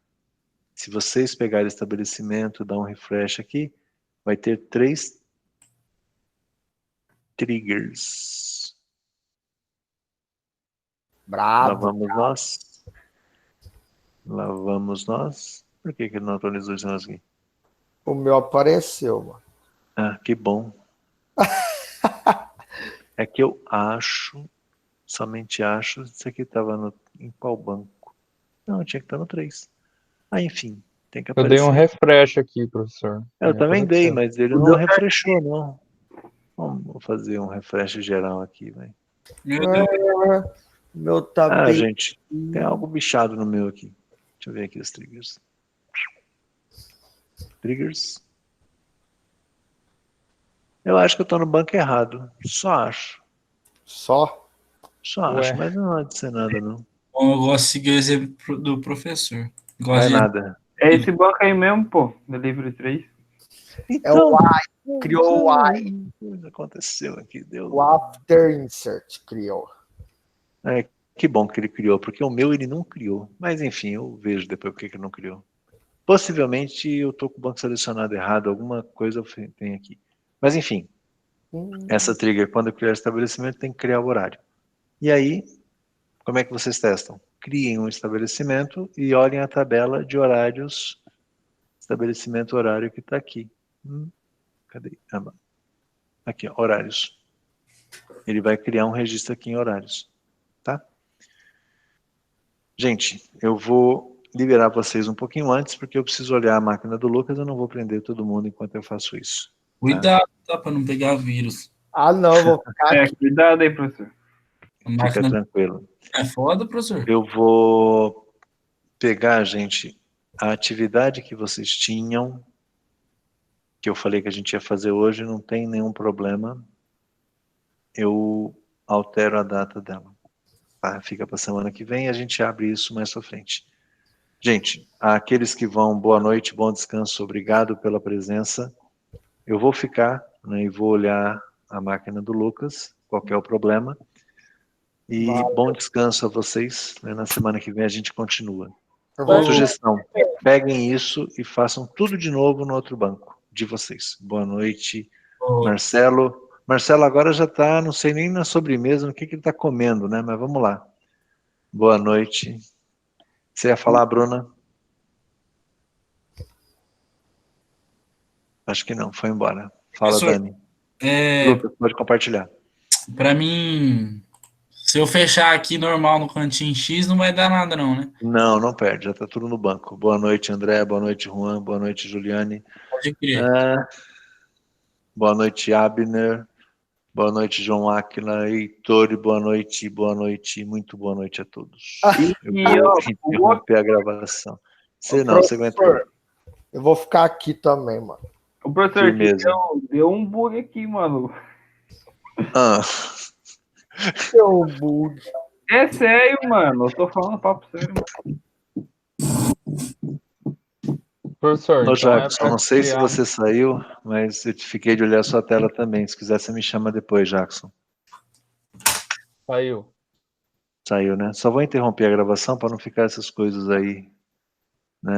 Se vocês pegarem estabelecimento, dar um refresh aqui, vai ter 3 triggers. Lá Bravo. vamos nós. Lá vamos nós. Por que ele não atualizou esse negócio aqui? O meu apareceu, mano. Ah, que bom. É que eu acho, somente acho, isso aqui estava em qual banco? Não, tinha que estar no 3. Ah, enfim, tem que Eu dei aparecer. um refresh aqui, professor. Eu E também dei, apareceu. mas ele não refreshou, não. Vamos fazer um refresh geral aqui, velho. Meu Deus. Meu tá Ah, bem. gente, tem algo bichado no meu aqui. Deixa eu ver aqui os triggers. Triggers. Eu acho que eu tô no banco errado. Só acho. Só? Só Ué. acho, mas não há de ser nada, não. Bom, eu gosto de seguir o exemplo do professor. Não Gosto é de... nada. É esse banco aí mesmo, pô. Delivery 3. Então, o Y. Criou o Y. Coisa aconteceu aqui, deu. O After Insert criou. É, que bom que ele criou, porque o meu ele não criou. Mas enfim, eu vejo depois por que ele não criou. Possivelmente eu tô com o banco selecionado errado, alguma coisa eu tenho aqui. Mas enfim, essa trigger, quando eu criar estabelecimento, tem que criar o horário. E aí, como é que vocês testam? Criem um estabelecimento e olhem a tabela de horários, estabelecimento horário que está aqui. Cadê? Aqui, ó, horários. Ele vai criar um registro aqui em horários, tá? Gente, eu vou liberar vocês um pouquinho antes, porque eu preciso olhar a máquina do Lucas, eu não vou prender todo mundo enquanto eu faço isso. Cuidado, tá? Para não pegar vírus. Ah, não, vou ficar aqui. Cuidado aí, professor. A Fica máquina tranquilo. é foda, professor? Eu vou pegar, gente, a atividade que vocês tinham, que eu falei que a gente ia fazer hoje, não tem nenhum problema. Eu altero a data dela. Tá? Fica para a semana que vem e a gente abre isso mais pra frente. Gente, aqueles que vão, boa noite, bom descanso, obrigado pela presença. Eu vou ficar, né, e vou olhar a máquina do Lucas, qual que é o problema. E bom descanso a vocês, né, na semana que vem a gente continua. Sugestão, peguem isso e façam tudo de novo no outro banco de vocês. Boa noite, Marcelo. Marcelo agora já está, não sei nem na sobremesa, no que ele está comendo, né? Mas vamos lá. Boa noite. Você ia falar, Bruna? Acho que não, foi embora. Fala, Professor, Dani. Lucas, pode compartilhar. Para mim, se eu fechar aqui normal no cantinho X, não vai dar nada não, né? Não, não perde, já está tudo no banco. Boa noite, André. Boa noite, Juan. Boa noite, Juliane. Pode crer. Boa noite, Abner. Boa noite, João Áquila. Heitor, boa noite, muito boa noite a todos. Eu vou interromper a gravação. Você não, você aguenta. Eu vou ficar aqui também, mano. O professor deu um bug aqui, mano. Deu um bug. É sério, mano. Eu tô falando papo sério, mano. Professor, Ô, então Jackson, não sei se você saiu, mas eu fiquei de olhar a sua tela também. Se quiser, você me chama depois, Jackson. Saiu. Saiu, né? Só vou interromper a gravação para não ficar essas coisas aí, né?